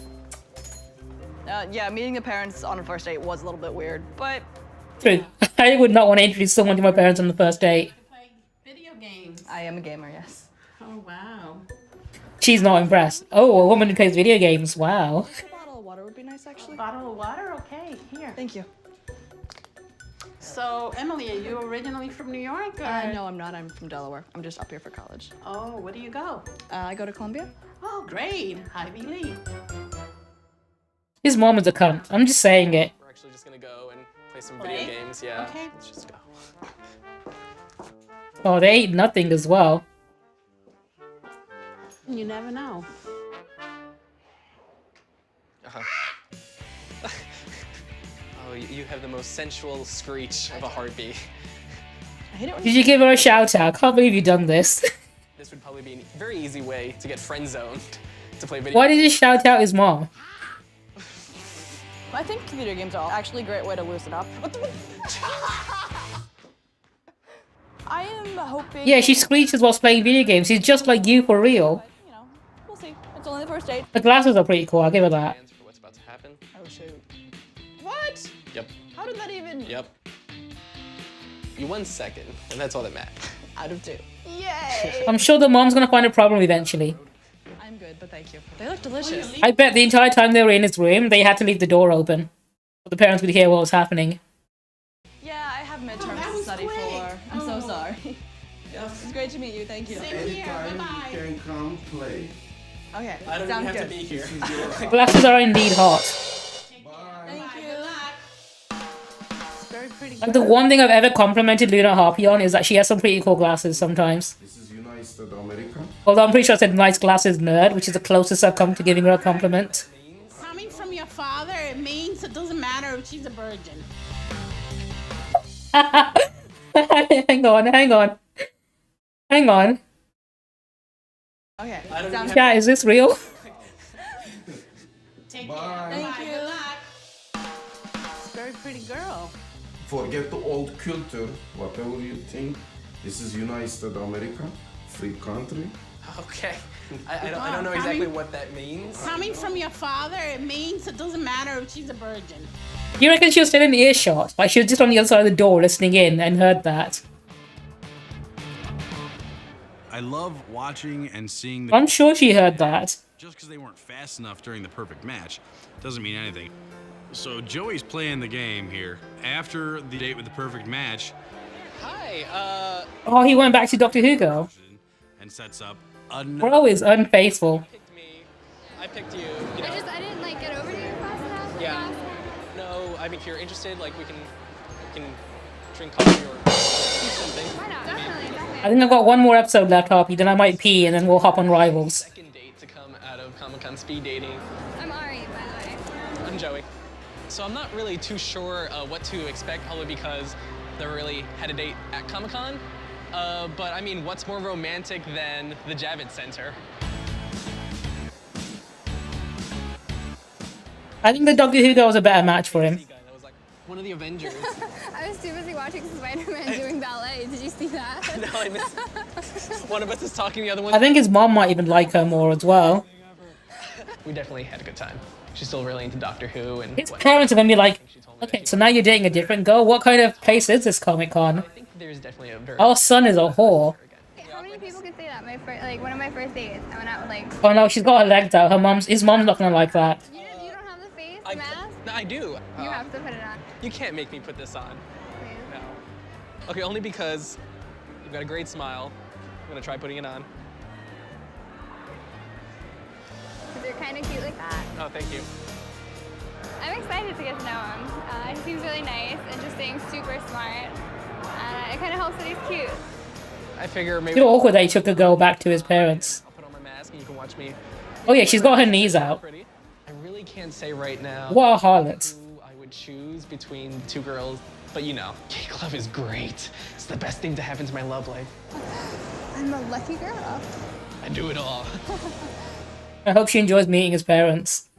Yeah, meeting the parents on a first date was a little bit weird, but... True. I would not want to introduce someone to my parents on the first date. Video games. I am a gamer, yes. Oh, wow. She's not impressed. Oh, a woman who plays video games. Wow. A bottle of water would be nice, actually. Bottle of water? Okay, here. Thank you. So, Emily, are you originally from New York? Or? No, I'm not. I'm from Delaware. I'm just up here for college. Oh, where do you go? I go to Columbia. Oh, great. Ivy League. His mom is a cunt. I'm just saying it. We're actually just gonna go and play some video games, yeah. Okay. Let's just go. Oh, they ate nothing as well. You never know. Oh, you have the most sensual screech of a heartbeat. I hate it when Did you give her a shout out? I can't believe you've done this. This would probably be a very easy way to get friend zoned to play video. Why did you shout out his mom? I think video games are actually a great way to loosen up. I am hoping... Yeah, she screeches whilst playing video games. She's just like you for real. You know, we'll see. It's only the first date. The glasses are pretty cool, I'll give her that. For what's about to happen. Oh, shoot. What? Yep. How did that even... Yep. You 1 second, and that's all that matters. Out of 2. Yay! I'm sure the mom's gonna find a problem eventually. I'm good, but thank you. They look delicious. I bet the entire time they were in his room, they had to leave the door open. So the parents could hear what was happening. Yeah, I have midterms to study for. I'm so sorry. It's great to meet you. Thank you. Same here. Bye-bye. You can come play. Okay, I don't sounds even have good. to be here. Glasses are indeed hot. Thank you. Very pretty. Like the one thing I've ever complimented Luna Harpy on is that she has some pretty cool glasses sometimes. This is United States of America. Although I'm pretty sure I said nice glasses nerd, which is the closest I've come to giving her a compliment. Coming from your father, it means it doesn't matter if she's a virgin. Hang on. Okay, don't sounds Chat, is this real? Take Bye. care. Thank Bye. you. Good luck. Very pretty girl. Forget the old culture, whatever you think. This is United States of America, free country. Okay. I don't know exactly what that means. Coming from your father, it means it doesn't matter if she's a virgin. You reckon she was still in earshot? Like she was just on the other side of the door listening in and heard that? love watching and seeing the. I'm sure she heard that. Just because they weren't fast enough during the perfect match doesn't mean anything. So Joey's playing the game here. After the date with the perfect match. Hi. Oh, he went back to Doctor Who girl. And sets up Bro is unfaithful. I picked you. I didn't like get over to you fast enough. Yeah. No, I mean, if you're interested, like we can drink coffee or do something. Why not? Definitely. I think I've got one more episode left, Harpy, then I might pee and then we'll hop on Rivals. Second date to come out of Comic-Con speed dating. I'm Ari, by the way. I'm Joey. So I'm not really too sure what to expect, probably because never really had a date at Comic-Con. But I mean, what's more romantic than the Javits Center? I think the Doctor Who girl was a better match for him. One of the Avengers. I was too busy watching Spider-Man doing ballet. Did you see that? No, I missed. One of us is talking, the other one. I think his mom might even like her more as well. We definitely had a good time. She's still really into Doctor Who and. His parents are gonna be like, okay, so now you're dating a different girl. What kind of place is this Comic-Con? I think there's definitely a very. Our son is a whore. How many people could say that? One of my first dates, I went out with like. Oh no, she's got her legs out. His mom's not gonna like that. You don't have the face mask. No, I do. You have to put it on. You can't make me put this on. Please. No. Okay, only because you've got a great smile. I'm gonna try putting it on. Because you're kind of cute like that. Oh, thank you. I'm excited to get to know him. He seems really nice, interesting, super smart. It kind of helps that he's cute. I figure It's maybe. a bit awkward that he took a girl back to his parents. I'll put on my mask and you can watch me. Oh yeah, she's got her knees out. I really can't say right now. What a harlot. Who I would choose between two girls, but you know, Geek Love is great. It's the best thing to happen to my love life. I'm a lucky girl. I do it all. I hope she enjoys meeting his parents.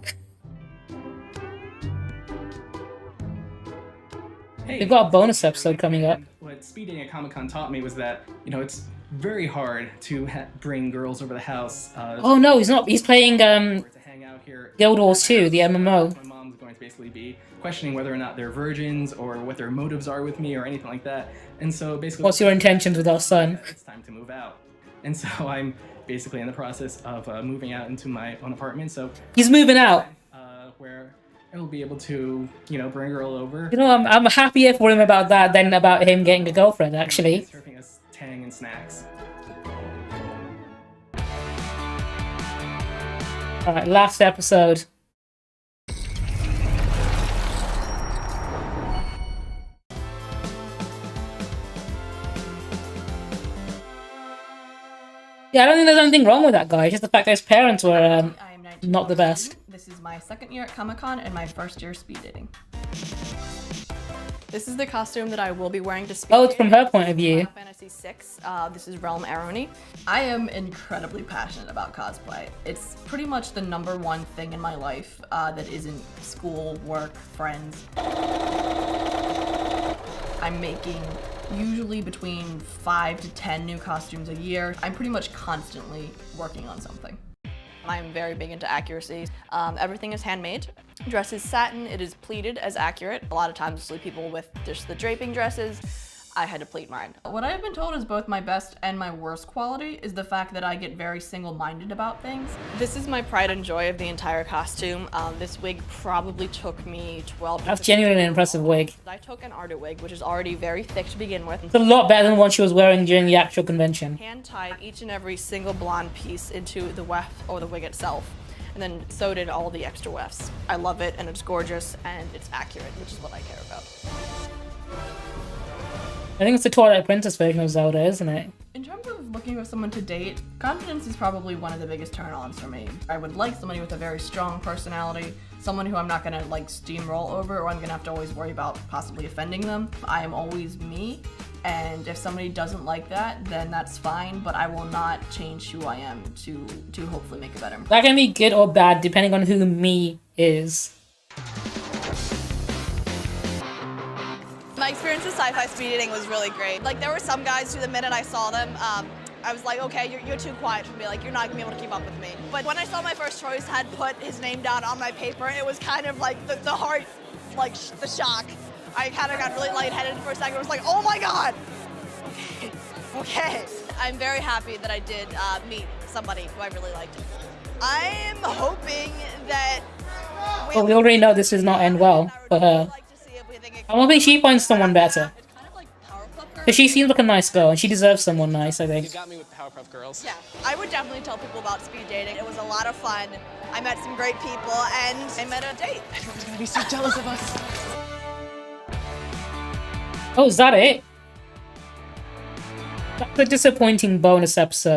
Hey, They've got a bonus episode coming up. What speed dating at Comic-Con taught me was that, you know, it's very hard to bring girls over the house. Oh no, he's not. He's playing to hang out here. Guild Wars 2, the MMO. My mom's going to basically be questioning whether or not they're virgins or what their motives are with me or anything like that. And so basically, What's your intentions with our son? it's time to move out. And so I'm basically in the process of moving out into my own apartment. So He's moving out. where I'll be able to, you know, bring a girl over. You know, I'm happier for him about that than about him getting a girlfriend, actually. Serving us tang and snacks. Alright, last episode. Yeah, I don't think there's anything wrong with that guy. It's just the fact that his parents were not the best. This is my second year at Comic-Con and my first year speed dating. This is the costume that I will be wearing to speed Oh, it's from her point of view. Final Fantasy VI. This is Realm Aroni. I am incredibly passionate about cosplay. It's pretty much the #1 thing in my life that isn't school, work, friends. I'm making usually between 5 to 10 new costumes a year. I'm pretty much constantly working on something. I'm very big into accuracy. Everything is handmade. Dress is satin, it is pleated as accurate. A lot of times you'll see people with just the draping dresses. I had to pleat mine. What I've been told is both my best and my worst quality is the fact that I get very single-minded about things. This is my pride and joy of the entire costume. This wig probably took me 12 That's genuinely an impressive wig. I took an Arda wig, which is already very thick to begin with. It's a lot better than the one she was wearing during the actual convention. Hand-tied each and every single blonde piece into the weft or the wig itself, and then sewed in all the extra wefts. I love it, and it's gorgeous, and it's accurate, which is what I care about. I think it's the Twilight Princess version of Zelda, isn't it? In terms of looking for someone to date, confidence is probably one of the biggest turn-ons for me. I would like somebody with a very strong personality, someone who I'm not gonna like steamroll over or I'm gonna have to always worry about possibly offending them. I am always me, and if somebody doesn't like that, then that's fine, but I will not change who I am to hopefully make it better. That can be good or bad depending on who me is. My experience with sci-fi speed dating was really great. Like, there were some guys who the minute I saw them, I was like, okay, you're too quiet for me. Like, you're not gonna be able to keep up with me. But when I saw my first choice had put his name down on my paper, it was kind of like the heart, like the shock. I kind of got really lightheaded for a second. I was like, oh my God. Okay. I'm very happy that I did meet somebody who I really liked. I'm hoping that Well, we already know this does not end well for her. I'm hoping she finds someone better. Because she seems like a nice girl, and she deserves someone nice, I think. You got me with the Powerpuff Girls. Yeah, I would definitely tell people about speed dating. It was a lot of fun. I met some great people, and I met a date. Everyone's gonna be so jealous of us. Oh, is that it? That's a disappointing bonus episode.